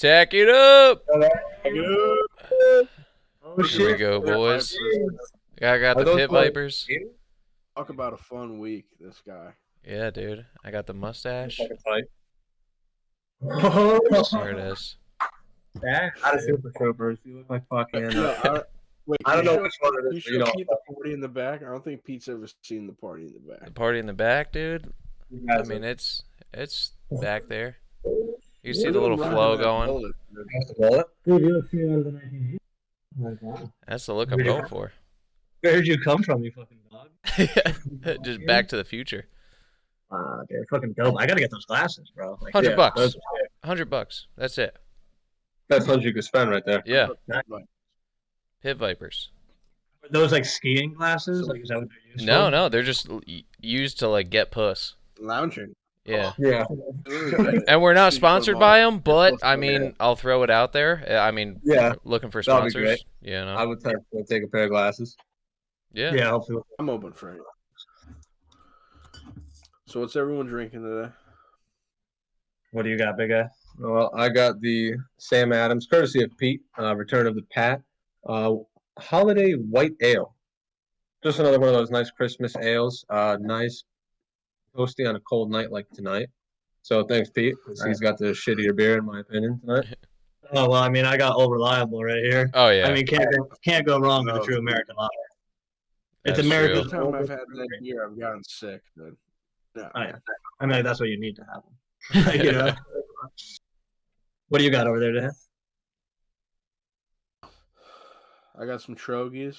Tack it up. Oh Here we shit! go, boys. I got Are the those Pit called Vipers. gators? Talk about a fun week, this guy. Yeah, dude. I got the mustache. Like a fight. There it is. Tack. Not a super troopers. You look like fucking. Wait, I don't can you know show- which one it can is, you but you show know. Pete the party in the back? I don't think Pete's ever seen the party in the The back. party in the back, dude. You I guys mean, are- it's back there. You can see Look the at little him rocking flow that going. bullet, dude. That's the bullet. Dude, you look too old in 1980. Like, wow. That's the look I'm going for. Where did you come from, you fucking dog? Just Back to the Future. Dude, fucking dope. I gotta get those glasses, bro. Like, $100 Yeah, bucks. those are sick. $100. That's it. That's what you could spend right there. Yeah. Like, Pit Vipers. are those like skiing glasses? Like, is that what they're used No, for? no, they're just used to like get puss. lounging. Yeah. Yeah. And we're not Should you put sponsored them by on? them, but Yeah. I mean, I'll throw it out there. I mean, Yeah. looking for That'll be sponsors. great. You know. I would take a pair of glasses. Yeah. Yeah, hopefully. I'm open for it. So what's everyone drinking today? What do you got, big guy? Well, I got the Sam Adams, courtesy of Pete, Return of the Pat, Holiday White Ale. Just another one of those nice Christmas ales. Nice, toasty on a cold night like tonight. So thanks, Pete, 'cause he's got the shittier beer, in my opinion, tonight. Oh well, I mean, I got Old Reliable right here. Oh yeah. I mean, can't go wrong with a true American lager. It's That's America's Every time I've had that beer, I've gotten sick, dude. Yeah. Oh, yeah. I mean, that's what you need to have them. You know. What do you got over there, Dan? I got some Trogies.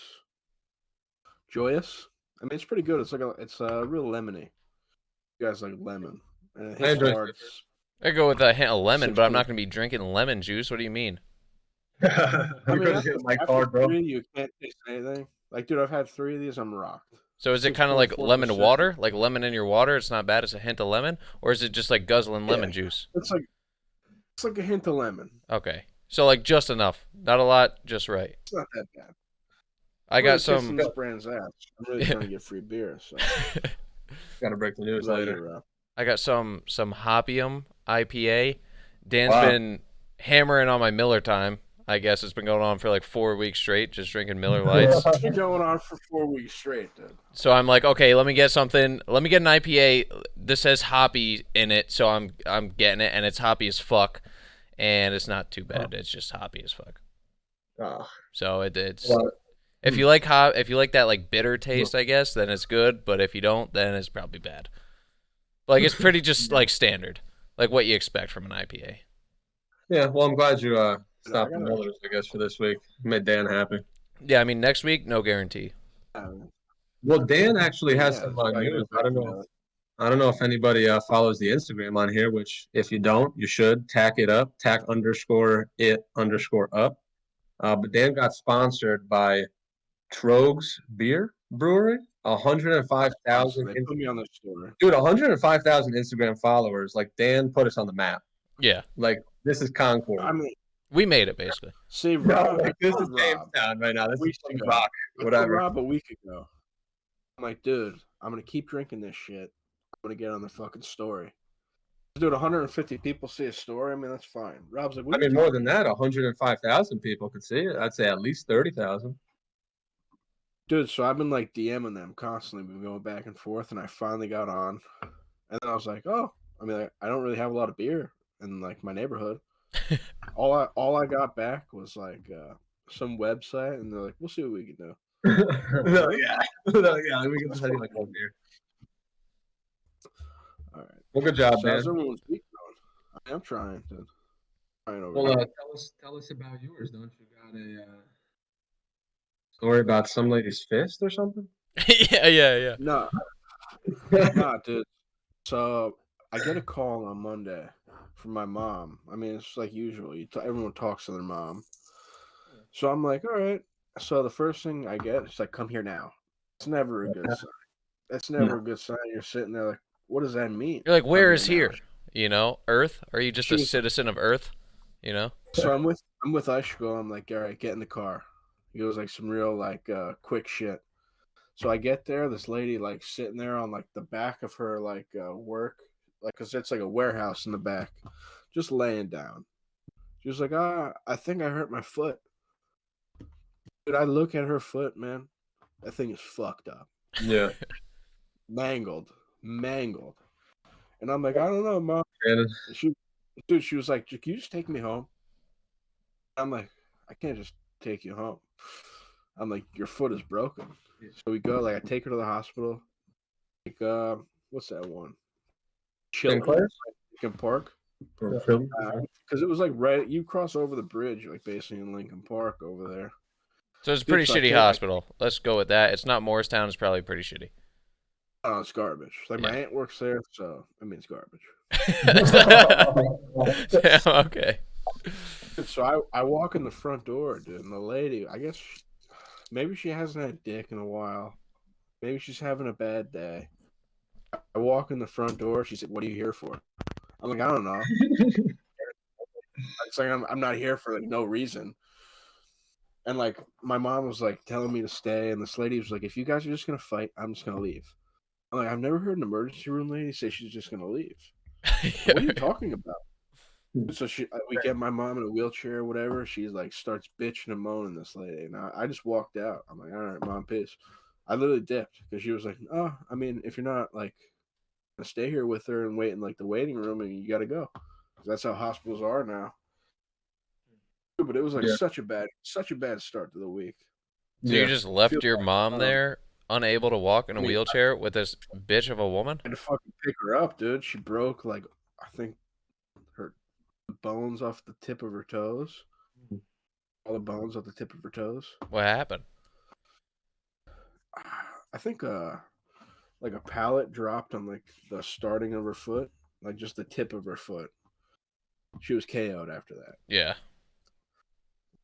Joyous. I mean, it's pretty good. It's real lemony. You guys like lemon, and it I hits enjoy hard. I go with a hint of lemon, but I'm 16. not gonna be drinking lemon juice. What do you mean? I mean, Because after, it's my after card, bro. three, you can't taste anything. Like, dude, I've had 3 of these. I'm rocked. So is it kind of like 6.4%. lemon water, like lemon in your water? It's not bad. It's a hint of lemon, or is it just like guzzling lemon juice? It's like a hint of lemon. Okay, so like just enough, not a lot, just right. It's not that bad. I I'm got really kissing some. this brand's ass. I'm really Yeah. trying to get free beer. So Gotta break the news Love you, later. Rob. I got some Hopium IPA. Dan's Wow. been hammering on my Miller time. I guess it's been going on for like 4 weeks straight, just drinking Miller Lights. It's been going on for 4 weeks straight, dude. So I'm like, okay, let me get something. Let me get an IPA. This says hoppy in it, so I'm getting it, and it's hoppy as fuck, and it's not too bad. It's just hoppy as fuck. Ah, So it's well, if you like that like bitter taste, I guess, then it's good. But if you don't, then it's probably bad. Like it's pretty just like standard, like what you expect from an IPA. yeah, well, I'm glad you stopped the gotta- Millers, I guess, for this week. Made Dan happy. Yeah, I mean next week, no guarantee. Well, Dan actually has Yeah, some it's like news. it's like, I don't know if anybody follows the Instagram on here, which if you don't, you should. Tack it up, tack_it_up. But Dan got sponsored by Trogs Beer Brewery. They 105,000 put me on the story. dude, 105,000 Instagram followers. Like Dan put us on the map. Yeah, Like this is Concord. I mean, we made it basically. see, no, Rob, like, this is Rob, Jamestown right now. This Weeks is ago. Rock, I told whatever. Rob a week ago. I'm like, dude, I'm gonna keep drinking this shit. I'm gonna get on the fucking story. Dude, 150 people see a story. I mean, that's fine. Rob's like, what I are you mean, more talking than that, 105,000 people could see it. I'd say at least 30,000. Dude, so I've been like DMing them constantly, been going back and forth, and I finally got on. And then I was like, oh, I mean, I don't really have a lot of beer in like my neighborhood. all I got back was like some website, and they're like, we'll see what we can do. No, yeah. No, yeah, we can just have you like one beer. All right. Well, good job, So man. how's everyone's week going? I mean, I'm trying to. Trying over Well, here. tell us about yours. Don't you got a story about some lady's fist or something? yeah. No, no, dude. So I get a call on Monday from my mom. I mean, it's like usual. Everyone talks to their mom. So I'm like, all right. So the first thing I get is like, come here now. It's never a good sign. That's never a good sign. You're sitting there like, what does that mean? You're like, Come where is now. here? You know, Earth? Are you just a She's- citizen of Earth? You know? So I'm with Ishko. I'm like, all right, get in the car. He goes like some real like quick shit. So I get there, this lady like sitting there on like the back of her like work, like 'cause it's like a warehouse in the back, just laying down, She was like, I think I hurt my foot. Dude, I look at her foot, man. That thing is fucked up. Yeah. Mangled. And I'm like, I don't know, Mom. And She was like, can you just take me home? I'm like, I can't just take you home. I'm like, your foot is broken. So we go, like, I take her to the hospital. Like, what's that one? Sinclair's? Lincoln Park. Or Philly? Because it was like right, you cross over the bridge, like basically in Lincoln Park over there. So it's a pretty Dude, so I shitty can't- hospital. Let's go with that. It's not Morristown. It's probably pretty shitty. Oh, it's garbage. Like my Yeah. aunt works there, so I mean it's garbage. Damn, okay. So I walk in the front door, dude, and the lady, I guess maybe she hasn't had dick in a while. Maybe she's having a bad day. I walk in the front door. She said, "What are you here for?" I'm like, "I don't know." It's like I'm not here for like no reason. And like my mom was like telling me to stay, and this lady was like, "If you guys are just gonna fight, I'm just gonna leave." I'm like, "I've never heard an emergency room lady say she's just gonna leave. What are you talking about?" So we get my mom in a wheelchair or whatever. She's like starts bitching and moaning, this lady, and I just walked out. I'm like, "All right, Mom, peace." I literally dipped because she was like, "Oh, I mean, if you're not like gonna stay here with her and wait in like the waiting room, and you got to go." That's how hospitals are now. But it was like such a bad start to the week. So you just left your mom there, unable to walk in a I mean, wheelchair with this bitch of a woman? I had to fucking pick her up, dude. She broke like I think her bones off the tip of her toes. All the bones off the tip of her toes. What happened? I think like a pallet dropped on like the starting of her foot, like just the tip of her foot. She was KO'd after that. Yeah.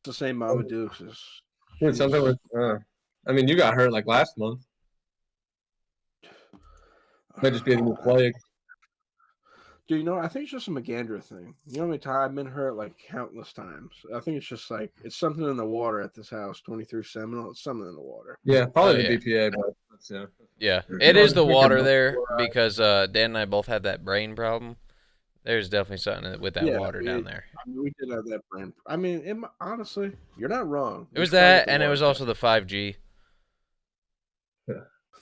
It's the same Mama Dukes as Dude, something with, I mean, you got hurt like last month. Might just be a new plague. Dude, you know, I think it's just a McAndrew thing. You know how many times I've been hurt like countless times. I think it's just like it's something in the water at this house, 23 Seminole. It's something in the water. Yeah, probably Oh, the yeah. BPA, but that's, yeah. Yeah. It is the water there because Dan and I both had that brain problem. There's definitely something with that water down there. I mean, we did have that brand. I mean, honestly, you're not wrong. It was that, and it was also the 5G.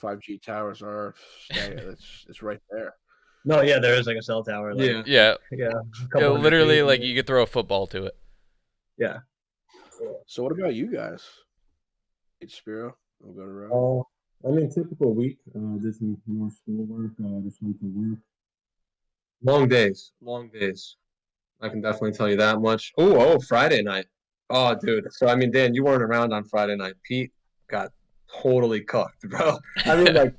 5G towers are. It's right there. No, yeah, there is like a cell tower. Like, Yeah. Yeah. yeah. a It couple hundred literally, feet. like, you could throw a football to it. Yeah. So what about you guys? Spiro, we'll go to Rob. Oh, I mean, typical week. Did some more schoolwork. Just went to work. Long days. I can definitely tell you that much. Oh, Friday night. Oh, dude. So, I mean, Dan, you weren't around on Friday night. Pete got totally cooked, bro. I mean, like,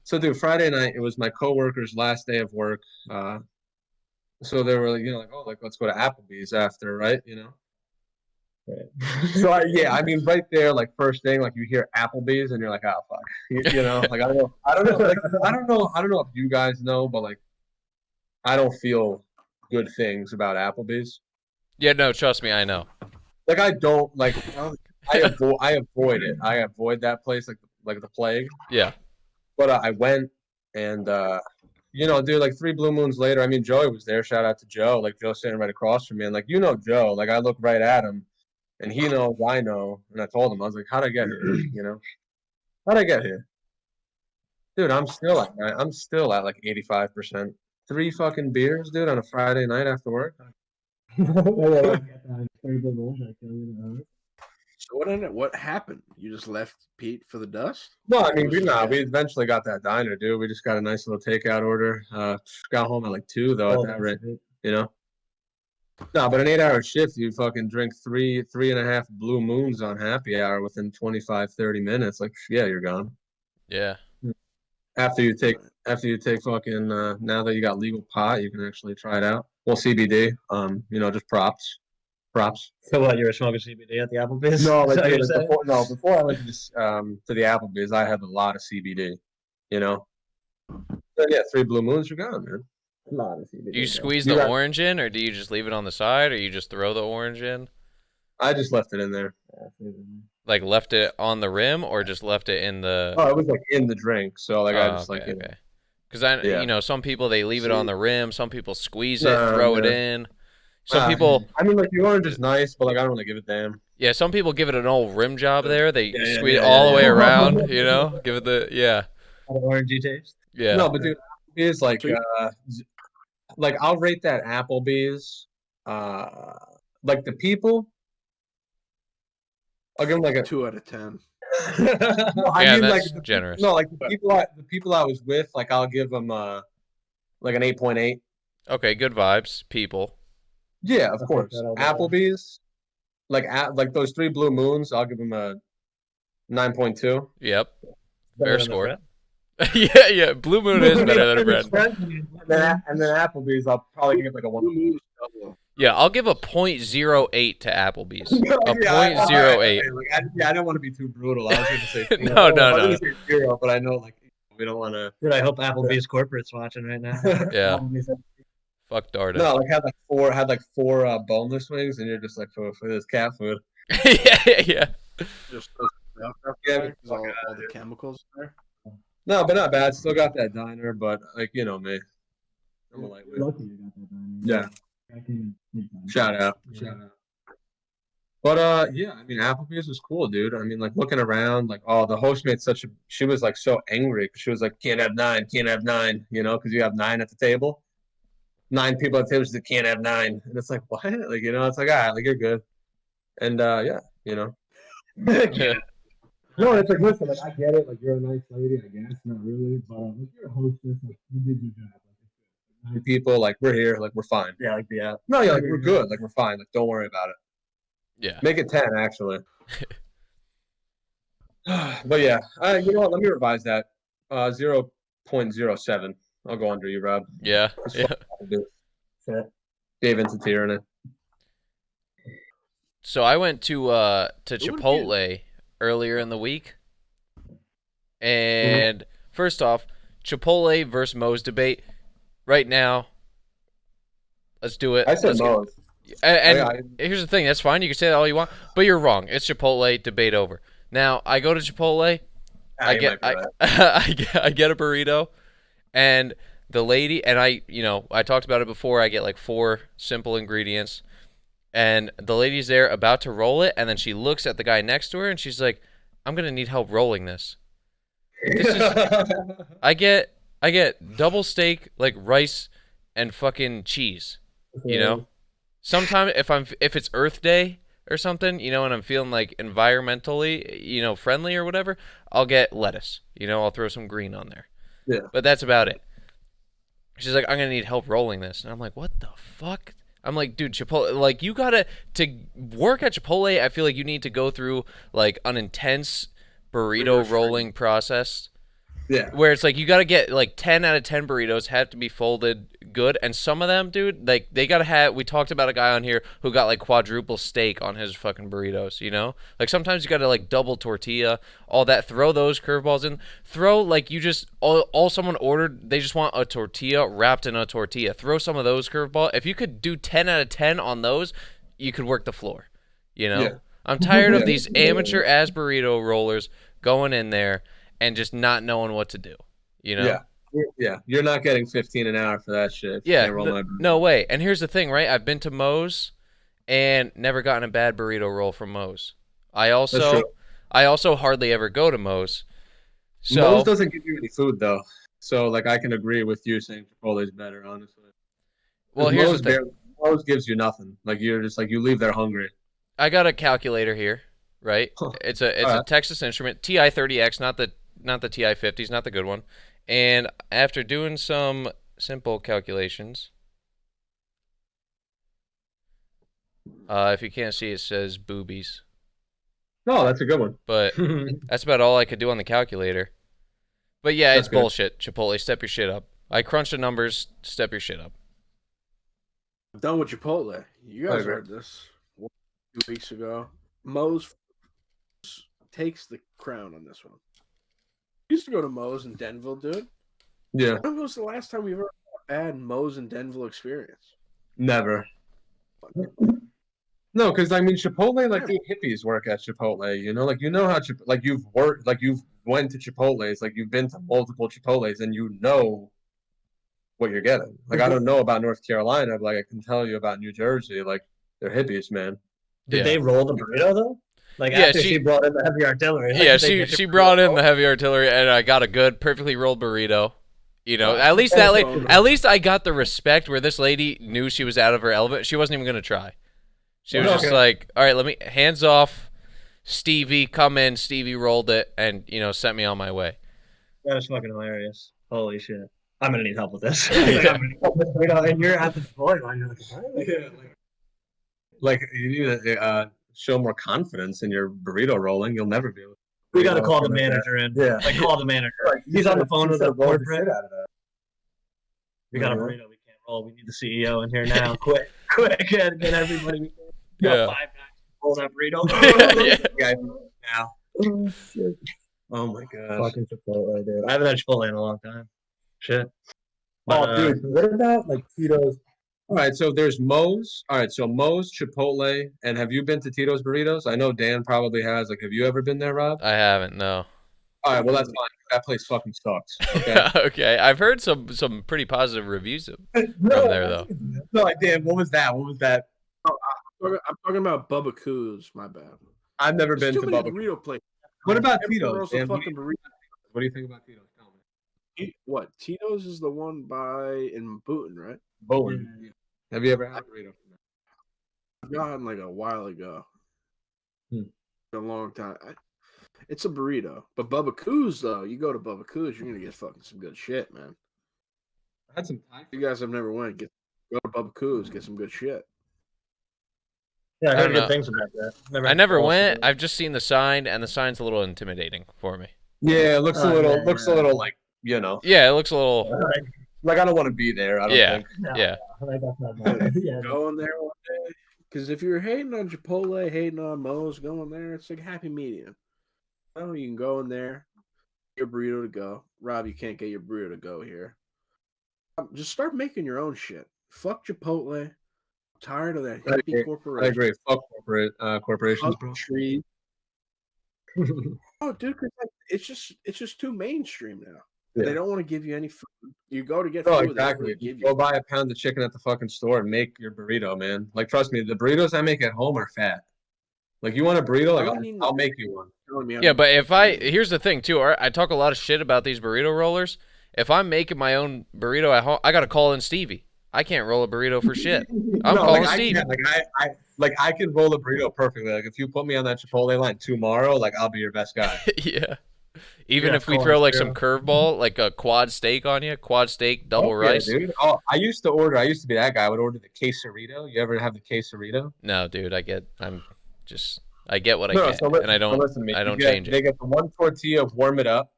so, dude, Friday night, it was my coworker's last day of work. So they were, like, oh, like, let's go to Applebee's after, right? Right. So, I mean, right there, like, first thing, like, you hear Applebee's and you're like, oh, fuck. Like, I don't know. Like, I don't know if you guys know, but, like, I don't feel good things about Applebee's. Yeah, no, trust me, I know. Like, I don't, like, I avoid it. I avoid that place like the plague. Yeah. But I went and, dude, like 3 blue moons later, I mean, Joey was there. Shout out to Joe. Like, Joe's standing right across from me. And, like, Joe. Like, I look right at him. And he knows, I know. And I told him, I was like, how'd I get here? How'd I get here? Dude, I'm still at like 85%. 3 fucking beers, dude, on a Friday night after work. So what happened? You just left Pete for the dust? No, I mean, we eventually got that diner, dude. We just got a nice little takeout order. Got home at like 2, though, at that rate, No, but an 8-hour shift, you fucking drink 3.5 blue moons on happy hour within 25, 30 minutes. Like, yeah, you're gone. Yeah. After you take fucking, now that you got legal pot, you can actually try it out. Well, CBD, just props. So what? You were smoking CBD at the Applebee's? No, Is like, that what you're saying? before I went to the Applebee's, I had a lot of CBD, So, yeah, 3 blue moons, you're gone, man. A lot of CBD. Do you squeeze the orange in, or do you just leave it on the side, or you just throw the orange in? I just left it in there. Like, left it on the rim, or just left it in the... Oh, it was, like, in the drink, so, like, I just, okay. like, Because, some people, they leave it on the rim. Some people squeeze it, throw it in. Some people, I mean, like the orange is nice, but like I don't really give a damn. yeah, some people give it an old rim job there. They Yeah, squeeze it yeah, all the way yeah. around, you know? Give it the, yeah, An orangey taste. yeah. No, but dude, Applebee's like So you- like I'll rate that Applebee's like the people. I'll give them like a 2 out of 10. no, I Yeah, mean like that's generous. no, like the people I was with, like I'll give them like an 8.8. Okay, good vibes, people. Yeah, of I'll take course. that all day. Applebee's, like those 3 blue moons, I'll give them a 9.2. Yep, Better fair than the score. Fred? yeah. Blue Moon is better than red. And then Applebee's, I'll probably give like a 1. Blue Moon's double. Yeah, I'll give a .08 to Applebee's. A Yeah, .08. I don't want to be too brutal. I was going to say No, I was no. gonna say 0, but I know like we don't want to. Dude, I hope Applebee's corporate's watching right now. Yeah. Applebee's- Fuck Darda. No, like had like four boneless wings, and you're just like for this cat food. yeah. Just Yeah, because all the chemicals there. No, but not bad. Still got that diner, but like you know me, I'm a lightweight. Lucky you got that diner. Yeah, shout out. But yeah, I mean Applebee's was cool, dude. I mean, like looking around, like the host made she was like so angry because she was like, can't have 9, can't have 9, you know, because you have 9 at the table. 9 people at the table, she said, can't have 9. And it's like, what? Like, you know, it's like, all right, like you're good. And yeah, you know. No, it's like, listen, like I get it, like you're a nice lady, I guess, not really, but like you're a hostess, like you did your job. Like, 9 people, like we're here, like we're fine. Yeah, like the app. No, yeah, like we're good, like we're fine, like don't worry about it. Yeah. Make it 10, actually. But yeah, you know what? Let me revise that. 0.07. I'll go under you, Rob. Yeah. Yeah. Gave into tear in it. So I went to Chipotle earlier in the week. And first off, Chipotle versus Moe's debate. Right now, let's do it. I said Let's Moe's. And here's the thing, that's fine. You can say that all you want, but you're wrong. It's Chipotle. Debate over. Now I go to Chipotle. I get a burrito, and the lady and I talked about it before. I get like 4 simple ingredients, and the lady's there about to roll it, and then she looks at the guy next to her, and she's like, "I'm gonna need help rolling this." This is I get double steak, like rice and fucking cheese. You know. Sometimes if it's Earth Day or something, you know, and I'm feeling like environmentally, you know, friendly or whatever, I'll get lettuce. You know, I'll throw some green on there. Yeah. But that's about it. She's like, I'm gonna need help rolling this, and I'm like, what the fuck? I'm like, dude, Chipotle, like you gotta to work at Chipotle. I feel like you need to go through like an intense burrito rolling process. Yeah. Where it's like you gotta get like 10 out of 10 burritos have to be folded good, and some of them, dude, like they gotta have. We talked about a guy on here who got like quadruple steak on his fucking burritos. You know, like sometimes you gotta like double tortilla, all that. Throw those curveballs in. Throw like you just all someone ordered. They just want a tortilla wrapped in a tortilla. Throw some of those curveball. If you could do 10 out of 10 on those, you could work the floor. You know, Yeah. I'm tired of these amateur ass burrito rollers going in there and just not knowing what to do, you know? Yeah. You're not getting 15 an hour for that shit. Yeah, Can't roll my no way. And here's the thing, right? I've been to Moe's and never gotten a bad burrito roll from Moe's. I That's also true. hardly ever go to Moe's. So Moe's doesn't give you any food though, so like I can agree with you saying Chipotle's better, honestly. well, 'Cause here's the thing. Moe's gives you nothing. Like you're just like you leave there hungry. I got a calculator here, right? Huh. It's a Alright. Texas Instrument TI-30X, not the TI-50s, not the good one. And after doing some simple calculations, if you can't see, it says boobies. No, that's a good one. But that's about all I could do on the calculator. But yeah, it's That's good. bullshit. Chipotle, step your shit up. I crunched the numbers. Step your shit up. I'm done with Chipotle. You I guys agree. heard this 2 weeks ago. Moe's takes the crown on this one. I used to go to Moe's in Denville, dude. Yeah, When was the last time we ever had a bad Moe's in Denville experience? never. No, because I mean Chipotle, like dude, hippies work at Chipotle. You know, like you know how like you've worked, like you've went to Chipotle's, like you've been to multiple Chipotle's, and you know what you're getting. Like I don't know about North Carolina, but like I can tell you about New Jersey. Like they're hippies, man. Did Yeah. they roll the burrito though? Like Yeah, after she brought in the heavy artillery. Like, Yeah, did they get she your brought in burrito? the heavy artillery, and I got a good, perfectly rolled burrito. You know, at least at least I got the respect where this lady knew she was out of her element. She wasn't even gonna try. She was just Okay. like, "All right, let me hands off, Stevie, come in." Stevie rolled it, and sent me on my way. That is fucking hilarious. Holy shit. I'm gonna need help with this. Like, I'm gonna need help with this burrito, and you're at the Chipotle line. You're like, what? Yeah, like you need to show more confidence in your burrito rolling. You'll never be able to. We got to call the manager in. Yeah. Like, call the manager. Like, He's on the phone with the corporate. out of that. We got a burrito. We can't roll. We need the CEO in here now. Quick. Get everybody. We got Yeah. 5 guys to roll that burrito. Yeah. Yeah, now. Oh, shit. Oh my god. Fucking Chipotle, dude. I haven't had Chipotle in a long time. Shit. Oh, But, dude, what about like Tito's? All right, so there's Moe's. All right, so Moe's, Chipotle, and have you been to Tito's Burritos? I know Dan probably has. Like, have you ever been there, Rob? I haven't, no. All right, well that's fine. That place fucking sucks. Okay. Okay, I've heard some pretty positive reviews from there though. No, like Dan, what was that? What was that? I'm talking about Bubba Coos. My bad. I've never There's been too to many Bubba. burrito places. What about Everyone Tito's? rolls a Dan? fucking burrito. What do you think about Tito's? Tell me. What? Tito's is the one by in Boonton, right? Bowen. Have you ever had a burrito? I've gotten like a while ago. Hmm. A long time. It's a burrito. But Bubba Coos, though, you go to Bubba Coos, you're gonna get fucking some good shit, man. I had some time. You guys have never went, go to Bubba Coos, get some good shit. Yeah, I I heard don't good know. things about that. I never went. I've just seen the sign, and the sign's a little intimidating for me. Yeah, it looks a Oh, little, yeah, looks yeah. a little like Yeah, it looks a little. like I don't want to be there. I don't Yeah. think. Yeah. Like, that's not bad. Yeah. Go in there one day. Because if you're hating on Chipotle, hating on Moe's, go in there. It's like a happy medium. Oh, you can go in there, get your burrito to go. Rob, you can't get your burrito to go here. Just start making your own shit. Fuck Chipotle. I'm tired of that I hippie agree. corporation. I agree. Fuck corporations, Fuck bro. trees. Oh, dude, 'cause, like, it's just too mainstream now. Yeah. They don't want to give you any food. You go to get No, food, they don't exactly. really give Go you. buy a pound of chicken at the fucking store and make your burrito, man. Like, trust me, the burritos I make at home are fat. Like, you want a burrito? Like, I don't need I'll make you one. Telling me I'm- Yeah, but here's the thing too. I talk a lot of shit about these burrito rollers. If I'm making my own burrito at home, I gotta call in Stevie. I can't roll a burrito for shit. I'm No, calling like, Stevie. I can roll a burrito perfectly. Like, if you put me on that Chipotle line tomorrow, like, I'll be your best guy. Yeah. Even Yeah, if we call throw us like too. some curveball, like a quad steak on you, quad steak, double Oh, yeah, rice. dude. Oh, I used to be that guy. I would order the quesarito. You ever have the quesarito? No, dude, I get what I get, so and I don't listen to me. I don't change They it. get the one tortilla, warm it up.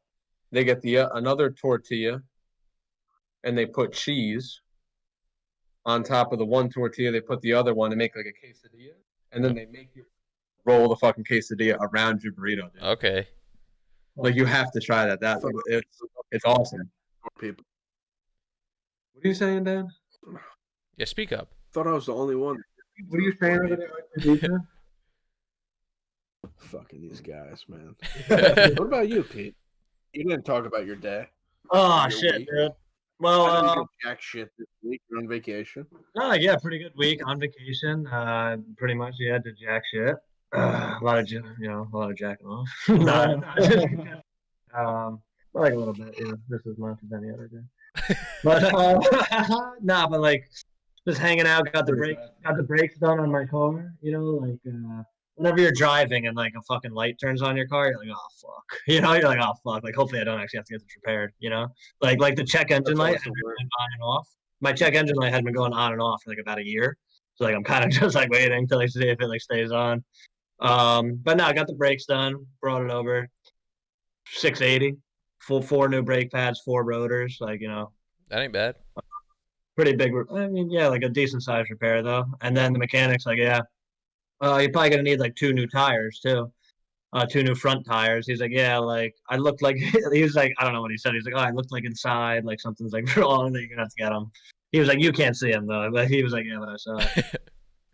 They get the another tortilla, and they put cheese on top of the one tortilla. They put the other one and make like a quesadilla, and then they make you roll the fucking quesadilla around your burrito. Dude. Okay. Like you have to try that. It's awesome. people. What are you saying, Dan? Yeah, speak up. Thought I was the only one. What are you saying over there? Fucking these guys, man. What about you, Pete? You didn't talk about your day. Oh, Your shit, week. dude. I didn't Well, do jack shit this week. You're on vacation. yeah, pretty good week on vacation. Pretty much, yeah, did jack shit. A lot of jacking off. Like a little bit, yeah. Just as much as any other day. But but like just hanging out. Got the brakes done on my car. You know, like whenever you're driving and like a fucking light turns on your car, you're like, oh fuck. You know, you're like, oh fuck. Like hopefully I don't actually have to get this repaired. You know, like the check engine light has been going on and off. My check engine light had been going on and off for like about a year. So like I'm kind of just like waiting till I see if it like stays on. But no, I got the brakes done, brought it over. 680, four new brake pads, 4 rotors, like, you know, That ain't bad. pretty big. I mean, yeah, like a decent size repair though. And then the mechanic's like, yeah, you're probably gonna need like 2 new tires too. 2 new front tires. He's like, yeah, like I looked like he was like, I don't know what he said. He's like, oh, I looked like inside, like something's like wrong. That you're gonna have to get them. He was like, you can't see him though, but he was like, yeah, but I saw it.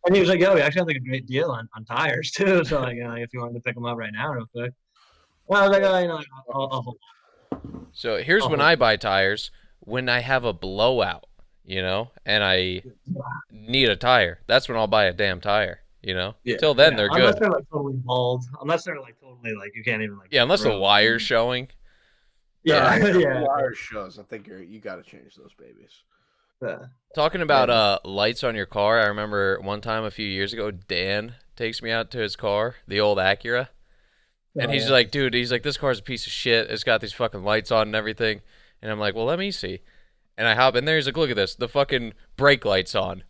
And he was like, yo, we actually have like a great deal on tires too. So like, if you wanted to pick them up right now, real quick. Well, I was like, oh, you know, I'll hold on. So here's when I buy tires. when I have a blowout, and I need a tire. That's when I'll buy a damn tire. Yeah. Till then they're Unless good. they're like totally bald. Unless they're like totally like you can't even like. Yeah, unless the throw. wire's showing. Yeah, The yeah. wire shows. I think you got to change those babies. Yeah. Talking about lights on your car, I remember one time a few years ago, Dan takes me out to his car, the old Acura, and he's like, dude, this car's a piece of shit. It's got these fucking lights on and everything. And I'm like, well, let me see. And I hop in there. He's like, look at this, the fucking brake light's on.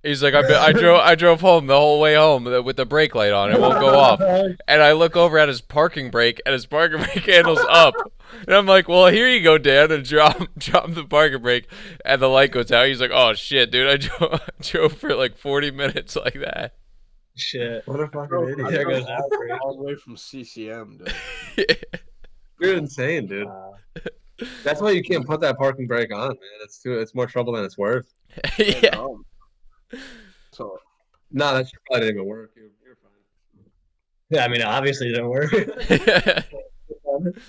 He's like, I drove home the whole way home with the brake light on. It won't go off. And I look over at his parking brake, and his parking brake handle's up. And I'm like, well, here you go, Dan, and drop the parking brake, and the light goes out. He's like, oh shit, dude, I drove for like 40 minutes like that. Shit. What a fucking I idiot. drove Goes all the way from CCM, dude. You're insane, dude. That's why you can't put that parking brake on, man. It's more trouble than it's worth. Yeah. So No, that shit probably didn't even work. You're fine. Yeah, I mean, obviously it didn't work.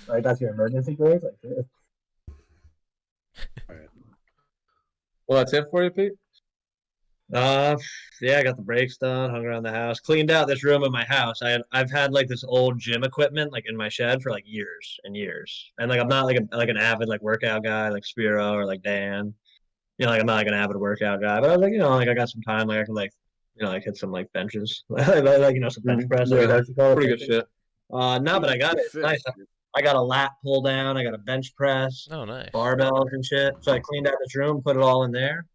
Like that's your emergency brake. Like, shit. Well, that's it for you, Pete. Yeah, I got the brakes done, hung around the house, cleaned out this room in my house. I've had like this old gym equipment like in my shed for like years and years, and like I'm not like an avid like workout guy like Spiro or like Dan. Like I'm not like an avid workout guy, but I was like like I got some time, like I can like like hit some like benches, like some bench press. Yeah, Like, that's pretty good shit. No, but I got it. It's nice. I got a lat pull down. I got a bench press, Oh, nice. barbells and shit. So I cleaned out this room, put it all in there.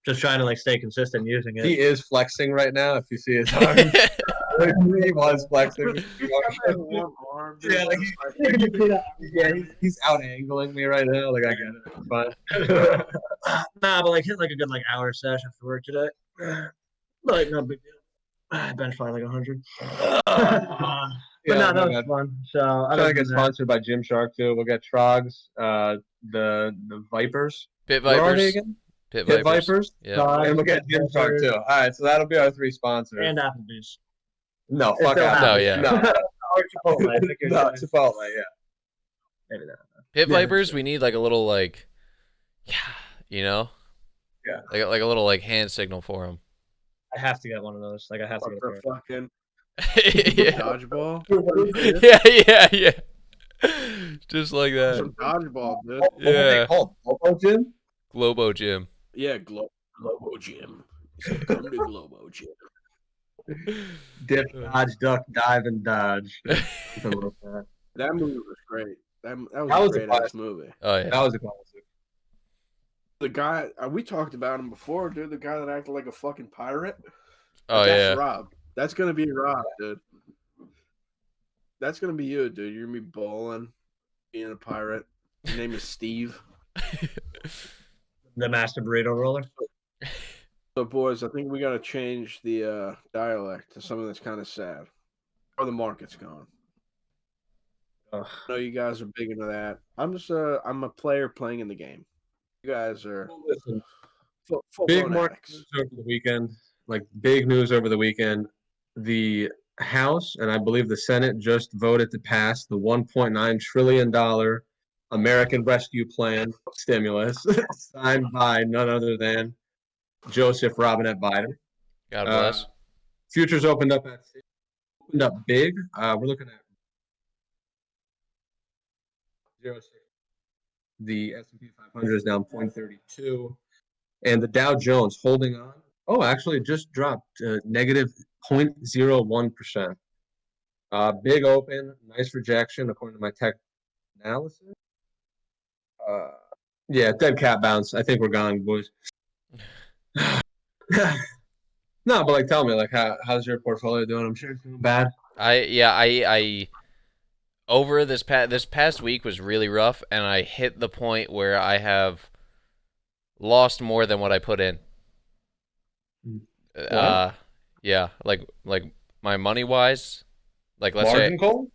Just trying to like stay consistent using it. He is flexing right now. If you see his arms, he was flexing. Yeah, like he's out angling me right now. Like I get it. It's fine. Nah, but like hit like a good like hour session after work today. But like no big deal. I bench fly like 100. But no, that was fun. So I'm trying to get sponsored by Gymshark too. We'll get Trogs, the Vipers. Pit Where are Vipers. they again? Pit Pit Vipers. Vipers. Yeah. And we'll get Gymshark too. All right, so that'll be our 3 sponsors. And Applebee's. No, fuck out. No, yeah. No, Or Chipotle. I think no, Chipotle. Yeah. Maybe that. Pit Vipers, we need like a little like, Yeah. like a little like hand signal for them. I have to get one of those. Like I have to get a pair. Fucking Yeah. dodgeball. Yeah. Just like that. Some dodgeball, dude. What are they Yeah. called? Local Gym? Globo Gym. Yeah, Globo Gym. He said, come to Globo Gym. Dip, dodge, duck, dive, and dodge. Something like that. That movie was great. That That was was a a great ass classic. movie. Oh yeah. That was a classic. The guy we talked about him before, dude. The guy that acted like a fucking pirate. Oh That's yeah. Rob. That's gonna be Rob, dude. That's gonna be you, dude. You're gonna be bowling, being a pirate. Your name is Steve. The master burrito roller. So, boys, I think we gotta change the dialect to something that's kind of sad. Or the market's gone. Ugh. I know you guys are big into that. I'm a player playing in the game. You guys are Listen, full big blown market addicts. news over the weekend. Like big news over the weekend. The House and I believe the Senate just voted to pass the $1.9 trillion American Rescue Plan stimulus, signed by none other than Joseph Robinette Biden. God bless. Futures opened up big. We're looking at 0.6. The S&P 500 is down 0.32, and the Dow Jones holding on. Oh, actually, it just dropped negative 0.01%. Big open, nice rejection according to my tech analysis. Yeah, dead cat bounce. I think we're gone, boys. No, but like, tell me, like, how's your portfolio doing? I'm sure it's doing bad. I over this past week was really rough, and I hit the point where I have lost more than what I put in. Yeah, like my money wise, like let's Margin say. call?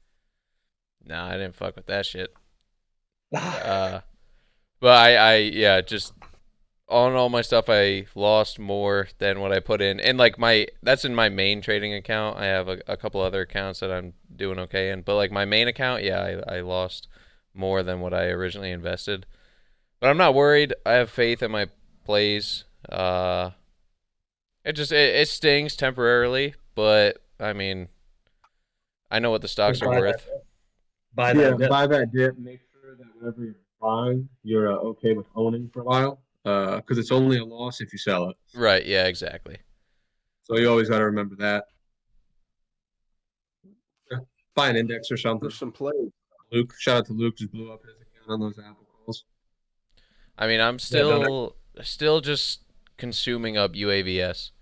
Nah, I didn't fuck with that shit. But I just all in all my stuff I lost more than what I put in. And like that's in my main trading account. I have a couple other accounts that I'm doing okay in. But like my main account, yeah, I lost more than what I originally invested. But I'm not worried. I have faith in my plays. It stings temporarily, but I mean, I know what the stocks Just are buy that. worth. Buy Yeah, that dip. buy that dip. Make sure that whatever you're buying, you're okay with owning for a while. Because it's only a loss if you sell it. Right, yeah, exactly. So you always got to remember that. Yeah. Buy an index or something. There's some plays. Luke, shout out to Luke, just blew up his account on those Apple calls. I mean, I'm still just consuming up UAVS.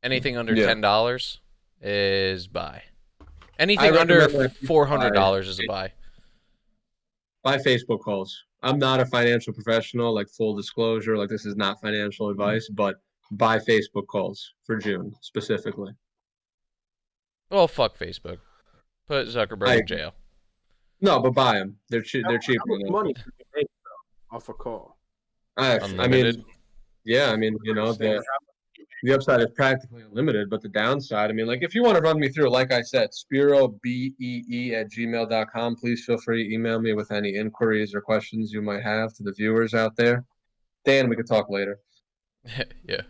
Anything under Yeah. $10 is buy. I Anything under recommend that people $400 is a buy. buy Facebook calls. I'm not a financial professional, like full disclosure, like this is not financial advice, but buy Facebook calls for June specifically. Well, fuck Facebook. Put Zuckerberg in jail. No, but buy them. They're How cheaper much than that. money can you make off a call? I Unlimited. mean, yeah, I mean, you know, the upside is practically unlimited, but the downside, I mean, like if you want to run me through, like I said, Spiro BEE@gmail.com. Please feel free to email me with any inquiries or questions you might have to the viewers out there. Dan, we could talk later. Yeah.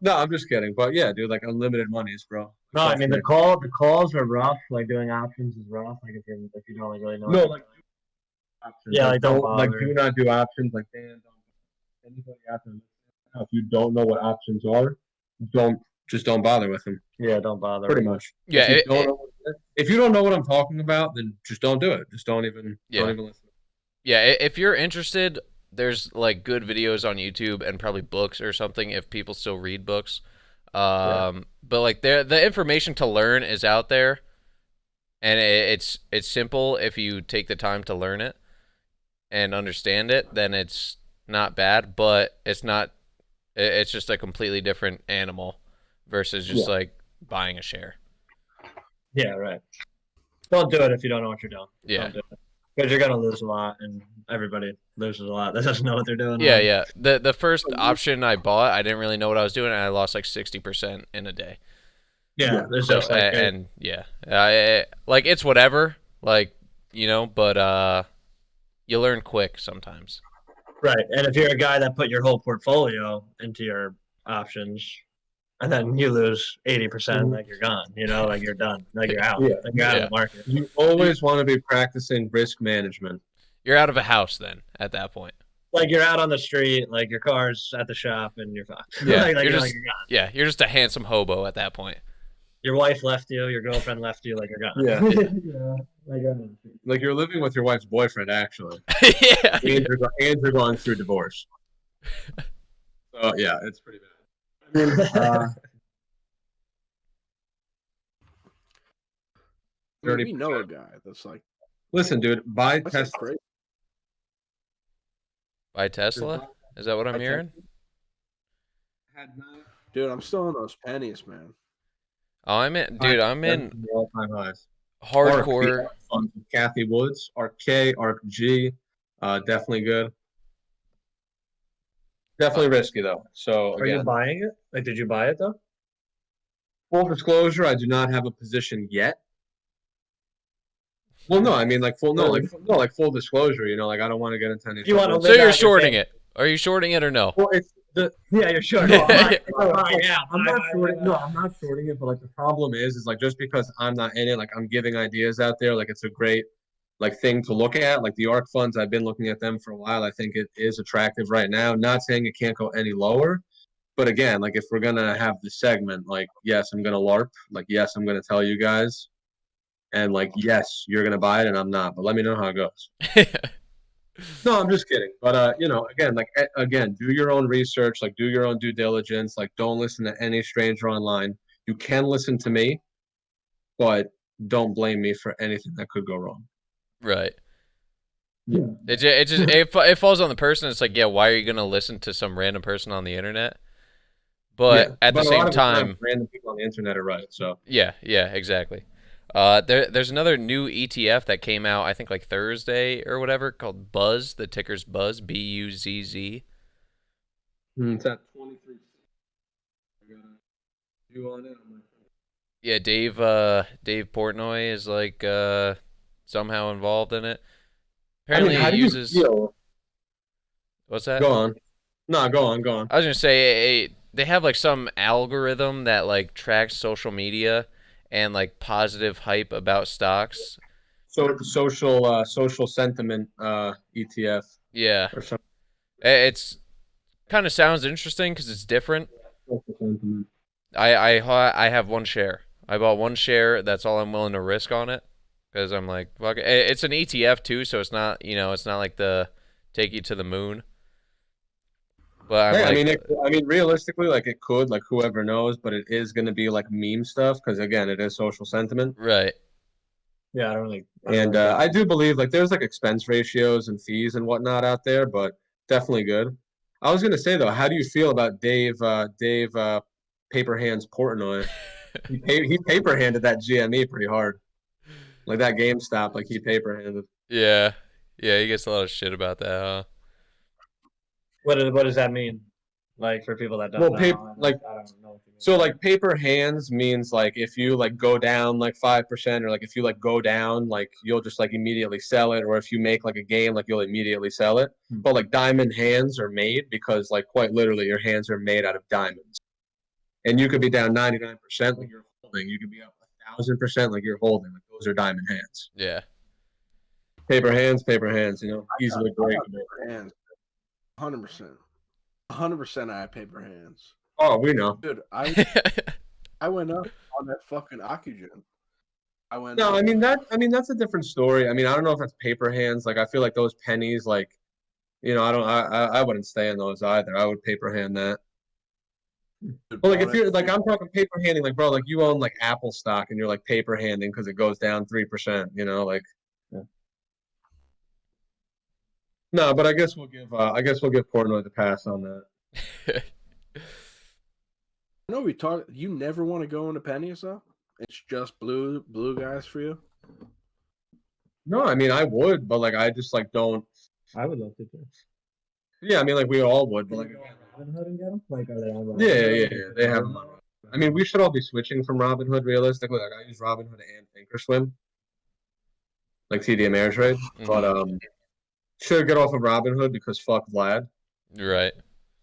No, I'm just kidding. But yeah, dude, like unlimited monies, bro. No, I mean the calls are rough. Like doing options is rough. Like if you don't like really know. No, like options. Yeah, like don't like bother. do not do options. Like Dan, don't anybody out there. If you don't know what options are, don't bother with them. Yeah, don't bother. Pretty much. Yeah, If you don't know what I'm talking about, then just don't do it. Just don't even listen. Yeah, if you're interested, there's like good videos on YouTube and probably books or something if people still read books. But like the information to learn is out there, and it's simple if you take the time to learn it and understand it. Then it's not bad, but it's not. It's just a completely different animal versus just like buying a share. Yeah, right. Don't do it if you don't know what you're doing. Yeah. Don't do it. Because you're gonna lose a lot, and everybody loses a lot that doesn't know what they're doing. Yeah, yeah. The first option I bought, I didn't really know what I was doing, and I lost like 60% in a day. Yeah, there's So just like and yeah, like it's whatever, like but you learn quick sometimes. right. And if you're a guy that put your whole portfolio into your options, and then you lose 80%, like you're gone. You know, like you're done. Like you're out. Yeah. Like you're out of the market. You always want to be practicing risk management. You're out of a house then at that point. Like you're out on the street, like your car's at the shop, and you're fucked. Yeah, like, you're you're, just like, you're gone. yeah, you're just a handsome hobo at that point. Your wife left you, your girlfriend left you, like you're gone. Yeah. Yeah. Like you're living with your wife's boyfriend, actually. Yeah. And you're going through divorce. So yeah, it's pretty bad. I mean, We know a guy that's like, listen, dude, buy that's Tesla. crazy. Buy Tesla? Is that what I'm hearing? Dude, I'm still in those pennies, man. Oh, I'm in all-time highs. hardcore. Funds with Kathy Woods, ARK-K, ARK-G, definitely good. Definitely risky though. So Are you again, buying it? Like, did you buy it though? full disclosure, I do not have a position yet. Well, no, I mean like full disclosure. You know, like I don't want to get into any. You wanna trouble. So live you're out your shorting day. it? Are you shorting it or no? Well, it's the Yeah, you're sure. No, I'm not shorting. No, I'm not shorting it. But like the problem is like just because I'm not in it, like I'm giving ideas out there. Like it's a great like thing to look at. Like the ARK funds, I've been looking at them for a while. I think it is attractive right now. Not saying it can't go any lower, but again, like if we're gonna have the segment, like yes, I'm gonna LARP. Like yes, I'm gonna tell you guys, and like yes, you're gonna buy it, and I'm not. But let me know how it goes. No, I'm just kidding. But you know, again, like again, do your own research, like do your own due diligence, like don't listen to any stranger online. You can listen to me, but don't blame me for anything that could go wrong. Right. Yeah. It falls on the person. It's like, yeah, why are you gonna listen to some random person on the internet? But at the a lot same of time, random people on the internet are right. So yeah, exactly. There's another new ETF that came out, I think like Thursday or whatever, called Buzz. The ticker's Buzz, BUZZ. it's at 23. I got you on it. Yeah, Dave Portnoy is like somehow involved in it. I mean, Apparently, how it do you uses feel? what's that? Go on. No, go on, go on. I was gonna say they have like some algorithm that like tracks social media and like positive hype about stocks. So social sentiment ETF Yeah, or something. it's kind of sounds interesting because it's different. Social sentiment. I have one share. I bought one share. That's all I'm willing to risk on it because I'm like, fuck it. It's an ETF too, so it's not it's not like the take you to the moon. But I'm Hey, like, I mean, realistically, like it could, like whoever knows, but it is going to be like meme stuff because again, it is social sentiment. right. Yeah, I don't really. I don't And really get I do believe like there's like expense ratios and fees and whatnot out there, but definitely good. I was gonna say though, how do you feel about Dave Paper Hands Portnoy? He paper handed that GME pretty hard. Like that GameStop, like he paper handed. Yeah, yeah. He gets a lot of shit about that, huh? what does that mean? Like for people that don't Well, know, paper like I don't know what you mean. so like paper hands means like if you like go down like 5% or like if you like go down like you'll just like immediately sell it or if you make like a gain like you'll immediately sell it. But like diamond hands are made because like quite literally your hands are made out of diamonds. And you could be down 99% like you're holding. You could be up 1,000% like you're holding. Like those are diamond hands. Yeah. Paper hands, easily I got breakable. paper hands. 100%. 100% I have paper hands. Oh, we know. Dude, I went up on that fucking oxygen. No, I mean that's a different story. I mean, I don't know if that's paper hands. Like I feel like those pennies, like, I don't I wouldn't stay in those either. I would paper hand that. But like if you're like I'm talking paper handing, like bro, like you own like Apple stock and you're like paper handing because it goes down 3%, like yeah. No, but I guess we'll give Portnoy the pass on that. I know we talked. You never want to go into pennies though. It's just blue guys for you. No, I mean I would, but like I just like don't. I would love to too. Yeah, I mean like we all would, but like Robinhood and get them? Like, are they on Robinhood? yeah, they have them on. I mean, we should all be switching from Robinhood realistically. Like I use Robinhood and Thinkorswim, like TD Ameritrade, but should get off of Robinhood because fuck Vlad. Right.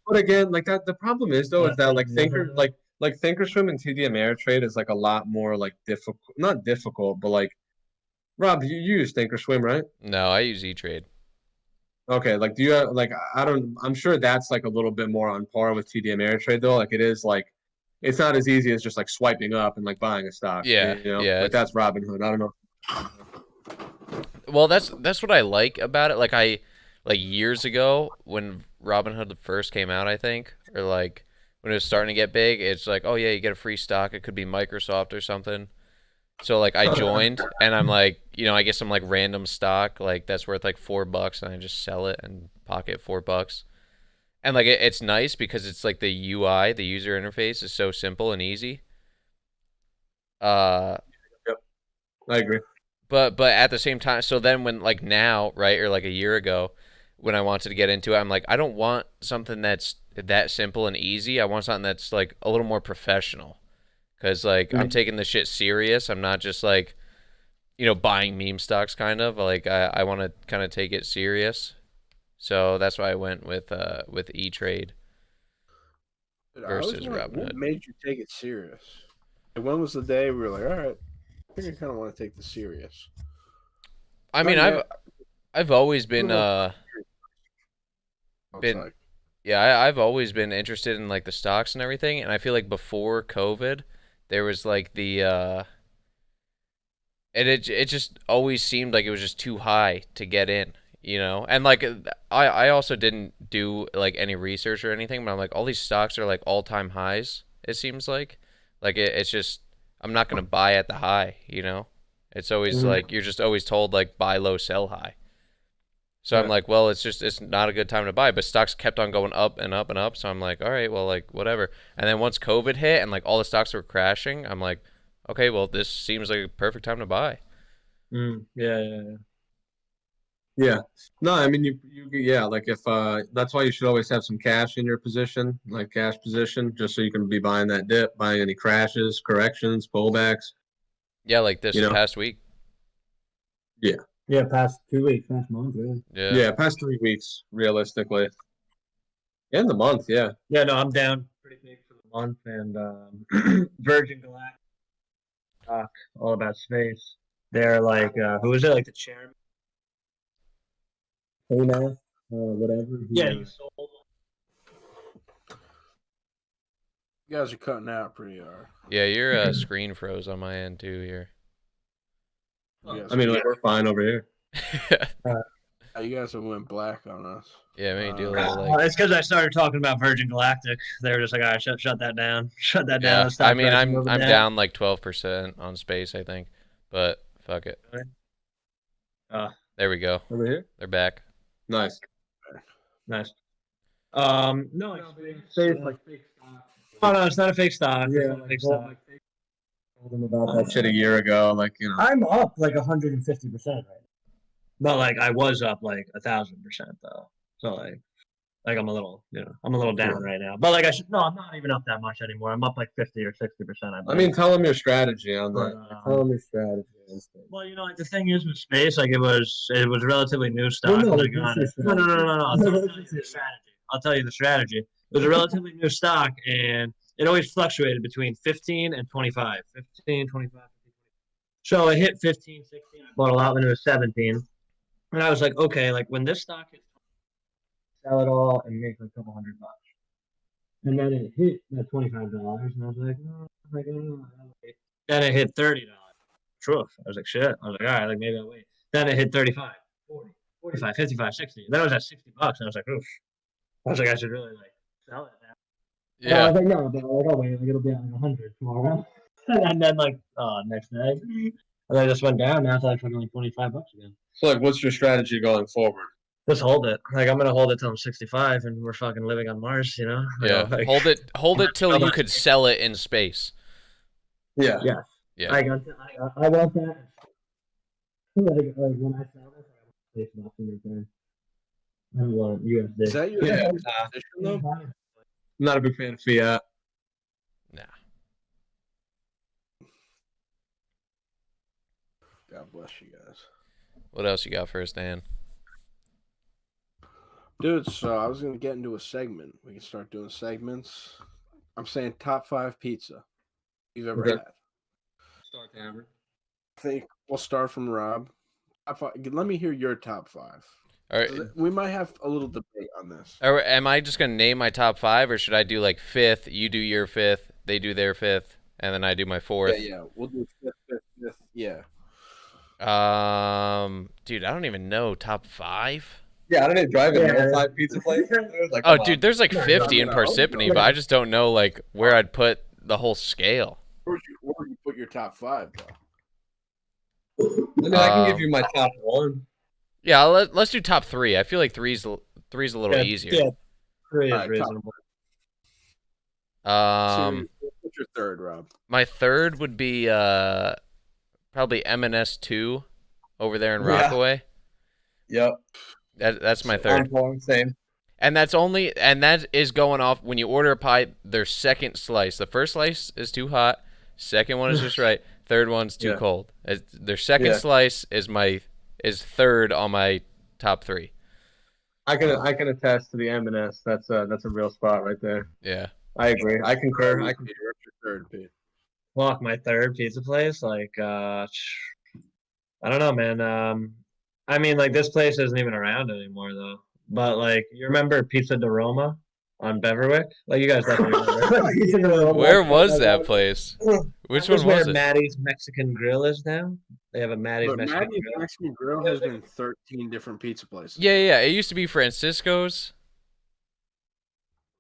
But again, like that, the problem is though is that like Thinkorswim and TD Ameritrade is like a lot more like difficult, not difficult, but like Rob, you use Thinkorswim, right? No, I use E-Trade. Okay, like do you have like I don't I'm sure that's like a little bit more on par with TD Ameritrade though. Like it is like it's not as easy as just like swiping up and like buying a stock. Yeah, yeah. Like that's Robinhood. I don't know. Well, that's what I like about it. Like years ago when Robinhood first came out, I think, or like when it was starting to get big, it's like, oh yeah, you get a free stock. It could be Microsoft or something. So like I joined and I'm like, I get some like random stock like that's worth like $4 and I just sell it and pocket $4. And like it's nice because it's like the UI, the user interface is so simple and easy. Uh, Yep, I agree. but at the same time, so then when like now, right, or like a year ago, when I wanted to get into it, I'm like, I don't want something that's that simple and easy. I want something that's like a little more professional. Cause like I'm taking this shit serious. I'm not just like, buying meme stocks kind of. Like I want to kind of take it serious. So that's why I went with E Trade versus What Robinhood. made you take it serious? Like, when was the day we were like, all right, I think I kind of want to take this serious? I mean, I've always been outside. yeah, I've always been interested in like the stocks and everything, and I feel like before COVID, there was like and it just always seemed like it was just too high to get in, and like I also didn't do like any research or anything, but I'm like all these stocks are like all time highs. It seems like it's just I'm not gonna buy at the high. It's always like you're just always told like buy low, sell high. So I'm like, well, it's not a good time to buy, but stocks kept on going up and up and up. So I'm like, all right, well, like whatever. And then once COVID hit and like all the stocks were crashing, I'm like, okay, well, this seems like a perfect time to buy. Yeah. Yeah. No, I mean yeah, like if that's why you should always have some cash in your position, like cash position, just so you can be buying that dip, buying any crashes, corrections, pullbacks, Yeah, like this you know. past week. Yeah, past 2 weeks, past month, really. Yeah. Yeah, past 3 weeks, realistically. In the month, yeah. Yeah, no, I'm down pretty big for the month, and Virgin Galactic talk all about space. They're like, who is it? Like the chairman? Hey man, whatever. Yeah, he sold. You guys are cutting out pretty hard. Yeah, your screen froze on my end too here. You guys I mean, like, we're fine over here. you guys have went black on us. Yeah, maybe do a little like. It's because I started talking about Virgin Galactic. They were just like, all right, shut that down. Shut that down. Yeah, Let's stop I mean, pressing I'm over I'm that. down like 12% on space, I think, but fuck it. There we go. Over here? They're back. Nice. Nice. No, space like fake stock. Oh no, it's not a fake stock. Yeah, It's not a fake stock. Told them about That shit a year ago, like, you know. I'm up like 150% right now. But like I was up like 1,000% though. So like I'm a little, I'm a little down right now. But like I'm not even up that much anymore. I'm up like 50 or 60%. I mean, tell them your strategy on but, that. Tell them your strategy. and stuff. well, like the thing is with space, like it was relatively new stock no, when I it's got your it. No. strategy. I'll tell you the strategy. It was a relatively new stock, and it always fluctuated between 15 and 25. 15, 25. So it hit 15, 16. I bought a lot when it was 17. And I was like, okay, like when this stock hits, sell it all and make like a couple $100. And then it hit that $25, and I was like, no, wait. Then it hit $30. Truth. I was like, shit. I was like, all right, like maybe I'll wait. Then it hit 35, 40, 45, 55, 60. Then it was at $60, and I was like, oof. I was like, I should really like sell it now. And I Yeah. was like, no, but like, I'll wait. Like it'll be at like 100 tomorrow. And then like, next day, and then it just went down. Now it's like fucking like $25 again. So, like, what's your strategy going forward? Just hold it. Like I'm gonna hold it till I'm 65, and we're fucking living on Mars. Yeah. Like, Hold it till you could sell it in space. Yeah. Yeah. Yeah. I want that. Like when I sell this, I want space box in return. I don't want USD. Is that your Yeah. position though? I'm not a big fan of fiat. Nah. God bless you guys. What else you got for us, Dan? Dude, so I was gonna get into a segment. We can start doing segments. I'm saying top 5 pizza you've ever Okay. had. Start hammer. I think we'll start from Rob. Top 5. Let me hear your top 5. All right. We might have a little debate on this. Or am I just gonna name my top 5, or should I do like 5th? You do your 5th, they do their 5th, and then I do my 4th. Yeah. We'll do 5th. Yeah. Dude, I don't even know top 5. Yeah, I don't even drive in Yeah. there. 5 pizza places. Like, Oh, come dude, on. there's like 50 in no, Parsippany, no. but I just don't know like where I'd put the whole scale. Where would you put your top 5 though? I mean, I can give you my top 1. Yeah, let's do top 3. I feel like three's a little easier. Yeah, 3 is All right, reasonable. What's your 3rd, Rob? My 3rd would be probably M&S 2 over there in Yeah. Rockaway. Yep. That's my 3rd. Same. And that is going off when you order a pie, their second slice. The first slice is too hot. Second one is just right. Third one's too cold. Their second slice is 3rd on my top 3. I can attest to the M&S. That's a real spot right there. Yeah. I agree. I concur. What's your 3rd, Pete? Well, my 3rd pizza place, like, I don't know, man. I mean, like, this place isn't even around anymore, though. But, like, you remember Pizza de Roma on Beverwick? Like, you guys definitely remember. Where was that place? Which That was one was where it? Maddie's Mexican Grill is now. They have a Maddie's But Mexican Maddie's Grill. Mexican Grill has been 13 different pizza places. Yeah. It used to be Francisco's.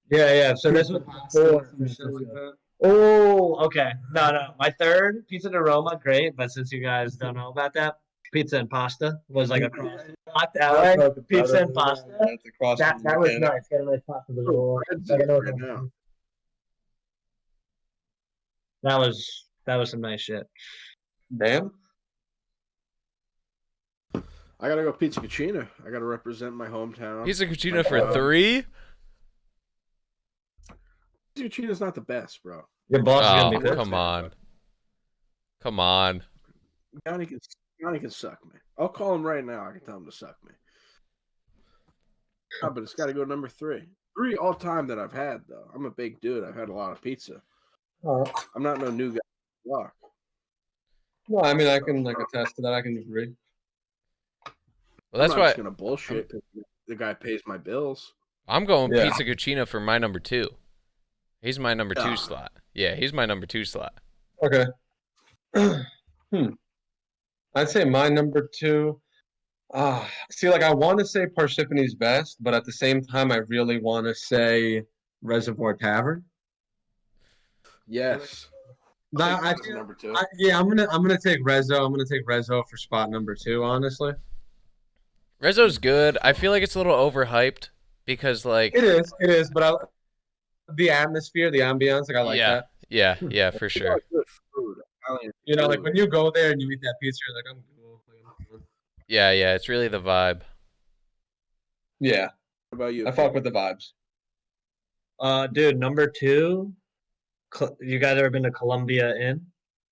Yeah. So this was before. Oh, okay. No. My 3rd, Pizza de Roma, great. But since you guys don't know about that, Pizza and Pasta was like across LA. Pizza and Pasta. That's across That from was Canada. nice. Got a nice pasta with Oh, it. Fred's in it right now. That was some nice shit. Damn. I gotta go Pizza Cucina. I gotta represent my hometown. Pizza Cucina for 3? Pizza Cucina's not the best, bro. Your boss is gonna Oh, be good. come on. Come on. Johnny can suck me. I'll call him right now. I can tell him to suck me. Oh, but it's got to go number 3. 3 all time that I've had though. I'm a big dude. I've had a lot of pizza. I'm not no new guy. Block. No, I mean I can attest to that. I can agree. Well, that's I'm not why just gonna bullshit because the guy pays my bills. I'm going Yeah. Pizza Cucina for my number 2. He's my number 2 Ah. slot. Yeah, he's my number 2 slot. Okay. I'd say my number 2. See, like I want to say Parsipani's best, but at the same time, I really want to say Reservoir Tavern. Yes. Nah, That's number 2. yeah, I'm gonna take Rezo. I'm gonna take Rezo for spot number 2. Honestly, Rezzo's good. I feel like it's a little overhyped because like it is. But the atmosphere, the ambiance, like I like yeah, that. yeah, for sure. Good food. Italian You know, like food. when you go there and you eat that pizza, you're like, I'm cool. Yeah, it's really the vibe. Yeah, What about you? I fuck with the vibes. Dude, number 2. You guys ever been to Columbia Inn?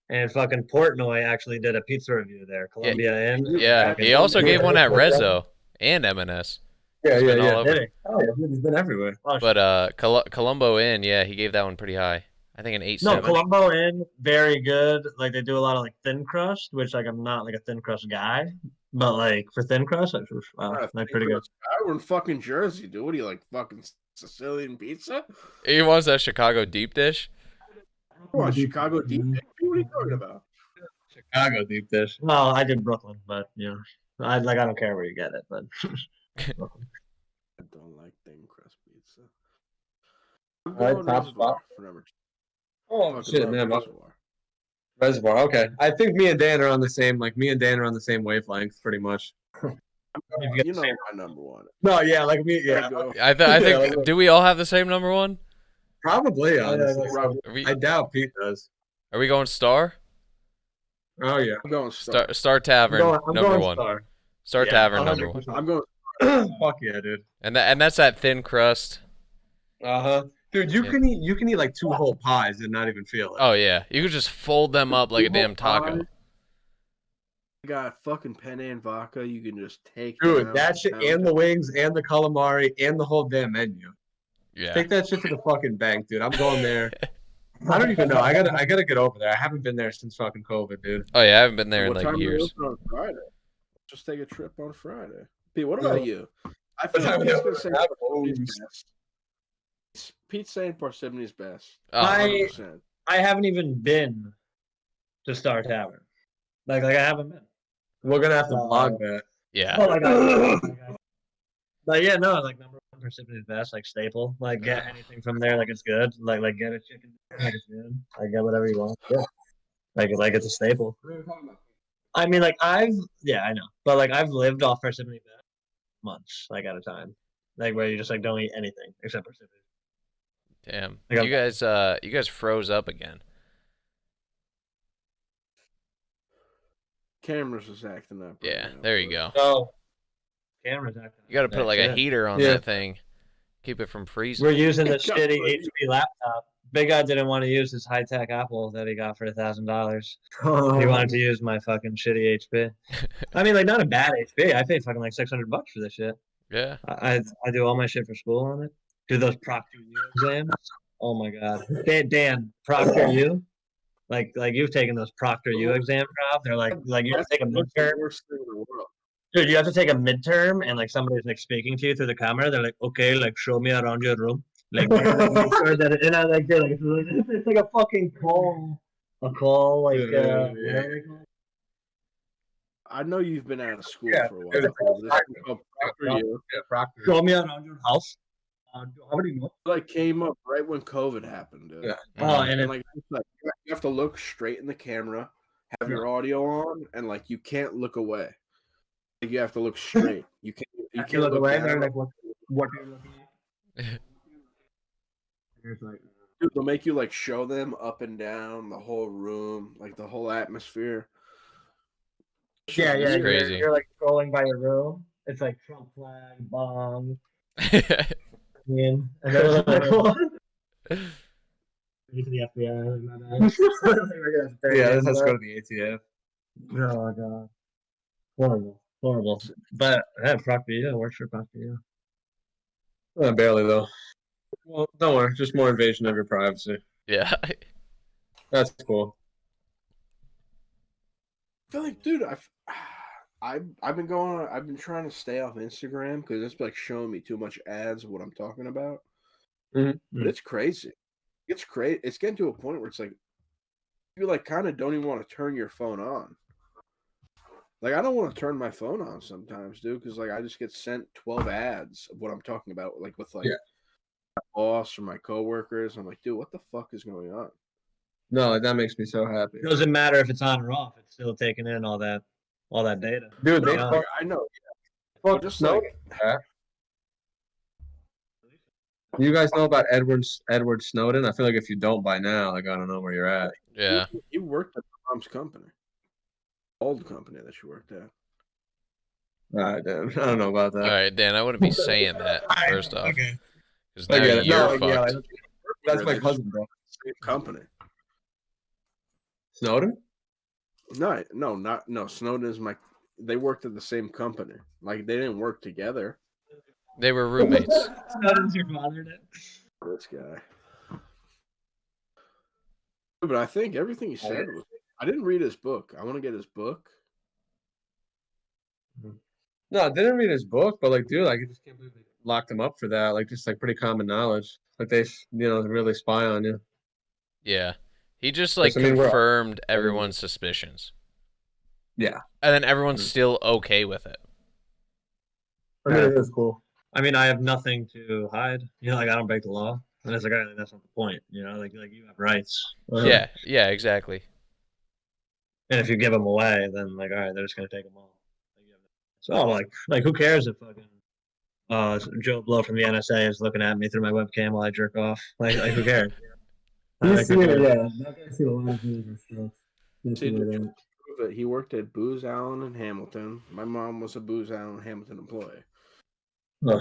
And fucking Portnoy actually did a pizza review there. Columbia Inn. Yeah, Fucking- he also gave one at Rezzo and M&S. Yeah, He's been all over. Did he? Oh, yeah, he's been everywhere. Oh, But Columbo Inn, yeah, he gave that one pretty high. I think an 8.7. no, Columbo Inn, very good. Like they do a lot of like thin crust, which like I'm not like a thin crust guy, but like for thin crust, wow, like pretty good. We're in fucking Jersey, dude. What do you like, fucking Sicilian pizza? He wants that Chicago deep dish. Come on, Chicago deep dish. What are you talking about? Chicago deep dish. Well, I did Brooklyn, but you know, I don't care where you get it, but I don't like thin crust pizza. I'm All right, going top Reservoir spot. for number 2. Oh Fucking shit, love man. Reservoir. Reservoir. Okay, I think me and Dan are on the same. Like me and Dan are on the same wavelength, pretty much. You know my number 1. No, yeah, like me. There Yeah, you go. I Yeah, think. like- Do we all have the same number 1? probably. Honestly, Robert, Are we, I doubt Pete does. are we going Star? Oh yeah. I'm going Star. Star Tavern, I'm number going 1. Star. Star Yeah, Tavern, number 1. 100%. I'm going. Fuck yeah, dude. And that's that thin crust. Dude, you Yeah. can eat like 2 whole pies and not even feel it. Oh yeah, you could just fold them up like a damn taco. I got fucking penne and vodka. You can just take. Dude, down, that shit down. and the wings and the calamari and the whole damn menu. Yeah. Take that shit to the fucking bank, dude. I'm going there. I don't even know. I gotta get over there. I haven't been there since fucking COVID, dude. Oh yeah, I haven't been there in What like time are you years. open on Friday? Just take a trip on Friday. Pete, what about you? I What feel time like are Pete's you gonna say open? Parsimony's best. Pete's saying Parsimony's best. Oh, I- 100%. I haven't even been to Star Tavern. Like I haven't been. We're gonna have to vlog that. yeah. Oh, but yeah, no, like number 1 Pacific is best, like staple. Like get anything from there, like it's good. Like get a chicken, like it's good. Like get whatever you want. Yeah. Like it's a staple. I mean, like I know, but like I've lived off Pacific months, like at a time, like where you just like don't eat anything except Pacific. Damn. Like, You guys froze up again. Cameras is acting up. right Yeah, now, there you but- go. So cameras acting. You got to put like a Yeah. heater on Yeah. that thing. Keep it from freezing. We're using this Got shitty plenty. HP laptop. Big guy didn't want to use his high tech Apple that he got for $1,000. He wanted to use my fucking shitty HP. I mean, like not a bad HP. I paid fucking like $600 for this shit. Yeah. I do all my shit for school on it. Do those Proctor U exams. Oh my god, Dan, Proctor U. Like you've taken those Proctor U exams, Rob. They're like you have to take a That's the midterm. worst thing in the world. Dude, you have to take a midterm, and like somebody's like speaking to you through the camera. They're like, okay, like show me around your room. Like, make sure that and I like, they're like it's like a fucking call, like Yeah. whatever they call it. I know you've been out of school Yeah, for a while. it's but this is called Proctor U. Yeah, Proctor. Show me around your house. How do you know? Like came up right when COVID happened, dude. Yeah. Oh, Mhm. and And like, it's like you have to look straight in the camera, have your audio on, and like you can't look away. Like you have to look straight. You can't you look away. down. They're like, what are you looking at? It's like, Dude, they'll make you like show them up and down the whole room, like the whole atmosphere. yeah, It's you're- crazy. You're like scrolling by your room. It's like Trump flag, bomb, and they're like, what? You to the FBI. Like, my bad. Yeah, this has to go to the ATF. Oh god. Horrible. But Proctor, yeah, works for Proctor, yeah. Barely though. Well, don't worry. Just more invasion of your privacy. Yeah. That's cool. I feel like, dude, I've been trying to stay off Instagram because it's like showing me too much ads of what I'm talking about. Mhm. But it's crazy. It's crazy. It's getting to a point where it's like you like kind of don't even want to turn your phone on. Like I don't want to turn my phone on sometimes, dude, because like I just get sent 12 ads of what I'm talking about, like with like Yeah. my boss or my coworkers. I'm like, dude, what the fuck is going on? No, like, that makes me so happy. It doesn't matter if it's on or off. It's still taking in all that data. Dude, they Yeah. fuck, I know. fuck Just Snowden, like Jack. You guys know about Edward Snowden? I feel like if you don't by now, like I don't know where you're at. Yeah. you worked at my mom's company, old company that you worked at. All right, Dan. I don't know about All that. right, Dan. I wouldn't be saying that first off, Okay. because I now get it. you're No, like, yeah, fucked. like, that's Where my they cousin, bro. Same company. Snowden? No. Snowden is my. They worked at the same company. Like they didn't work together. They were roommates. Snowden's your father, then? This guy. But I think everything he said was. I didn't read his book. I want to get his book. No, I didn't read his book, but like, dude, like, I just can't believe they locked him up for that. Like, just like pretty common knowledge. Like they, really spy on you. Yeah. He just like I mean, confirmed everyone's suspicions. Yeah. And then everyone's still okay with it. I mean, it is cool. I mean, I have nothing to hide. Like I don't break the law. And it's like, that's not the point. Like you have rights. Yeah. Yeah. Exactly. And if you give them away, then like, all right, they're just gonna take them all. So like, who cares if fucking Joe Blow from the NSA is looking at me through my webcam while I jerk off? Like who cares? He's seen it, yeah. That guy's seen a lot of videos and stuff. See, but he worked at Booz Allen and Hamilton. My mom was a Booz Allen and Hamilton employee. Huh.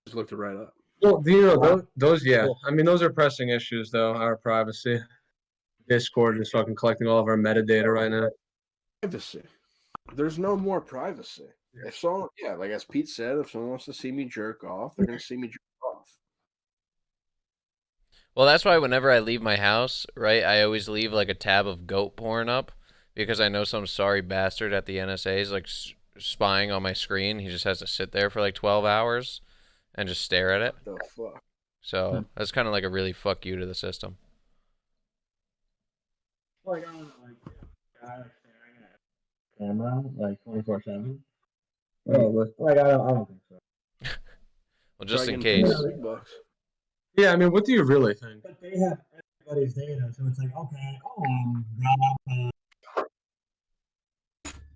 Just looked it right up. Well, do you know those? Yeah, I mean, those are pressing issues, though. Our privacy. Discord is fucking collecting all of our metadata right now. Privacy. There's no more privacy. If someone, like as Pete said, if someone wants to see me jerk off, they're gonna see me jerk off. Well, that's why whenever I leave my house, right, I always leave like a tab of goat porn up because I know some sorry bastard at the NSA is like spying on my screen. He just has to sit there for like 12 hours and just stare at it. What the fuck? So that's kind of like a really fuck you to the system. Like I don't know, like staring at camera like 24/7. Like I don't think so. Well, just in Dragon case. Big bucks. Yeah, I mean, what do you really think? But they have everybody's data, so it's like okay,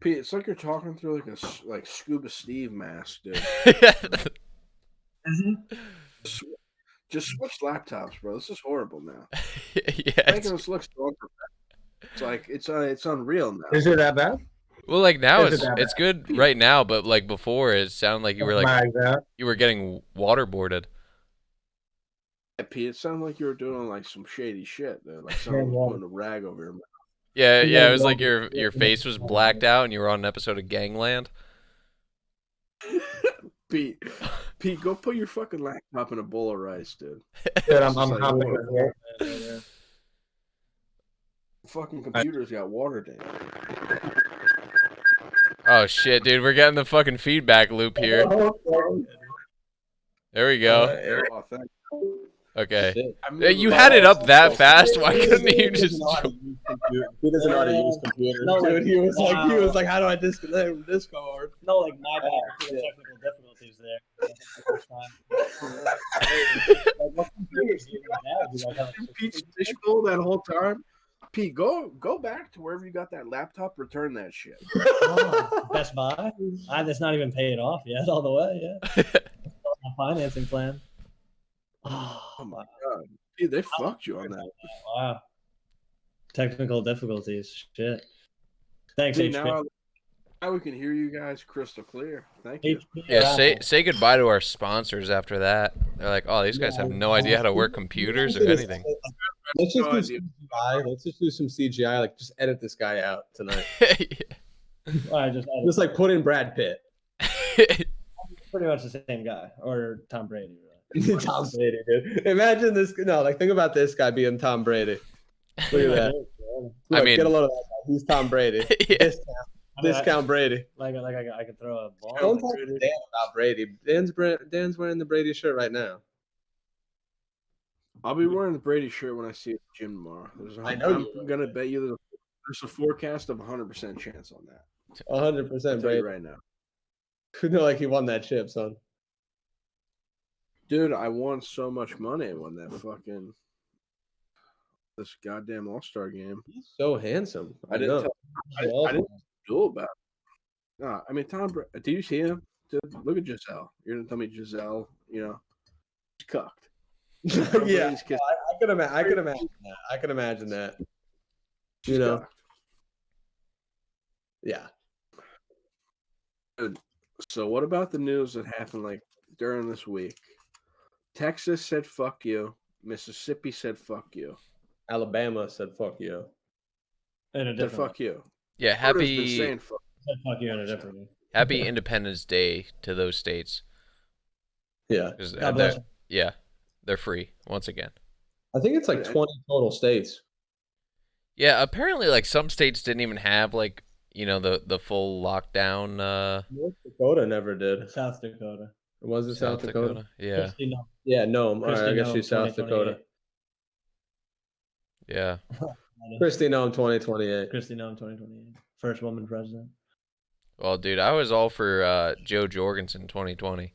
Pete, it's like you're talking through like a like Scuba Steve mask, dude. Just switch laptops, bro. This is horrible now. Yeah. Making us look so It's like it's unreal now. Is it that bad? Well, like now Is it it's that good right now, but like before it sounded like you were like that. you were getting waterboarded. Yeah, Pete, it sounded like you were doing like some shady shit, dude. Like someone was putting a rag over your mouth. Yeah, it was like your face was blacked out and you were on an episode of Gangland. Pete, go put your fucking laptop in a bowl of rice, dude. Dude, I'm hopping like, in here. Fucking computers got water damage. Oh shit, dude, we're getting the fucking feedback loop here. There we go. Oh, thank Okay. you. You had it up that fast. Why couldn't you just? He doesn't know how to use computers. No, dude, he was like, how do I disconnect from Discord? No, like my bad. Technical difficulties there. Pete's fishbowl that whole time. Pete, go back to wherever you got that laptop. Return that shit. Best Buy? That's not even paid off yet all the way, yeah. My financing plan. Oh my god. Dude, they fucked you on that. Wow. Technical difficulties. Shit. Thanks, See, HP. now we can hear you guys crystal clear. Thank you. HP, Yeah, say goodbye to our sponsors after that. They're like, oh, these guys have no idea how to work computers or anything. Let's just No do idea. some CGI. Let's just do some CGI. Like, just edit this guy out tonight. Yeah. Just like put in Brad Pitt. Pretty much the same guy, or Tom Brady. Really. Tom Brady, dude. Imagine this. No, like think about this guy being Tom Brady. Look at that. Look, I mean, get a load of that guy. He's Tom Brady. Yeah. Discount Brady. Like I could throw a ball. Don't talk to Dan about Brady. Dan's wearing the Brady shirt right now. I'll be wearing the Brady shirt when I see it at the gym tomorrow. I'm gonna bet you there's a forecast of 100% chance on that. 100% Brady right now. Could know like he won that chip, son. Dude, I won so much money when this goddamn All-Star game. He's so handsome. I didn't know about it. No, I mean Tom Brady. Do you see him? Dude, look at Giselle. You're gonna tell me Giselle, she's cucked. Yeah, I could imagine that. I could imagine that. She's cucked. Yeah. Dude, so what about the news that happened during this week? Texas said fuck you. Mississippi said fuck you. Alabama said fuck you. In a different fuck you. Yeah, happy fuck you in a different way. Happy Independence Day to those states. Yeah. Yeah, they're free once again. I think it's like 20 total states. Yeah, apparently some states didn't even have the full lockdown. North Dakota never did. South Dakota. Was it South Dakota? Yeah. Yeah, no. I guess she's South Dakota. Yeah. Kristi Noem 2028. Kristi Noem 2028. First woman president. Well, dude, I was all for Joe Jorgensen 2020.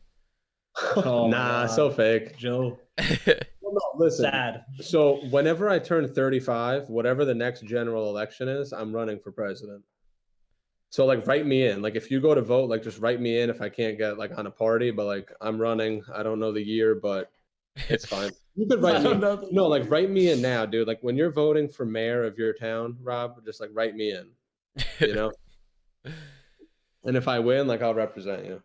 Oh, nah, so fake. Joe. Well, no, listen. Sad. So whenever I turn 35, whatever the next general election is, I'm running for president. So write me in. If you go to vote, just write me in if I can't get on a party, but I'm running. I don't know the year, but it's fine. You could write me. No, write me in now, dude. When you're voting for mayor of your town, Rob, just write me in. And if I win, I'll represent you.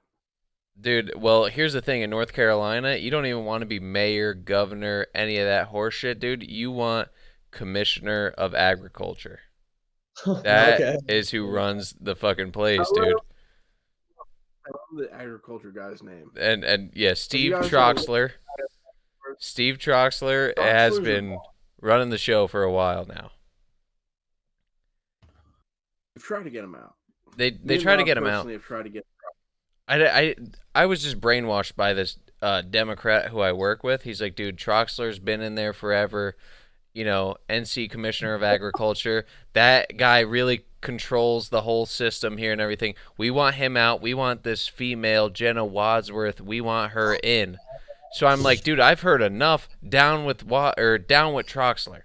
Dude, well, here's the thing. In North Carolina, you don't even want to be mayor, governor, any of that horse shit, dude. You want commissioner of agriculture. That is who runs the fucking place, dude. I love the agriculture guy's name. And yeah, Steve Troxler. Steve Troxler has been running the show for a while now. They've tried to get him out. They try to get him out. Have tried to get I was just brainwashed by this Democrat who I work with. He's like, dude, Troxler's been in there forever. NC Commissioner of Agriculture. That guy really controls the whole system here and everything. We want him out. We want this female, Jenna Wadsworth. We want her in. So I'm like, dude, I've heard enough. Down with Troxler.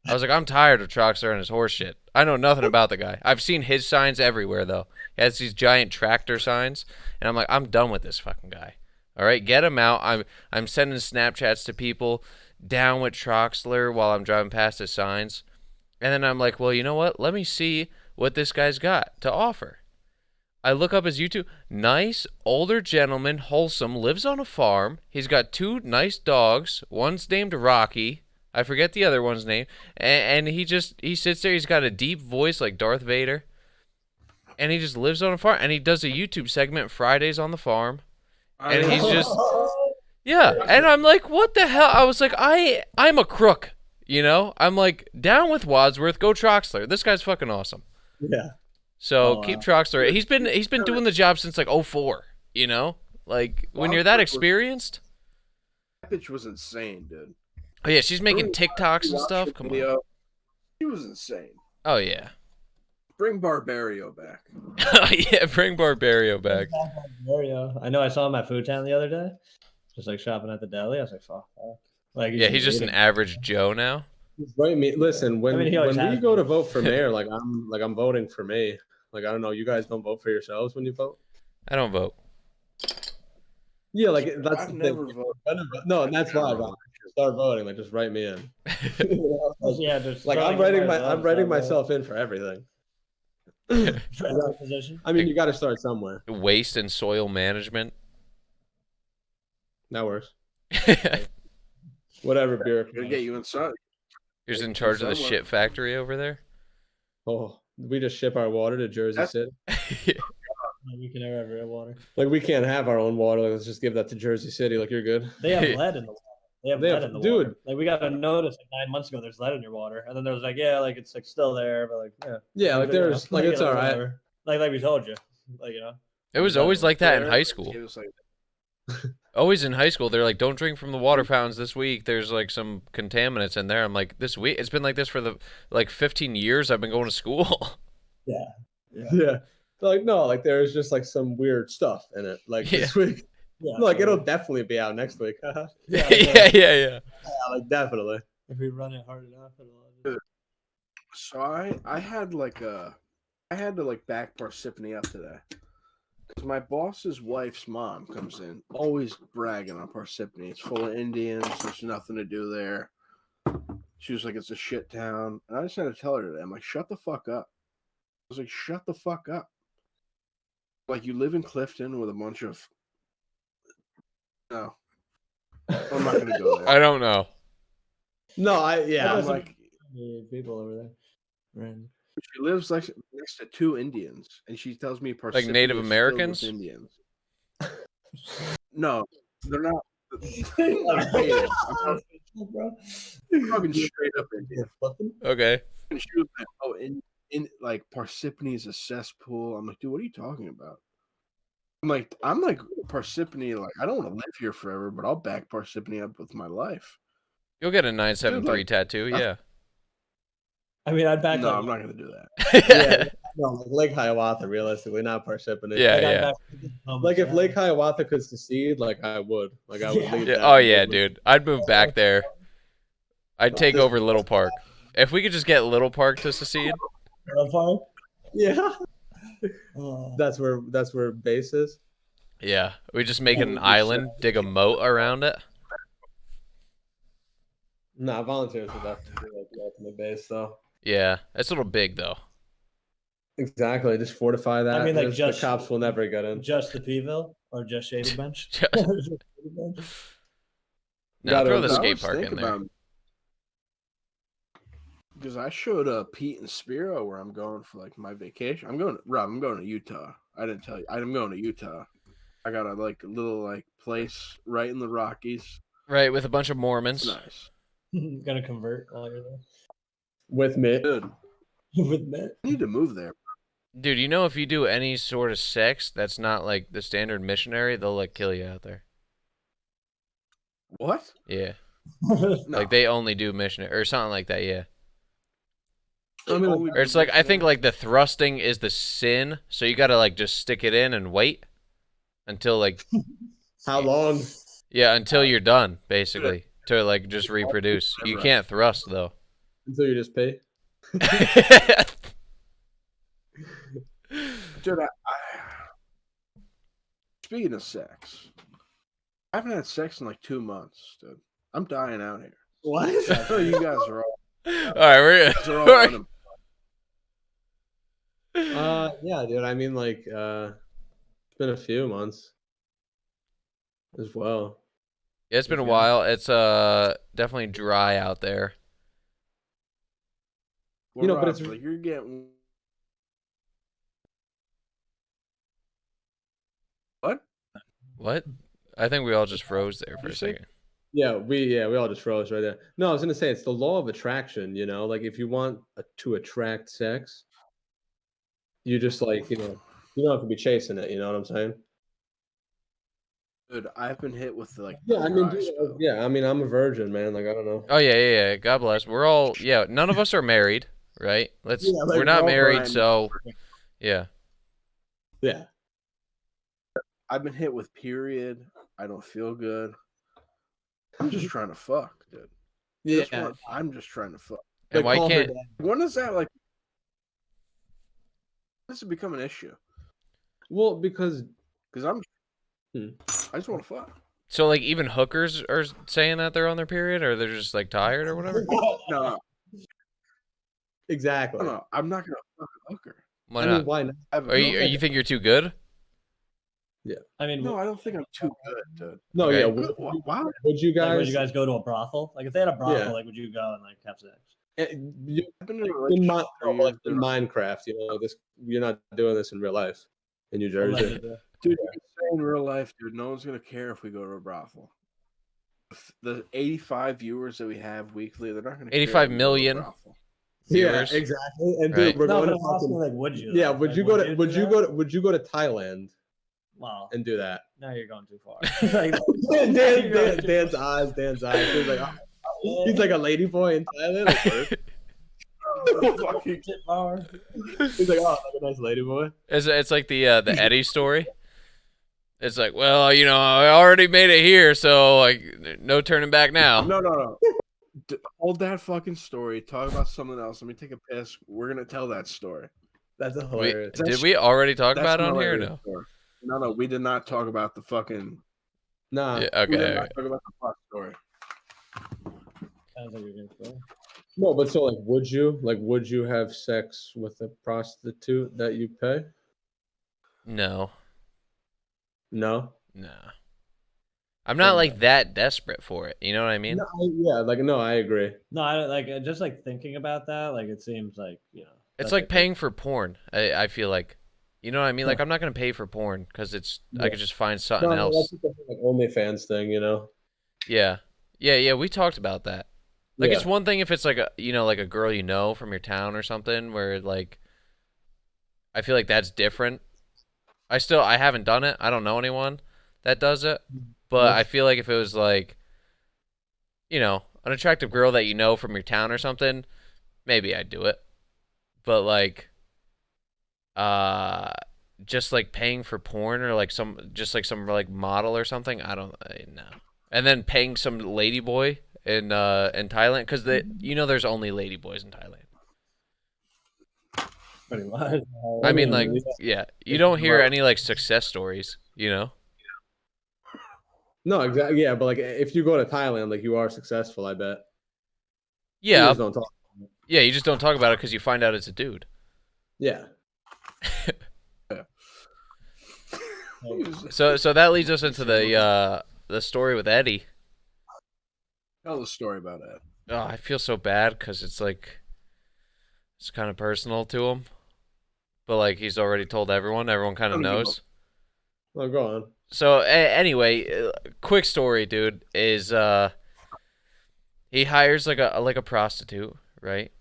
I was like, I'm tired of Troxler and his horse shit. I know nothing about the guy. I've seen his signs everywhere, though. He has these giant tractor signs, and I'm like, I'm done with this fucking guy. All right, get him out. I'm sending Snapchats to people. Down with Troxler while I'm driving past his signs. And then I'm like, well, you know what? Let me see what this guy's got to offer. I look up his YouTube. Nice, older gentleman, wholesome, lives on a farm. He's got 2 nice dogs. One's named Rocky. I forget the other one's name. And he sits there. He's got a deep voice like Darth Vader. And he just lives on a farm. And he does a YouTube segment Fridays on the farm. And he's just... Yeah, and I'm like, what the hell? I was like, I'm a crook, I'm like, down with Wadsworth, go Troxler. This guy's fucking awesome. Yeah. So keep Troxler. He's been doing the job since 2004. When you're that experienced. That bitch was insane, dude. Oh yeah, she's making TikToks and stuff. Come on. She was insane. Oh yeah. Bring Barbario back. Oh yeah, bring Barbario back. Barbario. I know. I saw him at Food Town the other day. Just shopping at the deli. I was like, fuck. Yeah, he's just an average Joe now. Right, listen, when we go to vote for mayor, I'm voting for me. I don't know, you guys don't vote for yourselves when you vote? I don't vote. Yeah, that's I've never voted. No, and that's why I start voting. Just write me in. Yeah, just I'm writing myself in for everything. Position. I mean, you got to start somewhere. Waste and soil management. That works. Whatever, beer. Gonna get you inside. You're in charge of the shit factory over there? Oh, we just ship our water to Jersey City. We can never have real water. Like we can't have our own water. Like, let's just give that to Jersey City. Like you're good. They have lead in the water. They have lead in the dude. water. Like we got a notice like 9 months ago. There's lead in your water, and then there was like, yeah, like it's like still there, but like Yeah, like there's like it's all right. whatever. Like we told you, like It was always like that in high school. It was like, Always in high school, they're like, don't drink from the water fountains this week. There's like some contaminants in there. I'm like, this week? It's been like this for the like 15 years I've been going to school. yeah. They're like no, like there's just like some weird stuff in it. Like this week, like it'll definitely be out next week. yeah. Like definitely. If we run it hard enough, it'll. so I had to like back Parsippany up today. Because my boss's wife's mom comes in, always bragging on Parsippany. It's full of Indians. There's nothing to do there. She was like, it's a shit town. And I just had to tell her today. I'm like, shut the fuck up. I was like, shut the fuck up. Like, you live in Clifton with a bunch of... No. I'm not going to go there. I don't know. No, I'm like... People over there. Right. She lives like next to 2 Indians, and she tells me Like Native Americans? Indians. No, they're not. Like native. I'm talking straight up Indian. Okay. And she was like, "Oh, in like Parsippany is a cesspool." I'm like, "Dude, what are you talking about?" I'm like Parsippany. Like, I don't want to live here forever, but I'll back Parsippany up with my life. You'll get a 973 tattoo, yeah. I mean, I'd back. No, like, I'm not gonna do that. No, like Lake Hiawatha, realistically, not Parsippany. Yeah. Like if Lake Hiawatha could secede, like I would. Like I would leave that. Oh yeah, dude. I'd move back there. I'd take over Little Park. If we could just get Little Park to secede. Yeah. That's where base is. Yeah. We just make it an island, dig a moat around it. Nah, volunteers would definitely be like the ultimate base though. Yeah. It's a little big though. Exactly. Just fortify that. I mean, like the cops will never get in. Just the P-ville or just Shady Bench? No, throw the skate park in there. Because I showed Pete and Spiro where I'm going for like my vacation. I'm going to Utah. I didn't tell you. I'm going to Utah. I got a little place right in the Rockies. Right, with a bunch of Mormons. Nice. Gonna convert while you're there. With Mitt. Good. With Mitt. I need to move there. Dude, you know if you do any sort of sex that's not like the standard missionary, they'll like kill you out there. What? Yeah. No. Like they only do missionary or something like that, yeah. Or it's like I think like the thrusting is the sin, so you gotta like just stick it in and wait until like how long? Yeah, until you're done, basically. To like just reproduce. You can't thrust though. Until you just pay. Dude, speaking of sex, I haven't had sex in like 2 months, dude. I'm dying out here. What? I know you guys are all. All right, we're yeah, dude. I mean, like, it's been a few months as well. Yeah, it's been a while. It's definitely dry out there. Well, you know, Rob, but it's like you're getting what? What? I think we all just froze there for a second. Yeah, we all just froze right there. No, I was gonna say it's the law of attraction. You know, like if you want to attract sex, you just like you don't have to be chasing it. You know what I'm saying? Dude, I've been hit with like Yeah, I mean, I'm a virgin, man. Like I don't know. Oh yeah. God bless. We're all none of us are married, right? We're not married, so yeah. Yeah. I've been hit with period. I don't feel good. I'm just trying to fuck, dude. Yeah. I'm just trying to fuck. And why can't? When is that like? This has become an issue. Well, because I just want to fuck. So like even hookers are saying that they're on their period, or they're just like tired or whatever. No. Exactly. No, I'm not gonna fuck a hooker. Why not? Why not? Are you think you're too good? Yeah. I mean, no, I don't think I'm too good, dude. No, okay. Yeah. Why Would you guys? Like, would you guys go to a brothel? Like, if they had a brothel, like, would you go and like have sex? I've been in a In, relationship for 3 years. in Minecraft, you're not doing this in real life in New Jersey. Allegedly. Dude, you can say in real life, dude, no one's gonna care if we go to a brothel. The 85 viewers that we have weekly, they're not gonna care. 85 if we go to a million brothel. viewers. Yeah, exactly. And Right. dude, we're No, going but to I'm asking, fucking, like, would you? yeah. Like, Would like, you go would to you would do you that? go to would you go to Thailand Wow. and do that? Now you're going too far. Like, Dan's eyes. He's like, he's like a lady boy in Thailand. Like, Fucking tip bar. he's like, oh, like a nice lady boy. It's like the Eddie story. It's like, well, I already made it here, so like, no turning back now. No. Hold that fucking story. Talk about something else. Let me take a piss. We're gonna tell that story. That's hilarious. Did we already talk That's about it an on here or hilarious no? story. No, we did not talk about the fucking. Nah. Yeah, We did okay. not talk about the fuck story. Sounds like you're gonna say. No, but so would you have sex with a prostitute that you pay? No. No. I'm not like that desperate for it. You know what I mean? No, I agree. No, I like just like thinking about that. Like it seems like It's that's like paying for porn. I feel like, you know what I mean? Huh. Like I'm not gonna pay for porn because I Yeah. could just find something No, else. that's like OnlyFans thing, Yeah. We talked about that. Like it's one thing if it's like like a girl from your town or something where like I feel like that's different. I haven't done it. I don't know anyone that does it. But I feel like if it was like an attractive girl that from your town or something, maybe I'd do it. But like just like paying for porn or like some like model or something, I don't know. And then paying some ladyboy in Thailand because there's only ladyboys in Thailand. pretty much. I mean, like, yeah, you don't hear any like success stories, No, exactly. Yeah, but like if you go to Thailand, like you are successful, I bet. You Yeah, just don't talk. yeah, you just don't talk about it because you find out it's a dude. Yeah. So that leads us into the story with Eddie. Tell the story about that. Oh, I feel so bad because it's like it's kind of personal to him, but like he's already told everyone. Everyone kind of knows. Well, go on. So anyway, quick story, dude, is he hires like a prostitute, right?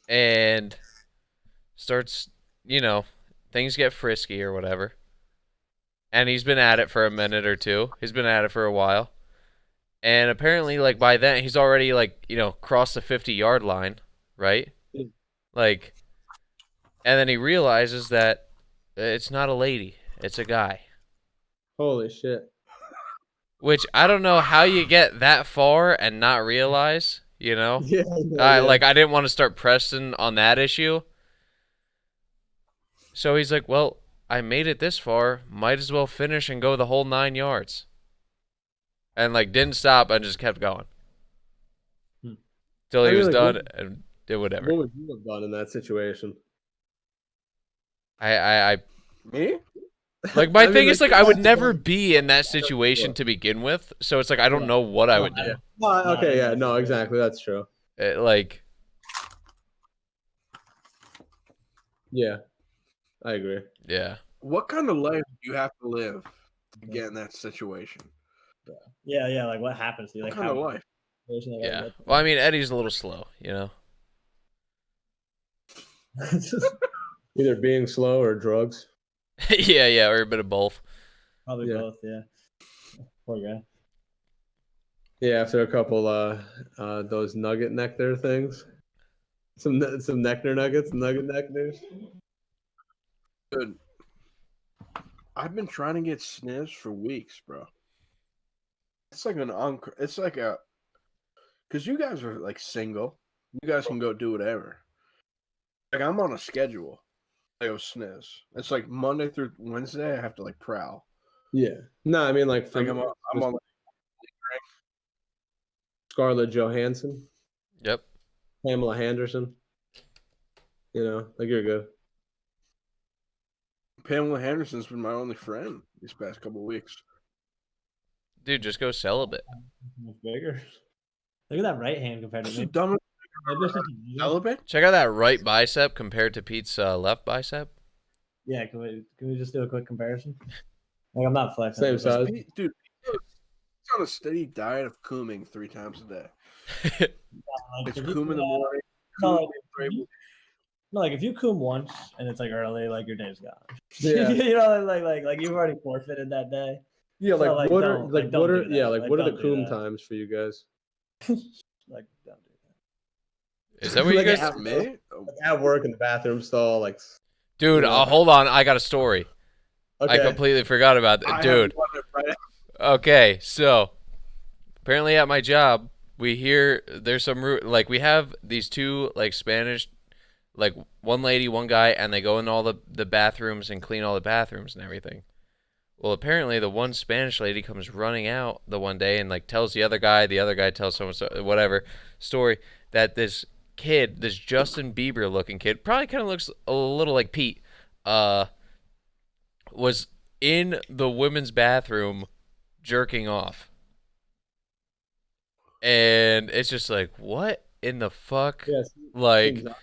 And starts, things get frisky or whatever. And he's been at it for a minute or two. He's been at it for a while. And apparently like by then he's already like, crossed the 50-yard line, right? Like and then he realizes that it's not a lady, it's a guy. Holy shit. Which I don't know how you get that far and not realize, Yeah. Like I didn't want to start pressing on that issue. So he's like, well, I made it this far, might as well finish and go the whole 9 yards. And like didn't stop and just kept going. Till he was done and did whatever. What would you have done in that situation? I Me? like my thing is like I would never be in that situation to begin with, so it's like I don't know what I would do. Okay, yeah, no, exactly, that's true. Like, Yeah, I agree. yeah. What kind of life do you have to live to get in that situation? Yeah. Like what happens to you? What Like kind of how? life? Yeah. Well, I mean, Eddie's a little slow, Either being slow or drugs. yeah, or a bit of both. Probably Yeah. both. Yeah. Poor guy. Yeah, after a couple those nugget nectar things. Some nectar nuggets, nugget nectars. Dude, I've been trying to get sniffs for weeks, bro. It's like it's like a, because you guys are like single. You guys can go do whatever. Like I'm on a schedule. I go sniffs. It's like Monday through Wednesday. I have to like prowl. Yeah. No, I mean like Like I'm on Scarlett Johansson, Yep. Pamela Henderson. Like you're good. Pamela Henderson's been my only friend these past couple of weeks. Dude, just go celibate. Much bigger. Look at that right hand compared to She's me. dumb as Elevate? Check out that right bicep compared to Pete's left bicep. Yeah, can we just do a quick comparison? Like I'm not flexing. Same size. Dude, he's on a steady diet of cooming 3 times a day. It's coom in the morning. No, like if you coom once and it's like early, like your day's gone. Yeah. You know, like you've already forfeited that day. Yeah, So, like like, what don't- are like, like don't what are do that. yeah like Like, what are the don't do coom that. times for you guys? Like don't do that. Is that what you Like, guys? at- Me? At work in the bathroom stall, like. Dude, Yeah. hold on. I got a story. Okay. I completely forgot about that, dude. Okay, so apparently at my job, we hear there's some like we have these 2 like Spanish, like one lady, one guy, and they go in all the bathrooms and clean all the bathrooms and everything. Well, apparently the one Spanish lady comes running out the one day and like tells the other guy tells someone whatever story that this kid, this Justin Bieber looking kid, probably kind of looks a little like Pete, was in the women's bathroom jerking off. And it's just like, what in the fuck? Yes. Like, Exactly.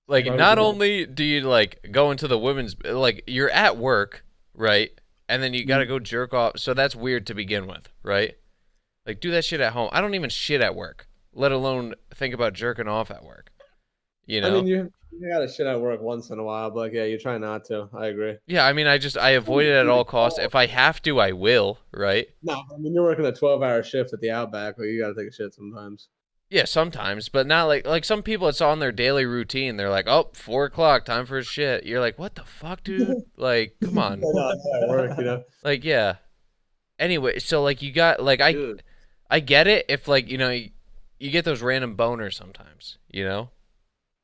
like Why would not you do only do you like go into the women's, like you're at work, right? And then you gotta go jerk off. So that's weird to begin with, right? Like do that shit at home. I don't even shit at work, let alone think about jerking off at work. You know? I mean, you gotta shit at work once in a while, but like, yeah, you try not to. I agree. Yeah, I mean, I avoid it at all costs. If I have to, I will, right? No, I mean, you're working a 12-hour shift at the Outback, but you gotta take a shit sometimes. Yeah, sometimes, but not like some people. It's on their daily routine. They're like, oh, 4 o'clock, time for a shit. You're like, what the fuck, dude? Like, come on. No, at work, you know. Like, yeah. Anyway, so like you got like Dude. I get it if like you get those random boners sometimes, you know.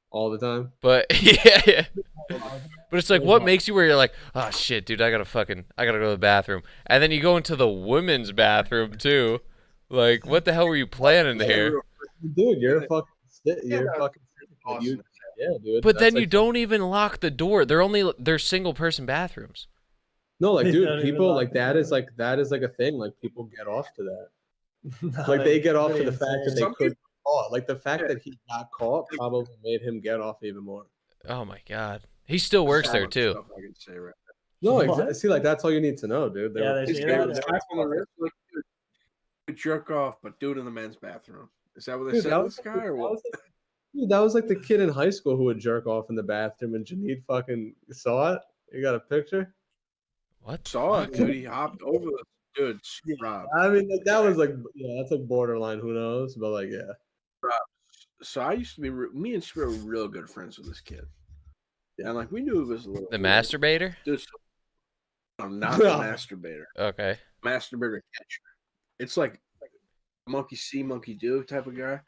All the time. But yeah. But it's like, what makes you where you're like, oh shit, dude, I gotta go to the bathroom, and then you go into the women's bathroom too. Like, what the hell were you planning here? Dude, you're a fucking. You're no, fucking. awesome. Yeah, dude. But then that's you don't even lock the door. They're single person bathrooms. No, like, They dude, don't even people lock like the that door. is like a thing. Like, people get off to that. No, Like, they get off to pretty the fact that insane. they Some could get caught. Like, the fact Yeah. that he got caught probably made him get off even more. Oh my god, he still works there too. Stuff I can say right No, What? see, like, that's all you need to know, dude. Yeah, now. they It's say good. that. Slap on the wrist, like, dude, you jerk off, but do it in the men's bathroom. Is that what they Dude, said that to was this guy, or what? Dude, that was like the kid in high school who would jerk off in the bathroom, and Janine fucking saw it. You got a picture? What? Saw it, dude. He hopped over the dude. Rob. I mean, like, that was like, yeah, that's like borderline. Who knows? But like, yeah, So I used to be. Me and Spirit were real good friends with this kid, and like we knew it was a little The weird. masturbator? Dude, I'm not the masturbator. Okay. Masturbator catcher. It's like monkey see, monkey do type of guy.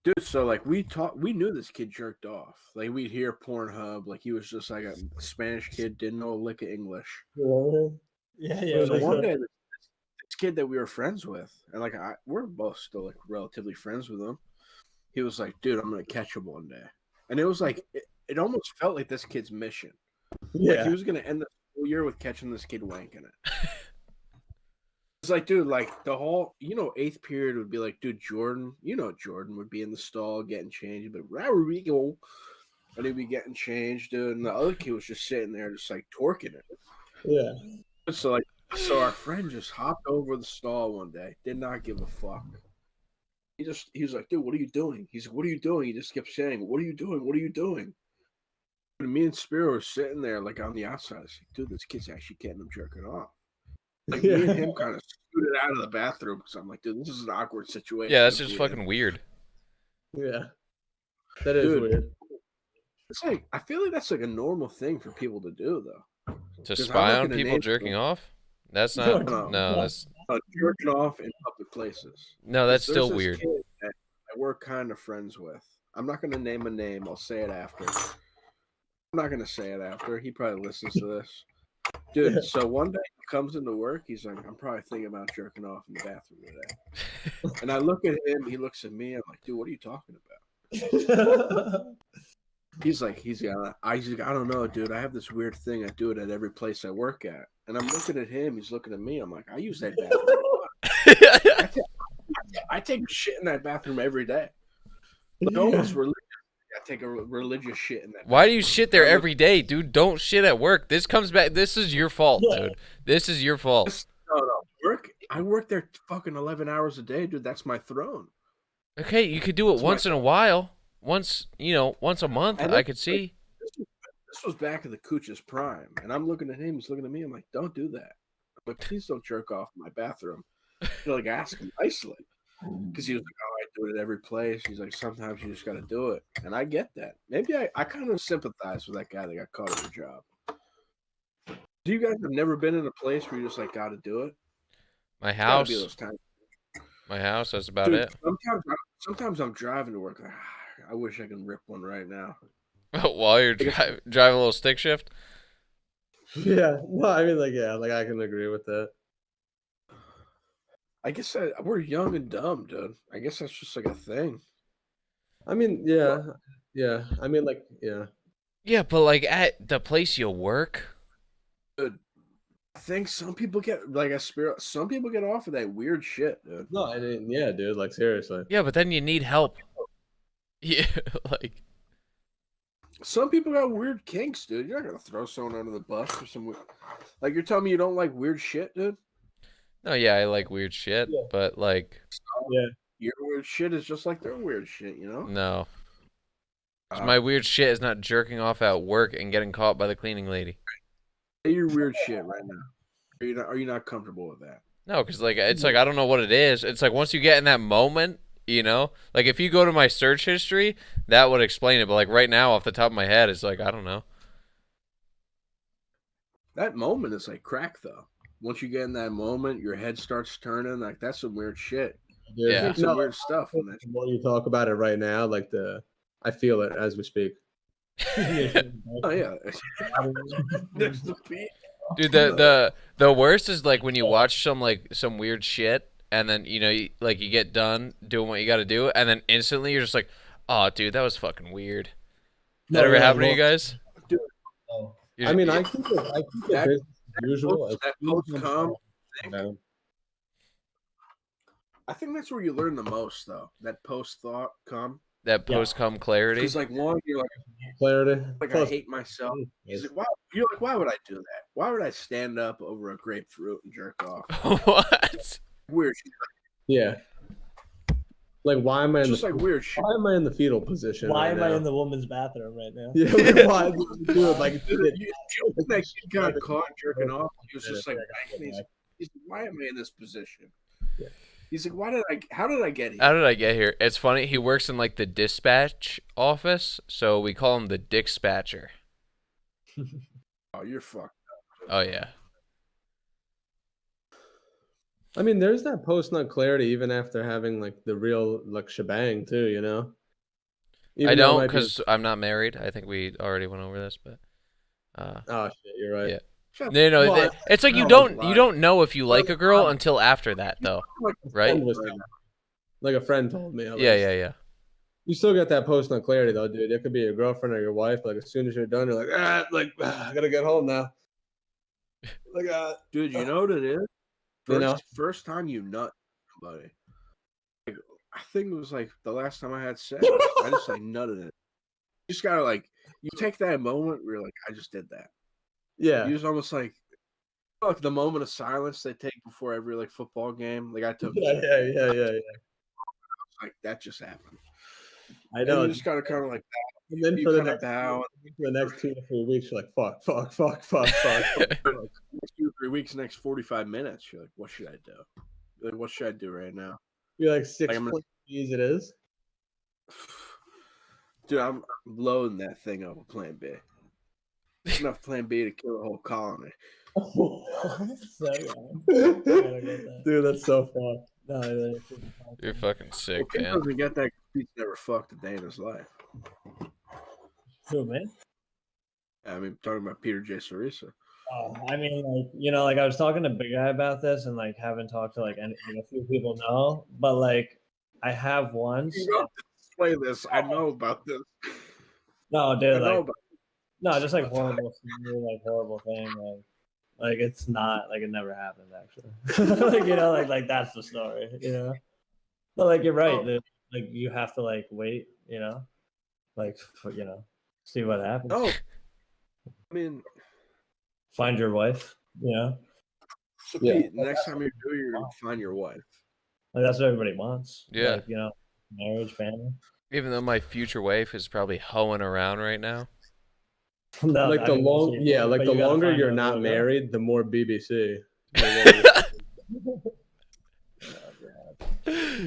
Dude, so like we knew this kid jerked off. Like we'd hear Pornhub, like he was just like a Spanish kid, didn't know a lick of English. Yeah. So one day, this kid that we were friends with, and like we're both still like relatively friends with him. He was like, "Dude, I'm gonna catch him one day," and it was like it almost felt like this kid's mission. Like he was gonna end the school year with catching this kid wanking it. It's like, dude, like the whole, eighth period would be like, dude, Jordan would be in the stall getting changed, but where we go, and he'd be getting changed, dude, and the other kid was just sitting there, just like torquing it. yeah. So our friend just hopped over the stall one day, did not give a fuck. He was like, dude, what are you doing? He's like, what are you doing? He just kept saying, what are you doing? What are you doing? And me and Spiro were sitting there like on the outside. I was like, dude, this kid's actually getting him jerking off. Like me and him kind of scooted out of the bathroom because I'm like, dude, this is an awkward situation. Yeah, that's to just be in. fucking weird. Yeah, that is Dude. weird. It's like I feel like that's like a normal thing for people to do, though. To 'Ause I'm spy not on gonna people name jerking them. off? That's not. No. No, that's Jerking off in public places. no, that's There's still this weird. kid that we're kind of friends with. I'm not going to name a name. I'll say it after. I'm not going to say it after. He probably listens to this. Dude, so one day he comes into work. He's like, I'm probably thinking about jerking off in the bathroom today. And I look at him. He looks at me. I'm like, dude, what are you talking about? He's like, I don't know, dude. I have this weird thing. I do it at every place I work at. And I'm looking at him. He's looking at me. I'm like, I use that bathroom. I take shit in that bathroom every day. Like almost religious. I take a religious shit in that. Why do you shit there every day, dude? Don't shit at work. This comes back. This is your fault, dude. This is your fault. No. Work. I work there fucking 11 hours a day, dude. That's my throne. Okay, you could do it once in a while. Once a month. I could see. This was back in the Cooch's prime, and I'm looking at him. He's looking at me. I'm like, don't do that. I'm like, please don't jerk off in my bathroom. You like, ask him nicely, because he was like, oh, I do it at every place. He's like, sometimes you just got to do it, and I get that. Maybe I kind of sympathize with that guy that got caught at the job. Do you guys have never been in a place where you just like got to do it? My house. Those times. My house. That's about Dude, it. Sometimes I'm driving to work. Like, I wish I could rip one right now. While you're driving a little stick shift. Yeah, no, I mean, like I can agree with that. I guess we're young and dumb, dude. I guess that's just like a thing. I mean, yeah. I mean, like, yeah. Yeah, but like at the place you work. Dude, I think some people get like a spirit. Some people get off of that weird shit, dude. No, I mean, yeah, dude. Like, seriously. Yeah, but then you need help. Yeah, like. Some people got weird kinks, dude. You're not gonna throw someone under the bus for some. Like, you're telling me you don't like weird shit, dude? No, yeah, I like weird shit, but like. Yeah. Your weird shit is just like their weird shit, you know? No. 'Cause my weird shit is not jerking off at work and getting caught by the cleaning lady. Say your weird shit right now. Are you not comfortable with that? No, because like it's like I don't know what it is. It's like once you get in that moment, like if you go to my search history, that would explain it. But like right now, off the top of my head, it's like I don't know. That moment is like crack though. Once you get in that moment, your head starts turning. Like that's some weird shit. Dude, Yeah. Some weird stuff. The more you talk about it right now, like I feel it as we speak. Oh yeah. There's the beat. Dude, the worst is like when you watch some weird shit, and then you get done doing what you got to do, and then instantly you're just like, oh, dude, that was fucking weird. That ever happened to you guys? Dude, I mean, I keep it business as usual. That post-com thing. I think that's where you learn the most, though. That post-thought come. That post-com clarity. Because like one, you're like Clarity. like I hate myself. He's like, why would I do that? Why would I stand up over a grapefruit and jerk off? What? Weird shit. Yeah. Like, why am I in Just like weird shit. Why am I in the fetal position? Why right am now? I in the woman's bathroom right now? Yeah, like, why do you do it? Like, That kid got caught jerking off. He was just like, he's like, why am I in this position? Yeah. He's like, how did I get here? How did I get here? It's funny. He works in like the dispatch office, so we call him the dispatcher. Oh, you're fucked up. Oh yeah. I mean, there's that post-nut clarity even after having like the real like shebang too, you know. I don't because I'm not married. I think we already went over this, but. Oh shit, you're right. Yeah. No, it's like you don't know if you like a girl until after that, though, right? Like a friend told me. Yeah. You still get that post-nut clarity though, dude. It could be your girlfriend or your wife. Like as soon as you're done, you're like, I gotta get home now. Like, dude, you know what it is? First time you nut somebody. Like, I think it was like the last time I had sex. I just like nutted it. You just gotta like you take that moment where you're like, I just did that. Yeah. You just almost like the moment of silence they take before every like football game. Like I took Yeah. Like that just happened. I know. And you just gotta kind of like that. And then you for the next 2 to 3 weeks, you're like, fuck. 2 or 3 weeks, next 45 minutes, you're like, what should I do? Like, what should I do right now? You're like 6 points it is. Dude, I'm loading that thing up with Plan B. Enough Plan B to kill a whole colony. Dude, that's so fun. No, You're fucking sick, He man. doesn't get that. He's never fucked a day in his life. who, man? I mean, talking about Peter J. Cerisa. Oh, I mean, like I was talking to Big Guy about this, and like haven't talked to like a few people know, but like I have once. Play this. I know about this. No, dude, just like horrible thing, like it's not like it never happened actually. like that's the story, But like you're right, dude. Like you have to like wait you know, like see what happens. Oh, I mean, Find your wife, so Yeah. Pete, next time you do, you're gonna find your wife. like that's what everybody wants. Yeah. Like, marriage, family. Even though my future wife is probably hoeing around right now. No, Like I the mean, long, but yeah, like you the gotta longer find you're a not real girl. married, the more BBC.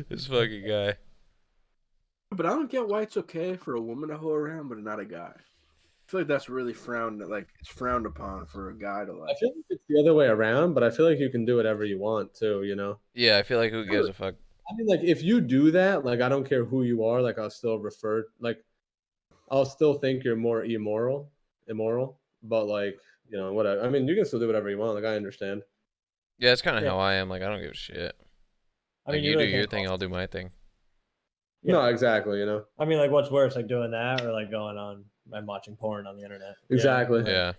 This fucking guy. But I don't get why it's okay for a woman to hoe around, but not a guy. I feel like that's really it's frowned upon for a guy to I like. feel like it's the other way around, but I feel like you can do whatever you want too, Yeah, I feel like who gives a fuck? I mean, like if you do that, like I don't care who you are, like I'll still think you're more immoral, but like, whatever. I mean, you can still do whatever you want. Like I understand. Yeah, that's kind of Yeah. how I am. Like, I don't give a shit. I Like, mean, you really do your can't- thing, I'll do my thing. Yeah. No, exactly. I mean, like, what's worse, like doing that or like going on and watching porn on the internet? Exactly. Yeah.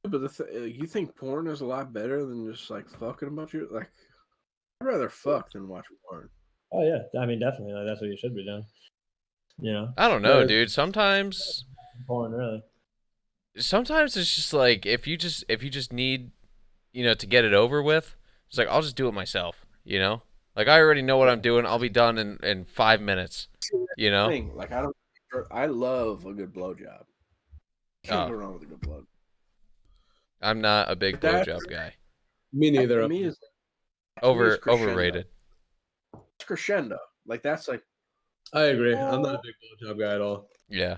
But you think porn is a lot better than just like fucking a bunch of like? I'd rather fuck than watch porn. Oh yeah, I mean, definitely. Like, that's what you should be doing. I don't know, Right. dude. Sometimes Porn, really. it's just like if you just need, to get it over with, it's like I'll just do it myself, Like I already know what I'm doing. I'll be done in 5 minutes, Thing. Like I love a good blowjob. Can't Oh. go wrong with a good blow. I'm not a big That- blowjob guy. Me That neither. to me is crescendo. Overrated. It's crescendo. Like that's like I agree. I'm not a big blowjob guy at all. Yeah.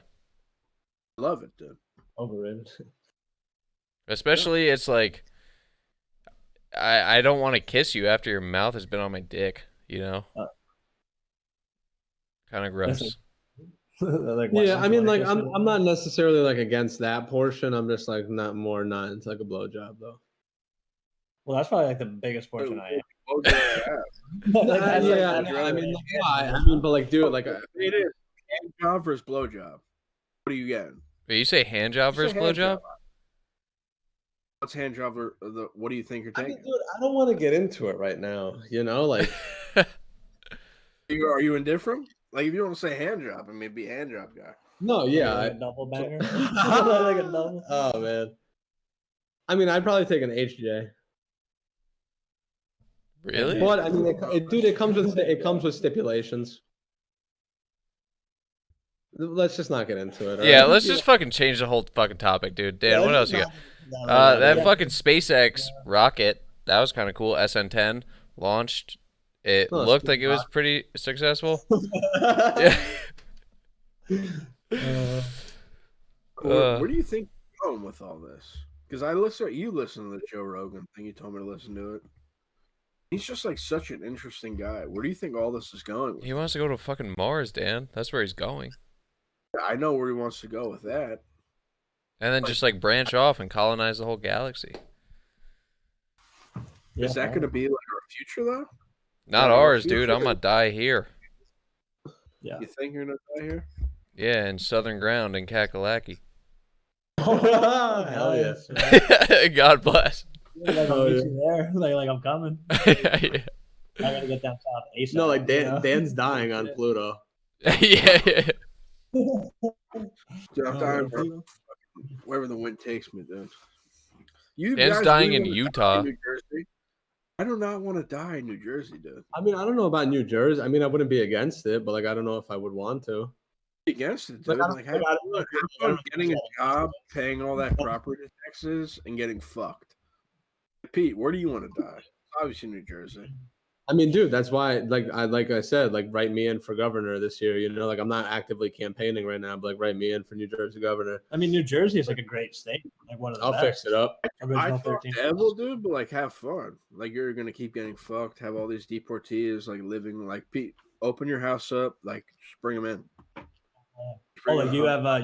I love it, dude. Overrated. Especially it's like I don't want to kiss you after your mouth has been on my dick, Kind of gross. Like, Yeah, I mean, like watching I'm porn. I'm not necessarily like against that portion. I'm just like not into like a blowjob though. Well, that's probably like the biggest portion I am. Blowjob ass. Like, that's, like, Yeah, that's I mean, really- like, yeah, I mean, but like, dude, like, It is hand job versus blowjob. What are you getting? Wait, you say hand job You say versus hand blowjob? job. What's hand job or what do you think you're I mean, taking? dude, I don't want to get into it right now. Like, Are you indifferent? Like if you don't say hand job, I may be a hand job guy. no, yeah, like a double banger. Like a double. oh man, I mean, I'd probably take an HJ. Really? But I mean, it comes with stipulations. Let's just not get into it. all Yeah, right? let's just fucking change the whole fucking topic, dude. Dan, what else you got? No, That yeah. fucking SpaceX rocket, that was kind of cool. SN10 launched. It Oh, looked like it was pretty successful. Yeah. Where do you think you're going with all this? Because you listen to the Joe Rogan thing. You told me to listen to it. He's just like such an interesting guy. Where do you think all this is going? With He wants to go to fucking Mars, Dan. That's where he's going. I know where he wants to go with that. And then just like branch off and colonize the whole galaxy. Yeah, Is that going to be like our future though? Not Yeah, ours, future- dude. I'm gonna die here. Yeah. You think you're going to die here? Yeah, in Southern Ground in Kakalaki. Hell yeah. God bless. Like, I'll Oh, meet yeah. you there. Like I'm coming. Yeah. I gotta get down south ASAP. No, like you Dan's dying on Pluto. Yeah. know? Dude, I'm dying, bro. Wherever the wind takes me, dude. You Dan's guys dying really in wanna Utah. die in New Jersey? I do not want to die in New Jersey, dude. I mean, I don't know about New Jersey. I mean, I wouldn't be against it, but like, I don't know if I would want to. Against it, Like, dude. I don't- Like, like, I don't- have fun getting a job, paying all that property taxes, and getting fucked. Pete, where do you want to die? Obviously, New Jersey. I mean, dude, that's why, like I said, like write me in for governor this year. Like I'm not actively campaigning right now, but like write me in for New Jersey governor. I mean, New Jersey is like a great state. Like one of the I'll best. fix it up. I Original thought 13. devil, dude, but like have fun. Like you're gonna keep getting fucked. Have all these deportees like living like Pete. Open your house up, like just bring them in. Just Oh, bring like 'em you home. have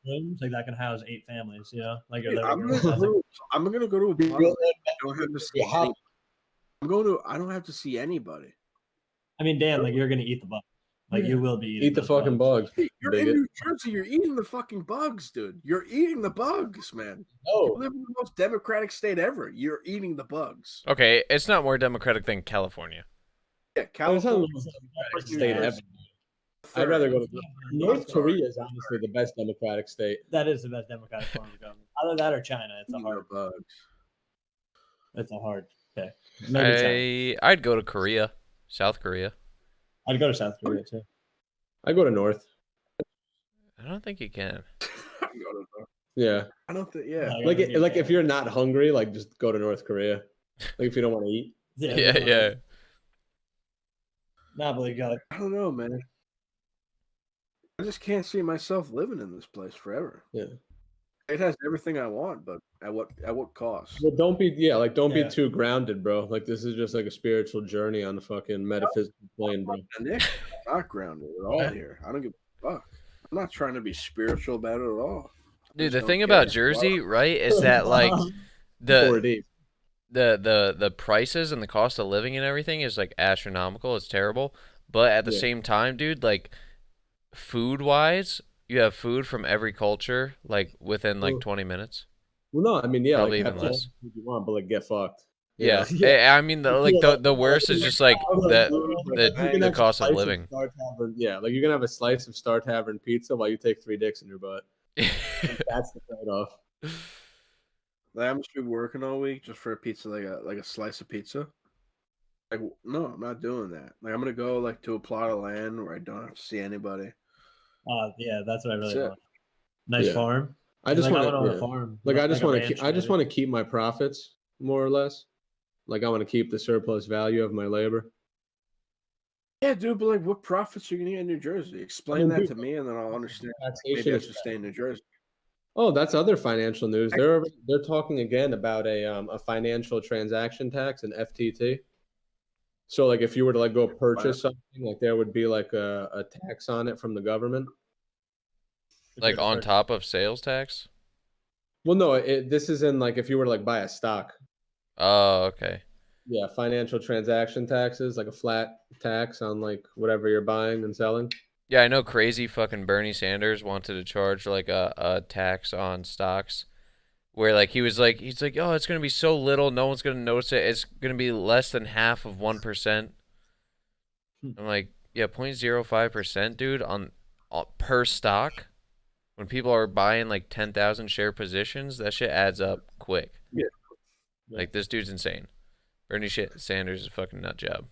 rooms like that can house 8 families. Like you're Dude, living I'm room. gonna That's, like, go to a bar. I don't have to see any- I don't have to see anybody. I mean, Dan, like you're gonna eat the bug. Like you will be eating Eat the those fucking bugs. Hey, you're bigot. in New Jersey. You're eating the fucking bugs, dude. You're eating the bugs, man. You Oh, live in the most democratic state ever. You're eating the bugs. Okay, it's not more democratic than California. Yeah, it's not California. the state ever. I'd rather go to North Sorry. Korea is honestly the best democratic state. That is the best democratic form of government. Either that or China. It's a hard. bugs. It's a hard pick. Maybe China. I'd go to Korea, South Korea. I'd go to South Korea too. I go to North. I don't think you can. Yeah. I don't think. Yeah. Like if you're not hungry, like just go to North Korea. Like if you don't want to eat. Yeah. Nah, but you got it. I don't know, man. I just can't see myself living in this place forever. Yeah. It has everything I want, but at what cost? Well, don't be be too grounded, bro. Like this is just like a spiritual journey on the fucking metaphysical plane, bro. Nick, I'm not grounded at all here. I don't give a fuck. I'm not trying to be spiritual about it at all. Dude, the thing about Jersey, right, is that like the prices and the cost of living and everything is like astronomical. It's terrible, but at the same time, dude, like food wise, you have food from every culture like within like 20 minutes. Well, no, I mean, Probably like even less. If you want, but like get fucked. Yeah. I mean, the worst is just like the cost of living. Yeah, like you're gonna have a slice of Star Tavern pizza while you take 3 dicks in your butt. That's the trade-off. Like, I'm just be working all week just for a pizza, like a slice of pizza. Like, no, I'm not doing that. Like, I'm gonna go like to a plot of land where I don't have to see anybody. Yeah, that's what I really That's want. Nice farm. I just want to a farm. Like I just want to keep my profits more or less. Like I want to keep the surplus value of my labor. Yeah, dude, but like, what profits are you gonna get in New Jersey? Explain that to me, and then I'll understand. Maybe I should stay in New Jersey. Oh, that's other financial news. They're talking again about a financial transaction tax, an FTT. So like if you were to like go purchase something, like there would be like a tax on it from the government. Like on top of sales tax? Well, no, this is in like if you were to like buy a stock. Oh, okay. Yeah, financial transaction taxes, like a flat tax on like whatever you're buying and selling. Yeah, I know crazy fucking Bernie Sanders wanted to charge like a tax on stocks where like he's like, oh, it's gonna be so little, no one's gonna notice it. It's gonna be less than half of 1%. I'm like, yeah, 0.05%, dude, on per stock. When people are buying like 10,000 share positions, that shit adds up quick. Yeah. Like this dude's insane. Bernie Sanders is a fucking nut job.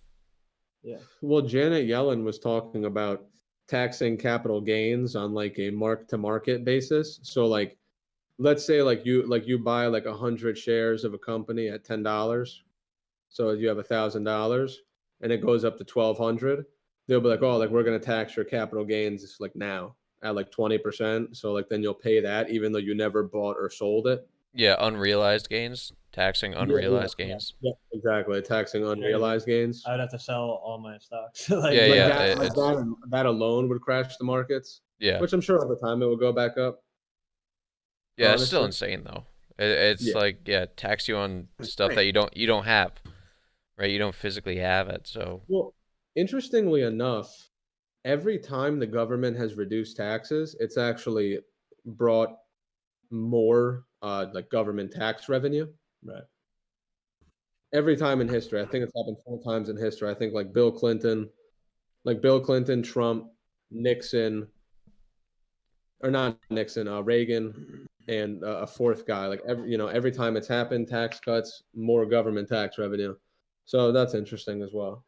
Yeah. Well, Janet Yellen was talking about taxing capital gains on like a mark-to-market basis. So like, let's say like you buy like 100 shares of a company at $10. So you have $1,000 and it goes up to 1,200. They'll be like, oh, like we're gonna tax your capital gains like now at like 20%. So like then you'll pay that even though you never bought or sold it. Yeah, unrealized gains, taxing unrealized gains. Yeah, exactly. Taxing unrealized gains. I'd have to sell all my stocks. That alone would crash the markets. Yeah. Which I'm sure over time it will go back up. Yeah, honestly. It's still insane though. It's like tax you on stuff that you don't have, right? You don't physically have it. So well, interestingly enough, every time the government has reduced taxes, it's actually brought more like government tax revenue. Right. Every time in history, I think it's happened 4 times in history. I think like Bill Clinton, Trump, Nixon, or not Nixon, Reagan, and a 4th guy. Like every time it's happened, tax cuts, more government tax revenue. So that's interesting as well.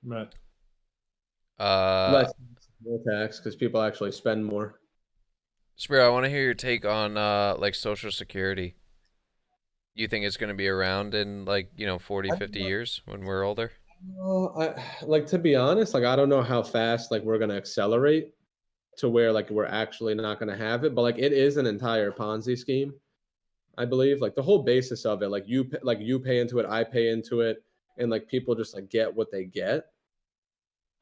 Right. Less more tax because people actually spend more. Spiro, I want to hear your take on like Social Security. You think it's going to be around in like 40, 50 years when we're older? To be honest, like I don't know how fast like we're going to accelerate to where like we're actually not going to have it, but like it is an entire Ponzi scheme. I believe like the whole basis of it, like you pay into it, I pay into it, and like people just like get what they get,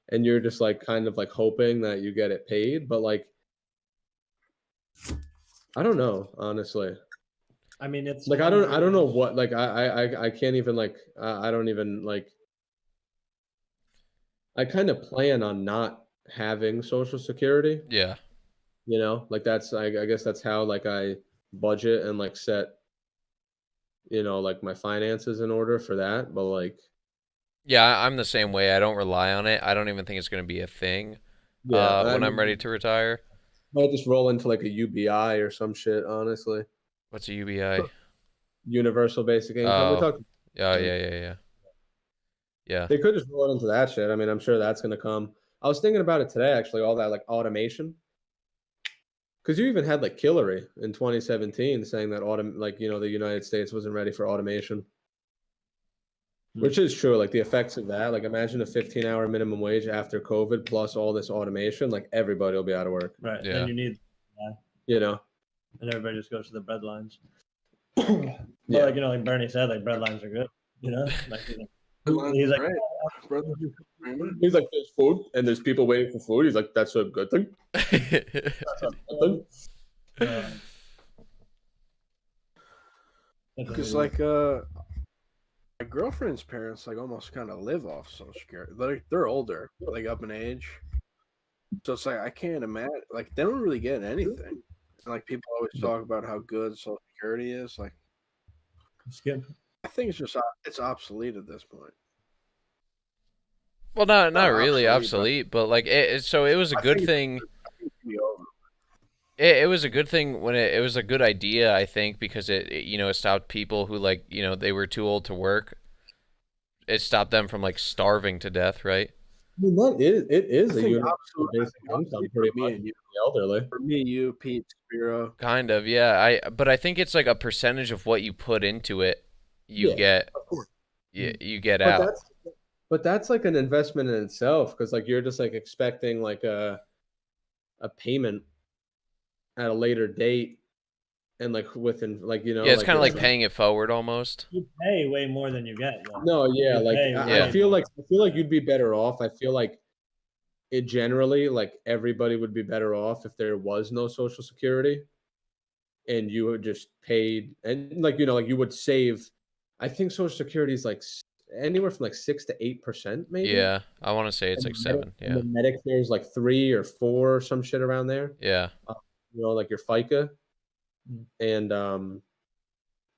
and you're just like kind of like hoping that you get it paid, but like I don't know, honestly. I mean, it's like I don't know what like I can't even like I don't even like. I kind of plan on not having Social Security. Yeah. Like that's I guess that's how like I budget and like set like my finances in order for that, but like yeah, I'm the same way. I don't rely on it. I don't even think it's going to be a thing. Yeah, when I'm ready to retire. might just roll into like a UBI or some shit. Honestly, What's a UBI? universal basic income. We Oh, talked. yeah. Yeah. They could just roll into that shit. I mean, I'm sure that's gonna come. I was thinking about it today, actually. All that like automation, because you even had like Hillary in 2017 saying that the United States wasn't ready for automation. Which is true, like the effects of that. Like imagine a 15-hour minimum wage after COVID plus all this automation, like everybody will be out of work. Right. Yeah. Then you need, You know? and everybody just goes to the bread lines. Yeah. But like like Bernie said, like bread lines are good. Like he's like, Brother, He's like, there's food and there's people waiting for food. He's like, that's a good thing. That's a good thing. because like my girlfriend's parents like almost kind of live off Social Security. Like they're older, like up in age, so it's like I can't imagine. Like they don't really get anything. And, like people always talk about how good Social Security is. Like skip. I think it's just it's obsolete at this point. Well, not Not really obsolete, obsolete, but like so it was a I good think thing. I think it's over. It was a good thing when it was a good idea, I think, because it stopped people who like they were too old to work. It stopped them from like starving to death, right? I mean, it is I a think universal absolutely. basic income pretty Me much and for you, the elderly. for me, you, Pete, Spiro. Kind of, yeah. But I think it's like a percentage of what you put into it, you Yeah, get Of course. you get But out. that's like an investment in itself because like you're just like expecting like a payment at a later date and like within like Yeah, it's like kind of it's like paying it forward almost. You pay way more than you get. Though. no, yeah, You like pay I Yeah. feel like you'd be better off. I feel like it generally like everybody would be better off if there was no social security and you would just paid and like like you would save. I think social security is like anywhere from like 6 to 8% maybe. Yeah, I want to say it's And like 7. and Yeah, the Medicare is like 3 or 4 or some shit around there. yeah, Like your FICA. And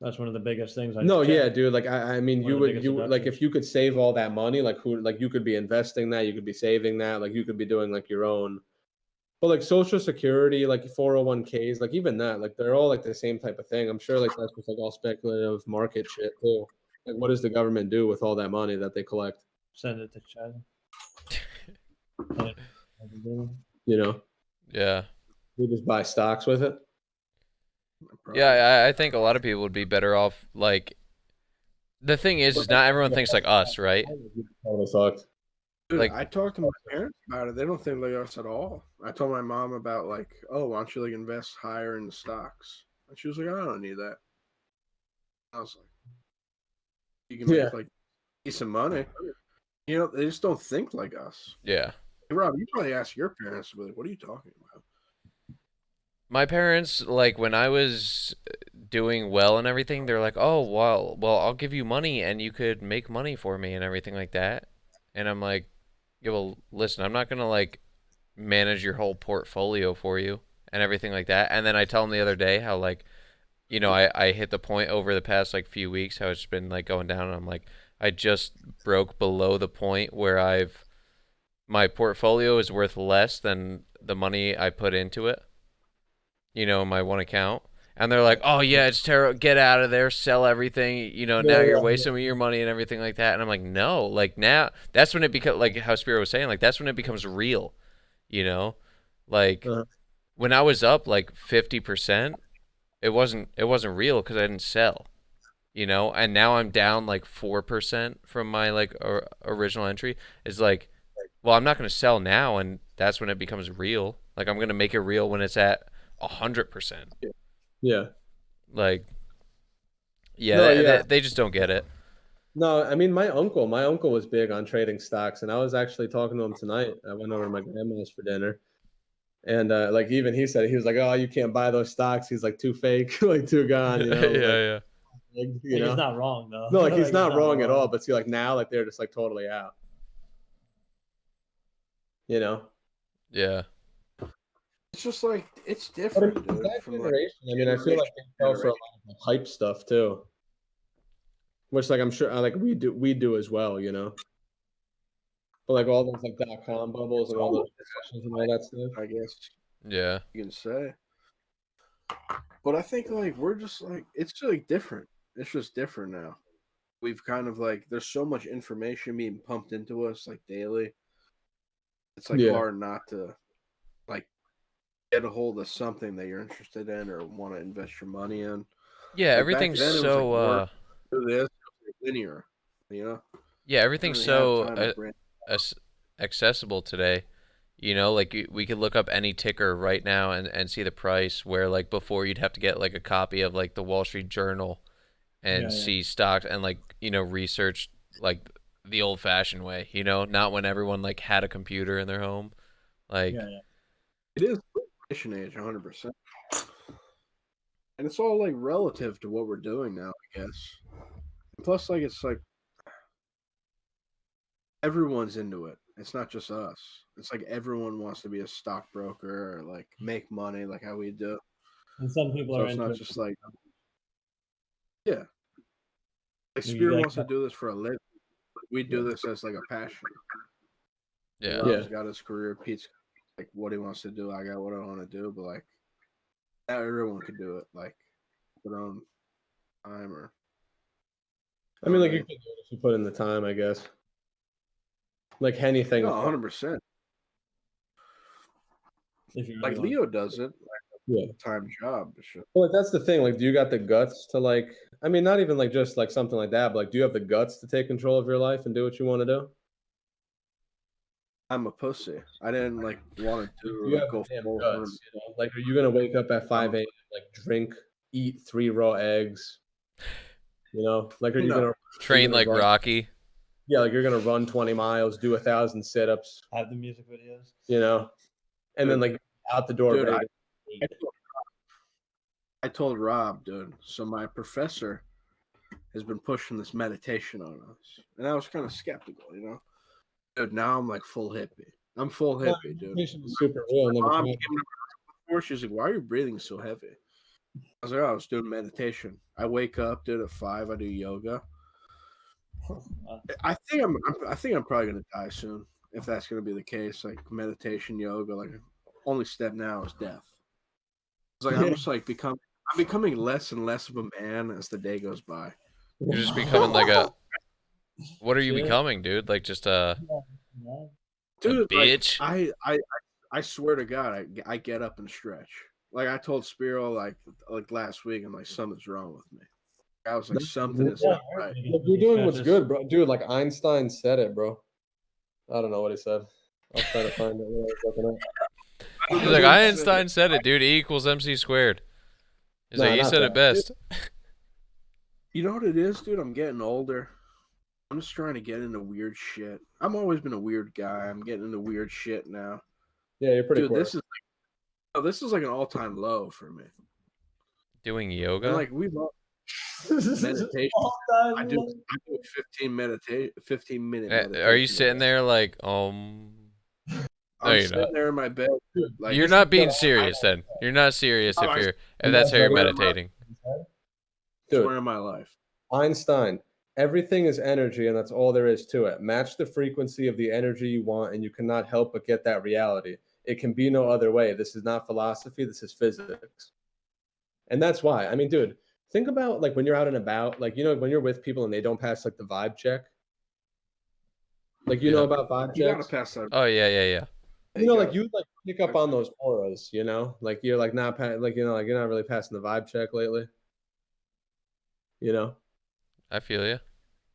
That's one of the biggest things. no, yeah, dude. Like I mean, One of the biggest like deductions. if you could save all that money, like you could be investing that, you could be saving that, like you could be doing like your own. But like Social Security, like 401ks, like even that, like they're all like the same type of thing. I'm sure like that's just like all speculative market shit too. Like what does the government do with all that money that they collect? Send it to China. yeah. We just buy stocks with it. Yeah, I think a lot of people would be better off. Like, the thing is not everyone thinks like us, right? Totally fucked. Dude, Like- I talked to my parents about it. They don't think like us at all. I told my mom about like, oh, why don't you like invest higher in the stocks? And she was like, I don't need that. I was like, you can make like decent money. They just don't think like us. Yeah. Hey, Rob, you probably ask your parents, like, what are you talking about? My parents, like when I was doing well and everything, they're like, "Oh, well, I'll give you money and you could make money for me and everything like that." And I'm like, "Yeah, well, listen, I'm not gonna like manage your whole portfolio for you and everything like that." And then I tell them the other day how like, I hit the point over the past like few weeks how it's been like going down, and I'm like, I just broke below the point where my portfolio is worth less than the money I put into it. My one account. And they're like, "Oh yeah, it's terrible. Get out of there. Sell everything. Now you're wasting your money and everything like that." And I'm like, "No, like now that's when it becomes like how Spiro was saying, like that's when it becomes real." Like when I was up like 50%, it wasn't real because I didn't sell. And now I'm down like 4% from my like original entry. It's like, well, I'm not going to sell now, and that's when it becomes real. Like I'm going to make it real when it's at 100%. Yeah. Like, yeah, No, they just don't get it. No, I mean my uncle was big on trading stocks, and I was actually talking to him tonight. I went over to my grandma's for dinner, and like even he said he was like, "Oh, you can't buy those stocks." He's like too fake, like too gone, Yeah. He's not wrong though. No, like he's not wrong at all. But see, like now, like they're just like totally out. Yeah. It's just like it's But different, it's dude. that From like generation. I mean, I feel like they go for a lot of like, hype stuff too, which like I'm sure like we do as well. But like all those like .com bubbles and all those recessions and all that stuff. I guess Yeah. you can say. But I think like we're just like it's just like different. It's just different now. We've kind of like there's so much information being pumped into us like daily. It's like Yeah. hard not to like get a hold of something that you're interested in or want to invest your money in. Yeah, Like everything's back then, so it was like work, do this, it was like linear, you know. yeah, You everything's don't really have so time to branch. accessible today. You know, like we could look up any ticker right now and see the price. Where like before you'd have to get like a copy of like the Wall Street Journal and Yeah, yeah. see stocks and like research like the old-fashioned way. You know, not when everyone like had a computer in their home. Like Yeah, yeah. It is information age, 100%, and it's all like relative to what we're doing now, I guess. And plus, like it's like everyone's into it. It's not just us. It's like everyone wants to be a stockbroker or like make money, like how we do. And some people So are it's into not it. just like yeah. Like You Spear like wants to do this for a living. We do this as like a passion. yeah. Rob's got his career. Pete's like what he wants to do. I got what I want to do. But like, not everyone could do it. Like, their own time or. I mean, like you could do it if you put in the time, I guess. Like anything. No, 100%. If you Like really Leo does it. Yeah. Time job. Shit. Well, like, that's the thing. Like, do you got the guts to like? I mean, not even like just like something like that, but like, do you have the guts to take control of your life and do what you want to do? I'm a pussy. I didn't like want to Do do you have go the damn full guts? You know? Like, are you gonna wake up at 5 a.m. like drink, eat 3 raw eggs? You know, like, are you No. gonna Train like run? Rocky. Yeah, like you're gonna run 20 miles, do 1,000 sit-ups. have the music videos. You know, and then Dude. like out the door. Dude, baby. I told Rob, dude. So my professor has been pushing this meditation on us, and I was kind of skeptical, you know. Dude, now I'm like full hippie. I'm full hippie, dude. Meditation is super real. Never Mom tried came to me before. She's like, "Why are you breathing so heavy?" I was like, "Oh, I was doing meditation. I wake up, dude, at 5. I do yoga. I think I'm probably gonna die soon if that's gonna be the case. Like meditation, yoga. Like only step now is death. It's like I'm just like I'm becoming less and less of a man as the day goes by. You're just becoming like a. What are you Shit. becoming, dude? Like just a Dude, bitch. Like, I swear to God, I get up and stretch. Like I told Spiro like last week, I'm like something's wrong with me. I was like something is not right. Look, you're doing what's good, bro. Dude, like Einstein said it, bro. I don't know what he said. I'll try to find it. When I was looking up. He's like Einstein said it, dude. E equals MC squared. He's Nah, like, he not said that. it best. You know what it is, dude? I'm getting older. I'm just trying to get into weird shit. I've always been a weird guy. I'm getting into weird shit now. Yeah, you're pretty Dude, cool. this is like an all-time low for me. Doing And yoga? like we love meditation. I do a 15 minute meditation. Are you sitting there like, I'm you're sitting not. there in my bed. Like, You're not being serious then. You're not serious if that's how you're meditating. Dude, swear on my life. Einstein, everything is energy, and that's all there is to it. Match the frequency of the energy you want, and you cannot help but get that reality. It can be no other way. This is not philosophy. This is physics. And that's why. I mean, dude, think about like when you're out and about, like, you know, when you're with people and they don't pass like the vibe check. Like, you know about vibe You gotta checks? pass that. Oh yeah. You know, like you like pick up on those auras, you know, like you're like not like, you know, like you're not really passing the vibe check lately. You know, I feel you.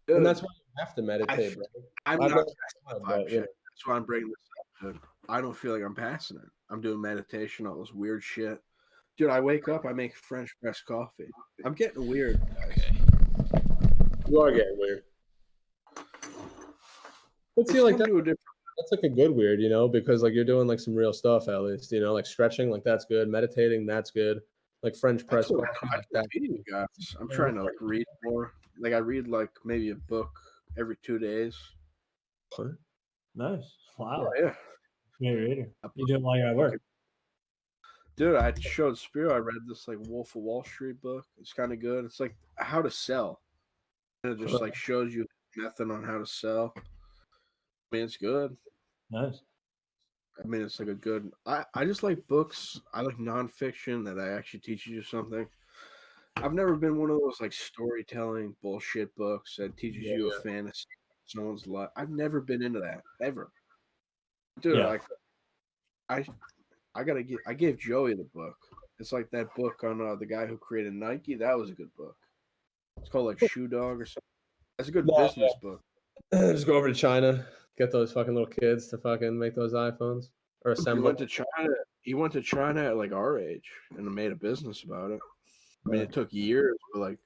Dude, and that's why you have to meditate, bro. I'm I've not never passing tried, the but, vibe you check. That's why I'm bringing this up, dude. I don't feel like I'm passing it. I'm doing meditation, all this weird shit. Dude, I wake up, I make French press coffee. I'm getting weird, guys. You are getting weird. But see, It's like come to a different. that's like a good weird, you know, because like you're doing like some real stuff at least, you know, like stretching, like that's good. Meditating, that's good. Like French press That's what coffee, I like that. you guys. I'm trying to like read more. Like I read like maybe a book every 2 days. Nice. Wow. Oh, yeah. You're a reader. You do it while you're at work. Dude, I showed Spiro. I read this like Wolf of Wall Street book. It's kind of good. It's like how to sell. And it just like shows you method on how to sell. I mean, it's good. Nice. I mean, it's like a good. I just like books. I like nonfiction that actually teaches you something. I've never been one of those like storytelling bullshit books that teaches you a fantasy of someone's life. I've never been into that ever, dude. Yeah. Like I gave Joey the book. It's like that book on the guy who created Nike. That was a good book. It's called like Shoe Dog or something. That's a good business book. Just go over to China, get those fucking little kids to fucking make those iPhones or He assemble. went to China. He went to China at like our age and made a business about it. I mean, it took years, but like, can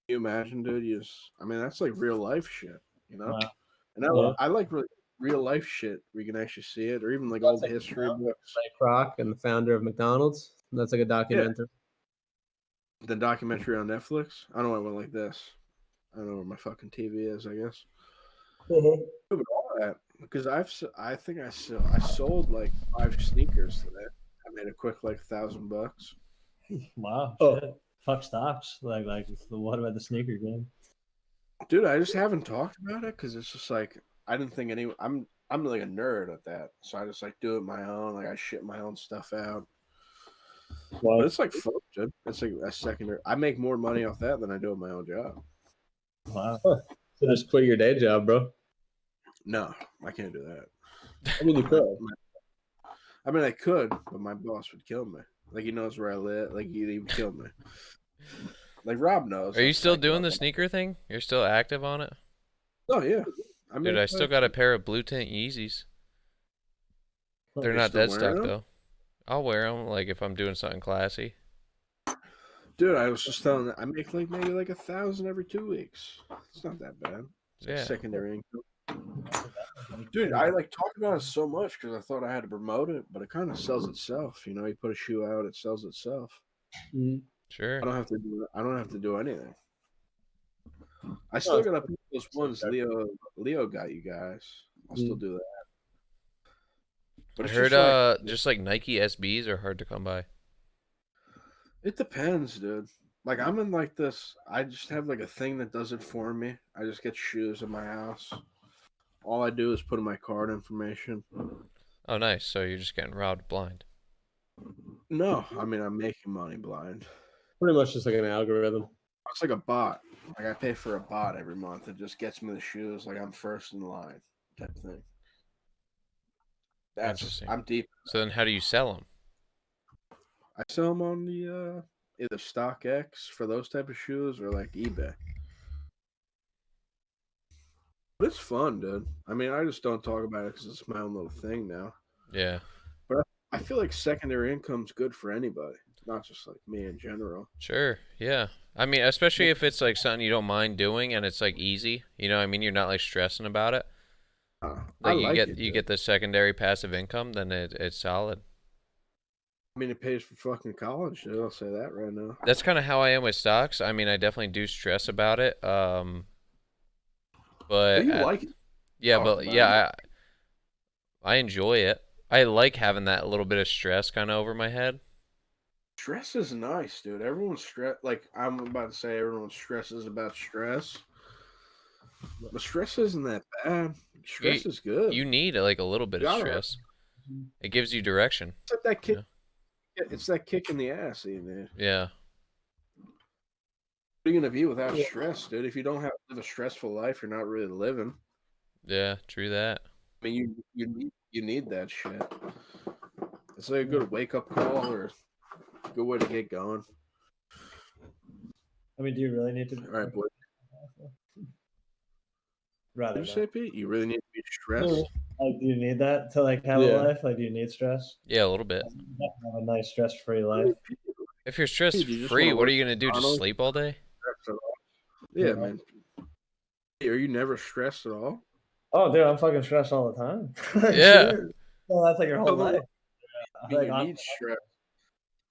you imagine, dude? I mean, that's like real life shit, you know. Wow. And I like real life shit where you can actually see it, or even like old history books. Ray Kroc and the founder of McDonald's. That's like a documentary. The documentary on Netflix. I don't know why I went like this. I don't know where my fucking TV is. I guess. But all that because I think I sold like 5 sneakers today. I made a quick like $1,000. Wow. Oh. Shit. Fuck stocks. Like what about the sneaker game? Dude, I just haven't talked about it because it's just like I didn't think I'm like a nerd at that, so I just like do it my own. Like I ship my own stuff out. But it's like fun, dude. It's like a secondary. I make more money off that than I do at my own job. Wow. So just quit your day job, bro. No, I can't do that. I mean, you could. I mean, I could, but my boss would kill me. Like he knows where I live. Like he would kill me. Like Rob knows. Are you still doing the sneaker thing? You're still active on it? Oh yeah. Dude, I still got a pair of blue tint Yeezys. They're not dead stock though. I'll wear them like if I'm doing something classy. Dude, I was just telling. I make like maybe like 1,000 every 2 weeks. It's not that bad. It's like secondary income. Dude, I like talked about it so much because I thought I had to promote it, but it kind of sells itself. You know, you put a shoe out, it sells itself. Sure. I don't have to do anything. I still gotta put those ones Leo got you guys. I'll still do that. But I heard just like Nike SBs are hard to come by. It depends, dude. Like I'm in like this. I just have like a thing that does it for me. I just get shoes in my house. All I do is put in my card information. Oh, nice. So you're just getting robbed blind. No, I mean I'm making money blind. Pretty much just like an algorithm. It's like a bot. Like I pay for a bot every month. It just gets me the shoes. Like I'm first in line, type thing. That's Interesting. I'm deep. So then, how do you sell them? I sell them on the either StockX for those type of shoes or like eBay. But it's fun, dude. I mean, I just don't talk about it because it's my own little thing now. Yeah. But I feel like secondary income's good for anybody, not just like me in general. Sure. Yeah. I mean, especially if it's like something you don't mind doing and it's like easy. You know, I mean, you're not like stressing about it. I Like like you get the secondary passive income, then it's solid. I mean, it pays for fucking college, dude. I'll say that right now. That's kind of how I am with stocks. I mean, I definitely do stress about it. But you like it? Yeah, but yeah, I enjoy it. I like having that little bit of stress kind of over my head. Stress is nice, dude. Everyone's stress. Like I'm about to say, everyone stresses about stress, but stress isn't that bad. Stress is good. You need like a little bit of stress. It gives you direction. It's like that kick. Yeah. It's that kick in the ass, man. Yeah. What are you gonna be without stress, dude? If you don't live a stressful life, you're not really living. Yeah, true that. I mean, you need that shit. It's like a good wake up call or a good way to get going. I mean, do you really need to? All right, boy. Rather. What did you say, Pete? You really need to be stressed. Like, do you need that to like have a life? Like, do you need stress? Yeah, a little bit. Have a nice stress-free life. If you're stress-free, what are you gonna do? Just sleep all day? Yeah, man. Are you never stressed at all? Oh, dude, I'm fucking stressed all the time. Yeah. Well, that's like your whole life. You need stress.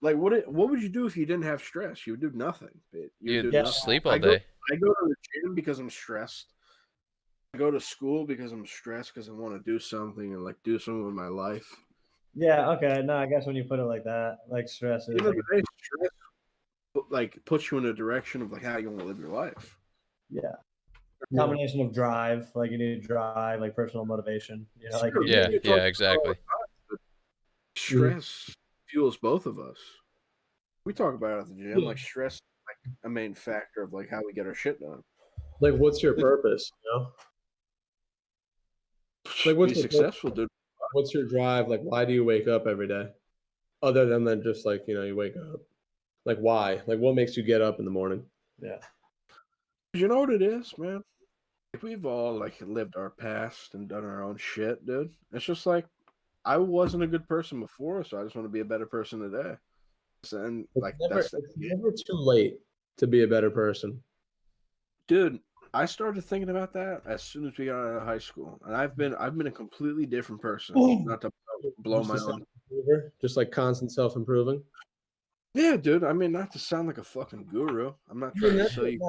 Like, what would you do if you didn't have stress? You would do nothing. You'd just sleep all day. I go to the gym because I'm stressed. I go to school because I'm stressed because I want to do something and like do something with my life. Yeah. Okay. No, I guess when you put it like that, like stress is stress like puts you in a direction of like how you want to live your life. Yeah. combination of drive, like you need drive, like personal motivation. You know, like Sure, Yeah, you yeah, talk exactly. stress fuels both of us. We talk about it at the gym. Yeah. Like stress is like a main factor of like how we get our shit done. Like, what's your purpose? You know, like Be what's your successful, dude. what's your drive? Like, why do you wake up every day? Other than just like you wake up. Like, why? Like, what makes you get up in the morning? yeah. You know what it is, man? Like, we've all like lived our past and done our own shit, dude. It's just like I wasn't a good person before, so I just want to be a better person today. And like It's never too late to be a better person. dude, I started thinking about that as soon as we got out of high school, and I've been a completely different person. Not to blow my own. Just like constant self-improving. Yeah, dude. I mean, not to sound like a fucking guru. I'm not trying to sell you.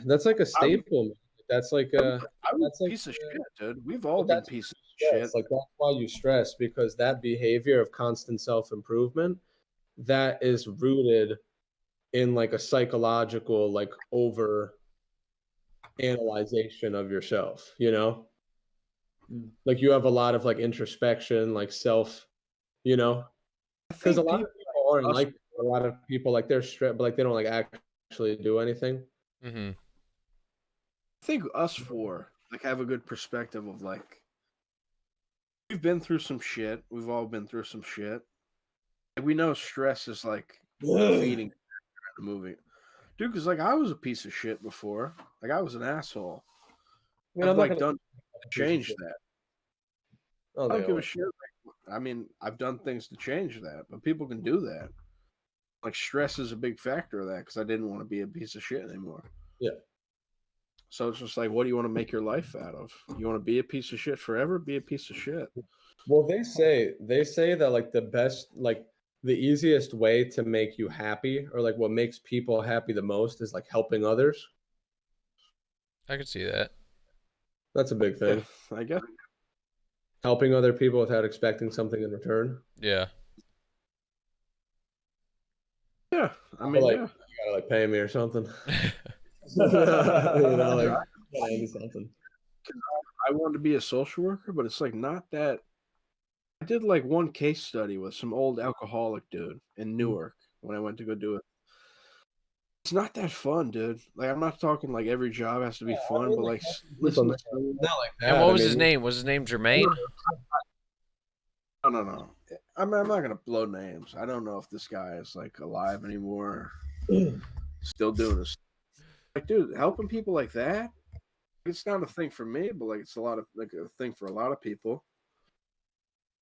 That's like a staple. That's like a I was that's a like piece of shit, dude. We've all but been that's pieces of stress. shit. Like that's why you stress, because that behavior of constant self-improvement, that is rooted in like a psychological like over analyzation of yourself, like you have a lot of like introspection, like self, because a lot of people aren't like a lot of people like they're stressed, but like they don't like actually do anything. Mm-hmm. I think us four like have a good perspective of like we've been through some shit. We've all been through some shit. And we know stress is like feeding the movie. Dude, because like I was a piece of shit before. Like I was an asshole. I mean, I've I'm not like gonna done to change that. Oh, I don't they give a are. shit. I mean, I've done things to change that, but people can do that. Like stress is a big factor of that because I didn't want to be a piece of shit anymore. Yeah. So it's just like, what do you want to make your life out of? You want to be a piece of shit forever? Be a piece of shit. Well, they say that like the best, like the easiest way to make you happy, or like what makes people happy the most, is like helping others. I could see that. That's a big thing. I guess. Helping other people without expecting something in return. Yeah. Yeah. I But mean, like yeah. you gotta like pay me or something. Like pay me something. I wanted to be a social worker, but it's like not that. I did like one case study with some old alcoholic dude in Newark when I went to go do it. It's not that fun, dude. Like I'm not talking like every job has to be fun, but like listen to someone. Not like that. And what I was his mean, name? Was his name Jermaine? No. I'm not gonna blow names. I don't know if this guy is like alive anymore, still doing this. Like, dude, helping people like that, it's not a thing for me, but like it's a lot of like a thing for a lot of people.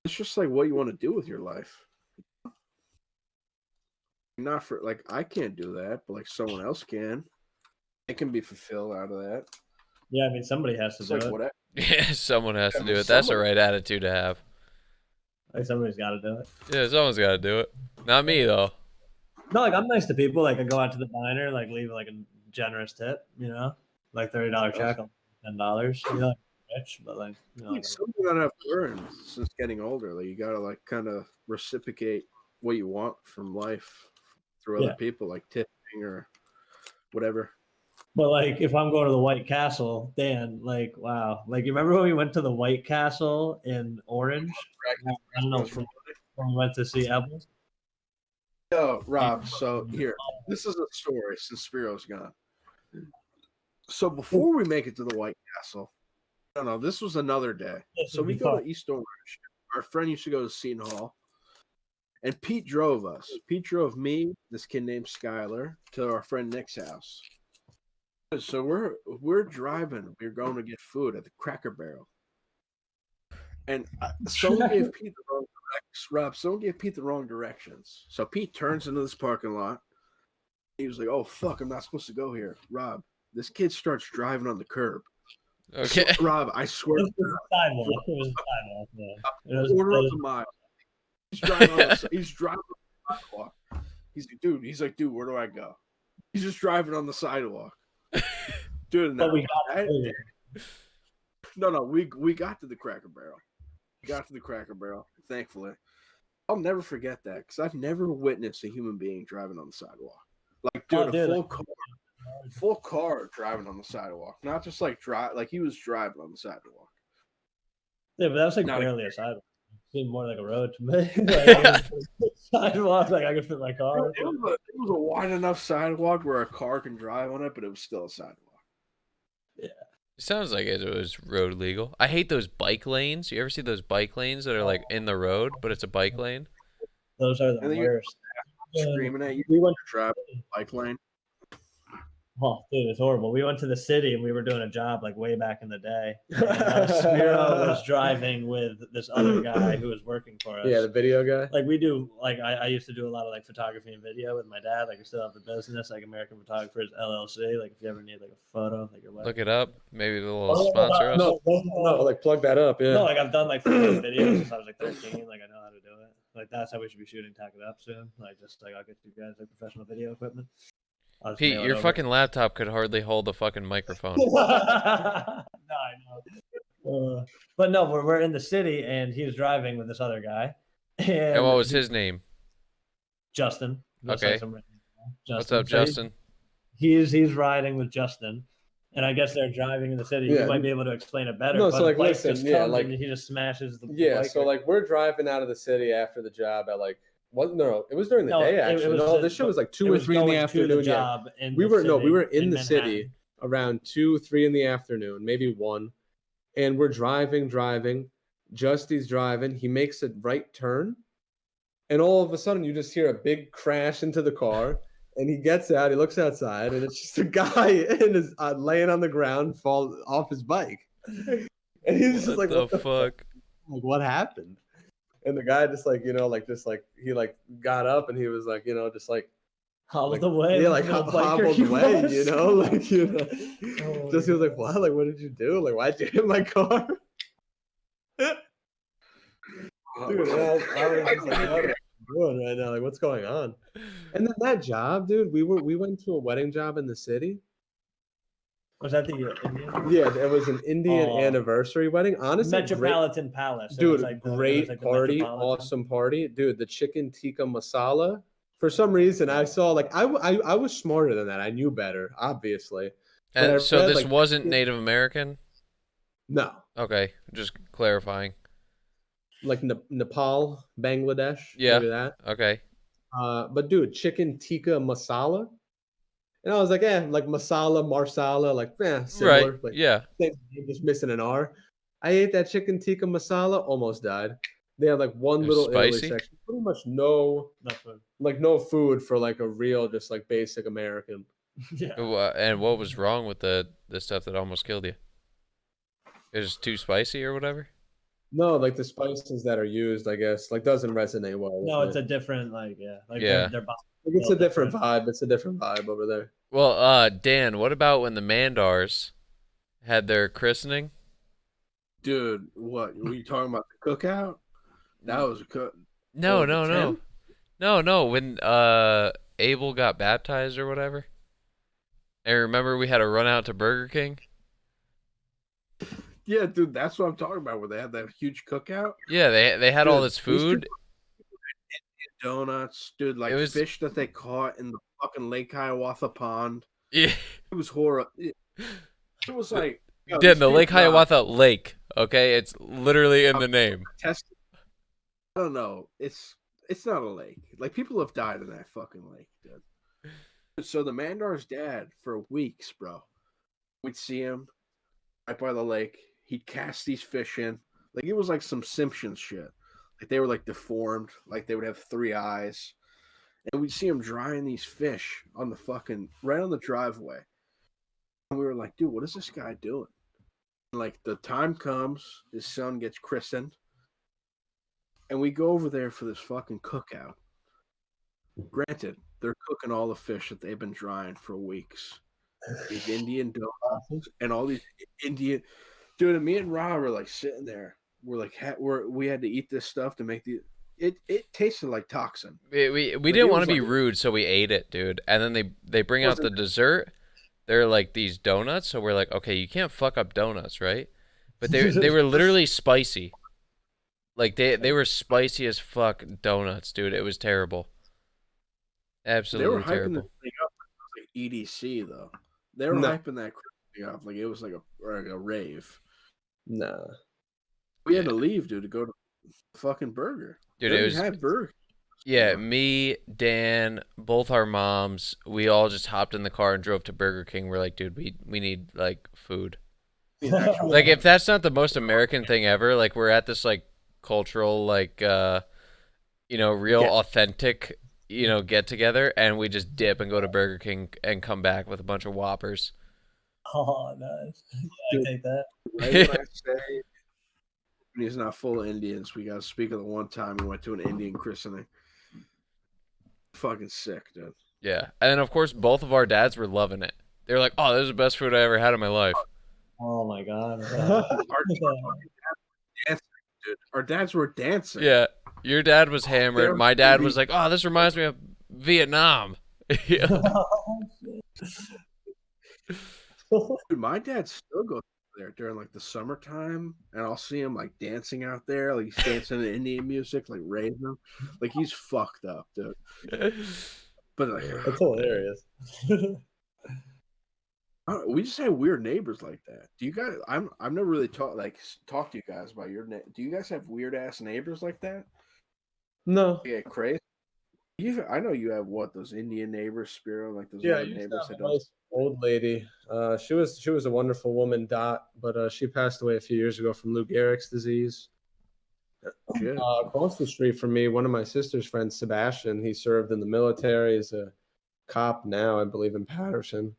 It's just like what you want to do with your life. Not for like I can't do that, but like someone else can. It can be fulfilled out of that. Yeah, I mean somebody has to It's do like it. whatever. Yeah, someone has to I do mean, it. That's the somebody- right attitude to have. Like somebody's got to do it. Yeah, someone's got to do it. Not me though. No, like I'm nice to people. Like I go out to the diner, like leave like a generous tip, like $30 check on $10. Like rich, but like Like something that I've learned since getting older. Like you gotta like kind of reciprocate what you want from life through other Yeah. people, like tipping or whatever. But like if I'm going to the White Castle, Dan, like wow, like you remember when we went to the White Castle in Orange? I don't know when we went to see Apple. No, Rob. So here, this is a story since Spiro's gone. So before we make it to the White Castle, no, this was another day. So we go to East Orange. Our friend used to go to Seton Hall, and Pete drove us. Pete drove me, this kid named Skylar, to our friend Nick's house. So we're driving. We're going to get food at the Cracker Barrel, and someone gave Pete the wrong directions. Rob, someone gave Pete the wrong directions. So Pete turns into this parking lot. He was like, "Oh fuck, I'm not supposed to go here." Rob, this kid starts driving on the curb. Okay. So, Rob, I swear, It was a sidewalk. It was a sidewalk. Yeah. a quarter of a mile. He's driving on the sidewalk. He's like, dude, where do I go? He's just driving on the sidewalk. Dude, no, we got to the Cracker Barrel. We got to the Cracker Barrel, thankfully. I'll never forget that because I've never witnessed a human being driving on the sidewalk. Like, dude, a full car. full car driving on the sidewalk, not just like like he was driving on the sidewalk. Yeah, but that was like Not barely a sidewalk. It seemed more like a road to me. Like, I could fit sidewalk, like I could fit my car. It was a wide enough sidewalk where a car can drive on it, but it was still a sidewalk. Yeah. It sounds like it was road legal. I hate those bike lanes. You ever see those bike lanes that are like in the road, but it's a bike lane? Those are And the then you're worst. screaming at you. We went Driving bike lane. Oh, dude, it's horrible. We went to the city and we were doing a job like way back in the day. And Spiro was driving with this other guy who was working for us. Yeah, the video guy. Like we do, like I used to do a lot of like photography and video with my dad. Like we still have the business, like American Photographers LLC. Like if you ever need like a photo, like your Look it up. Maybe they'll sponsor us. No, like plug that up. Yeah. No, like I've done like 15 videos since I was like 13. Like I know how to do it. Like that's how we should be shooting Tack It Up soon. Like just like I'll get you guys like professional video equipment. Pete, your fucking laptop could hardly hold the fucking microphone. No, I know. But no, we're in the city and he was driving with this other guy. And what was his name? Justin. Okay. What's up, So Justin? He's riding with Justin. And I guess they're driving in the city. Yeah. You might be able to explain it better. No, but so, like, a bike listen, just yeah, comes like- and he just smashes the Yeah, bike. so like we're driving out of the city after the job at like what? No, it was during the No, day it actually. was No, the- this shit was like it 2 or was 3 in the going to afternoon. Yeah, job in we the were no, city we were in the Manhattan. city around 2, 3 in the afternoon, maybe 1, and we're driving. Justy's driving. He makes a right turn, and all of a sudden you just hear a big crash into the car. And he gets out. He looks outside, and it's just a guy in his laying on the ground, fall off his bike. And he's just like, What "What the the fuck? Like, what happened?" And the guy just like, he like got up and he was like, just like Hobbled away. yeah, like like the little biker hobbled he away, was. like Oh, just he was like, yes. "What? Like, what did you do? Like, why'd you hit my car?" Dude, I was just like, what am I doing right now? Like, what's going on? And then that job, dude, we went to a wedding job in the city. Was that the Indian? Yeah, it was an Indian Oh. anniversary wedding. Honestly, Metropolitan Palace. It dude, was like the- it was great like the party, Metropolitan. awesome party, dude. The chicken tikka masala. For some reason, I saw like I was smarter than that. I knew better, obviously. But I And so read, this like, wasn't Native American? No, Okay, just clarifying. like Nepal, Bangladesh, Yeah. maybe that. Okay. But dude, chicken tikka masala, and I was like, like masala, marsala, like similar, Right. like Yeah. same thing, just missing an R. I ate that chicken tikka masala, almost died. They had like one It was little Italy spicy? section, pretty much no food for like a real, just like basic American. Yeah. And what was wrong with the stuff that almost killed you? It was too spicy or whatever? No, like the spices that are used, I guess, like doesn't resonate well. With No, me. it's a different like yeah. Like Yeah. They're Like, it's a little different different. vibe. It's a different vibe over there. Well, Dan, what about when the Mandars had their christening? Dude, what were you talking about? The cookout? That was a cook. No, Oh, the no, no. 10? No, when Abel got baptized or whatever. And remember we had to run out to Burger King? Yeah, dude, that's what I'm talking about. Where they had that huge cookout, Yeah, they had all Dude, this these food. donuts, dude, like It was- fish that they caught in the fucking Lake Hiawatha Pond. Yeah. It was horrible. It was like yo, Dan, these the Lake people are Hiawatha Lake, okay? It's literally in the name. tested. I don't know. It's not a lake. Like people have died in that fucking lake, dude. So the Mandar's dad for weeks, bro. We'd see him right by the lake. He'd cast these fish in. Like it was like some Simpsons shit. Like they were like deformed. Like they would have 3 eyes. And we'd see him drying these fish on the fucking right on the driveway. And we were like, dude, what is this guy doing? And like the time comes, his son gets christened. And we go over there for this fucking cookout. Granted, they're cooking all the fish that they've been drying for weeks. These Indian donuts and all these Indian. Dude, and me and Rob were like sitting there. We're like, we had to eat this stuff to make the. It tasted like toxin. We Like, didn't it want was to be like- rude, so we ate it, dude. And then they bring out the dessert. They're like these donuts, so we're like, okay, you can't fuck up donuts, right? But they were literally spicy. Like they were spicy as fuck donuts, dude. It was terrible. They were Absolutely hyping terrible. this thing up like EDC though. They were No. hyping that thing up like it was like a rave. Nah. We had to leave, dude, to go to the fucking burger. Dude, They it don't was even have burger. yeah, me, Dan, both our moms, we all just hopped in the car and drove to Burger King. We're like, dude, we need like food. Like if that's not the most American thing ever, like we're at this like cultural like real authentic, get together and we just dip and go to Burger King and come back with a bunch of Whoppers. Oh, nice. Yeah, I take that. Right when I say he's not full of Indians, we got to speak of the one time we went to an Indian christening. Fucking sick, dude. Yeah. And then of course both of our dads were loving it. They were like, "Oh, this is the best food I ever had in my life." Oh my god. Dude, our dads were dancing. Yeah. Your dad was hammered. My dad was like, "Oh, this reminds me of Vietnam." Yeah. Dude, my dad still goes there during like the summertime, and I'll see him like dancing out there, like he's dancing to Indian music, like raising him, like he's fucked up, dude. But like, That's hilarious. we just had weird neighbors like that. Do you guys? I've never really talked to you guys about your. Do you guys have weird ass neighbors like that? No. Yeah, crazy. I know you have those Indian neighbors, Spiro, like those Yeah, other you neighbors that a don't. nice old lady. She was a wonderful woman, Dot, but she passed away a few years ago from Lou Gehrig's disease. Shit. Across the street from me, one of my sister's friends, Sebastian, he served in the military as a cop now, I believe, in Patterson.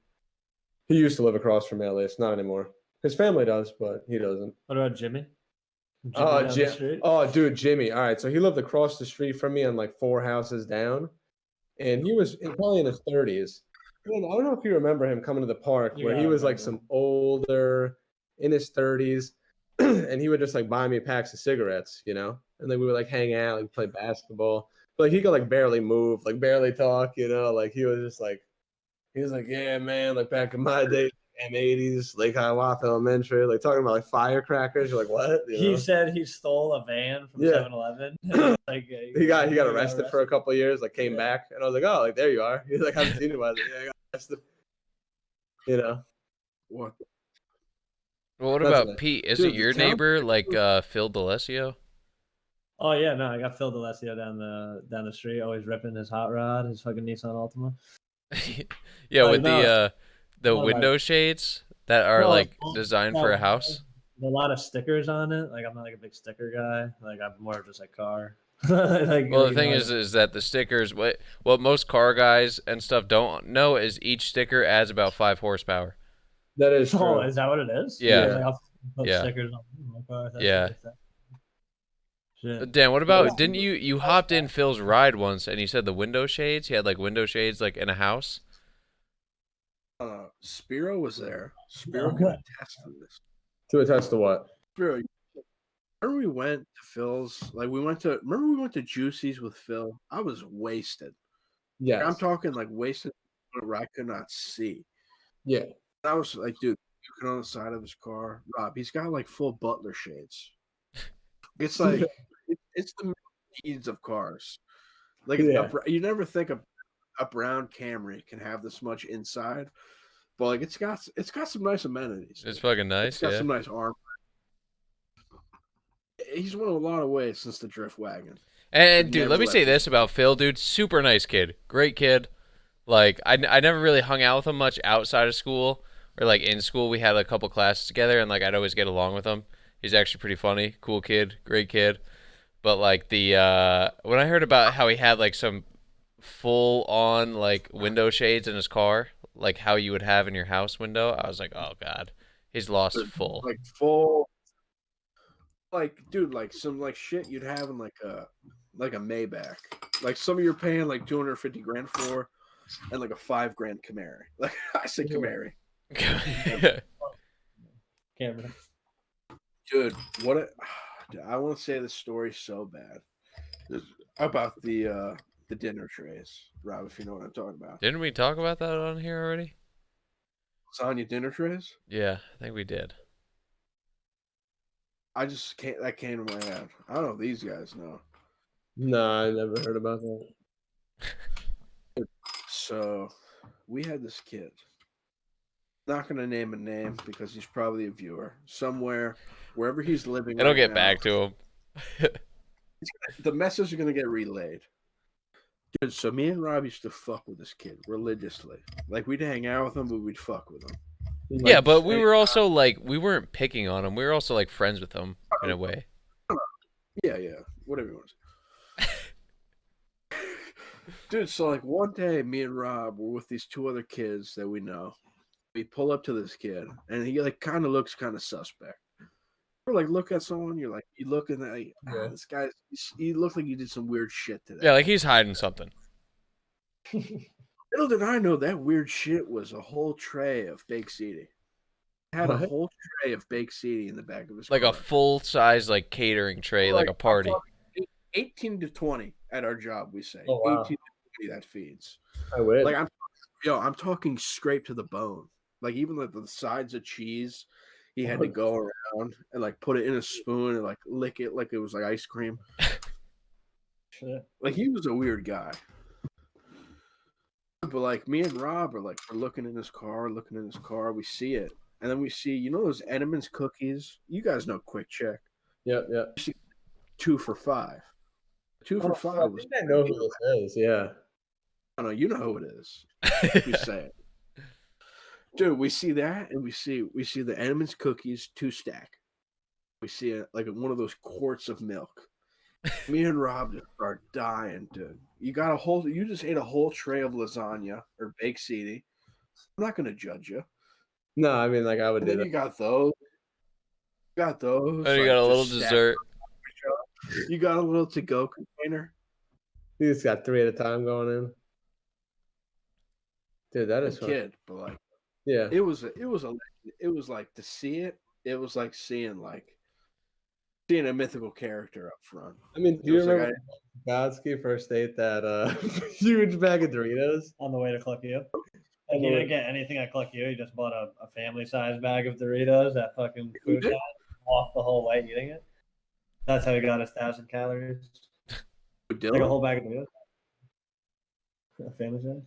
He used to live across from me, at least, not anymore. His family does, but he doesn't. What about Jimmy? Dude, Jimmy. All right, so he lived across the street from me and like 4 houses down, and he was probably in his 30s. And I don't know if you remember him coming to the park where he was like some older, in his 30s, and he would just like buy me packs of cigarettes, and then we would like hang out, like play basketball. But like, he could like barely move, like barely talk, like he was just like, yeah, man, like back in my day, M80s, Lake Hiawatha Elementary, like talking about like firecrackers. You're like, what? He said he stole a van from 7-Eleven. Like he got arrested for a couple of years, like came back, and I was like, oh, like there you are. He's like, I haven't seen you. I was like, yeah, I got arrested. What? Well, what about Pete? Isn't your neighbor like Phil D'Alessio? Oh yeah, no, I got Phil D'Alessio down the street, always ripping his hot rod, his fucking Nissan Altima. Yeah, with the window shades that are like designed for a house. A lot of stickers on it. Like I'm not like a big sticker guy. Like I'm more of just a car. Like, well, the thing is that the stickers, what most car guys and stuff don't know is each sticker adds about 5 horsepower. That is true. Oh, is that what it is? Yeah. Like, I'll put Yeah. stickers on my car. Yeah. Shit. Dan, what about didn't you hopped in Phil's ride once and you said the window shades? He had like window shades like in a house. Spiro was there. Spiro can attest to this. To attest to what? Spiro, remember we went to Phil's? Like we went to Juicy's with Phil. I was wasted. Yeah, I'm talking like wasted where I could not see. Yeah, I was like, dude, looking on the side of his car, Rob. He's got like full Butler shades. It's like it's the needs of cars. Like you never think a brown Camry can have this much inside, but like it's got some nice amenities. It's fucking nice. It's got some nice armor. He's won a lot of ways since the drift wagon. And dude, let me say this about Phil, dude. Super nice kid, great kid. Like I never really hung out with him much outside of school or like in school. We had a couple classes together, and like I'd always get along with him. He's actually pretty funny, cool kid, great kid. But like when I heard about how he had like some full on like window shades in his car, like how you would have in your house window, I was like, oh god, he's lost full. Like full, like dude, like some like shit you'd have in like a Maybach. Like some of you're paying like $250,000 for, and like a $5,000 Camry. Like I say Camry. Camry. Dude, I want to say this story so bad about the dinner trays, Rob. If you know what I'm talking about. Didn't we talk about that on here already? Lasagna dinner trays. Yeah, I think we did. I just can't. That came to my head. I don't know if these guys know. No, I never heard about that. So, we had this kid. Not gonna name a name because he's probably a viewer somewhere, wherever he's living. It'll right get now, back to him. The message is gonna get relayed. Dude, so me and Rob used to fuck with this kid religiously. Like we'd hang out with him, but we'd fuck with him. Yeah, but we were also like, we weren't picking on him. We were also like friends with him in a way. Yeah, whatever you want to say. Dude, so like one day, me and Rob were with these 2 other kids that we know. We pull up to this kid, and he like kind of looks kind of suspect. Or like look at someone, you're like, you look at that, like, this guy, he looks like he did some weird shit today. Yeah, like he's hiding something. Little did I know that weird shit was a whole tray of baked ziti. Had a whole tray of baked ziti in the back of his Like car. a full size like catering tray, like a party. 18 to 20 at our job, we say. Oh, wow. 18 to 20 that feeds. I wish. Like I'm talking scrape to the bone. Like even like the sides of cheese, he had to go around and like put it in a spoon and like lick it like it was like ice cream. Like he was a weird guy. But like me and Rob are like we're looking in his car, we see it. And then we see, those Edmonds cookies? You guys know Quick Check. Yep. 2 for $5. 2 for $5 I was. think I know who this is. Yeah. I don't know. You know who it is. We say it, dude. We see that, and we see the Edmonds cookies 2 stack. We see it like one of those quarts of milk. Me and Rob just start dying, dude. You just ate a whole tray of lasagna or baked ziti. I'm not gonna judge you. No, I mean, like I would And do then that. you got those. And you like, got a little just stacked. dessert. You got a little to-go container. You just got 3 at a time going in. Dude, that is fun. Kid, but like, Yeah. it was like to see it. It was like seeing a mythical character up front. I mean, do It you was like remember Godsky first ate that huge bag of Doritos? On the way to Cluck You. Like you didn't get anything at Cluck You. You just bought a family-sized bag of Doritos at fucking food shop. Walked the whole way eating it. That's how you got 1,000 calories. Like a whole bag of Doritos. A family size.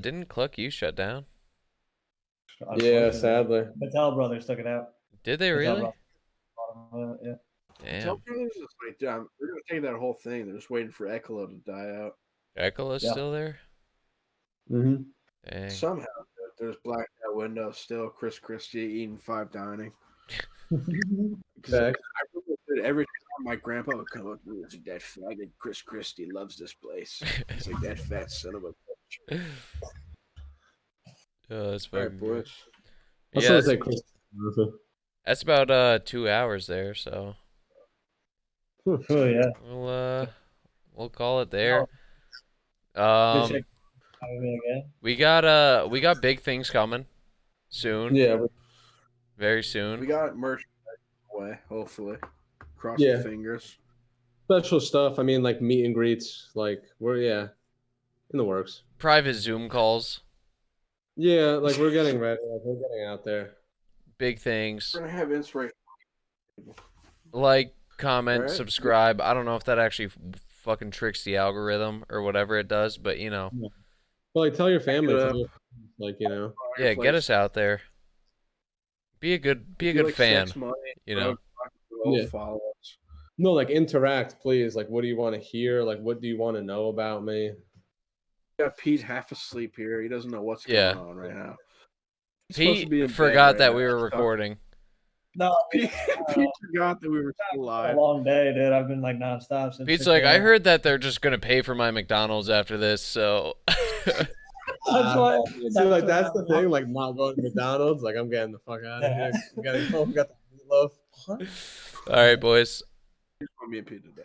Didn't Cluck You shut down? Yeah, sadly. Patel brothers took it out. Did they really? Yeah. Damn. Like, damn, we're gonna take that whole thing. They're just waiting for Ekolo to die out. Ekola's still there? Mm-hmm. Dang. Somehow, there's black out window still. Chris Christie eating 5 dining. Tack. I remember every time my grandpa would come up to me, like, that faggot Chris Christie loves this place. It's like that fat son of a bitch. Oh, that's All right, fucking boys. I Yeah, still that's, say Chris. that's about 2 hours there, so Oh yeah. we'll call it there. Again. We got big things coming soon. Yeah. Very soon. We got merch away, hopefully. Cross Yeah. the fingers. Special stuff. I mean, like meet and greets. Like we're in the works. Private Zoom calls. Yeah, like we're getting ready. Like we're getting out there. Big things. We're gonna have inspiration. Like, comment, Alright. subscribe. I don't know if that actually fucking tricks the algorithm or whatever it does, but But like, tell your family. Get To like yeah, get us out there. Be a good fan. Sex, money, You know. Yeah. follow us. No, like interact, please. Like, what do you want to hear? Like, what do you want to know about me? We got Pete half asleep here. He doesn't know what's Yeah. going on right now. He's supposed to be in Pete bed forgot right that now. we were recording. No, Pete forgot that we were still a alive. long day, dude. I've been like nonstop since. Pete's 6 like, I a.m. heard that they're just gonna pay for my McDonald's after this, so That's why. See, like that's the thing. Like, not going to McDonald's. Like, I'm getting the fuck out of here. We got the meatloaf. all right, boys. Me and Pete today.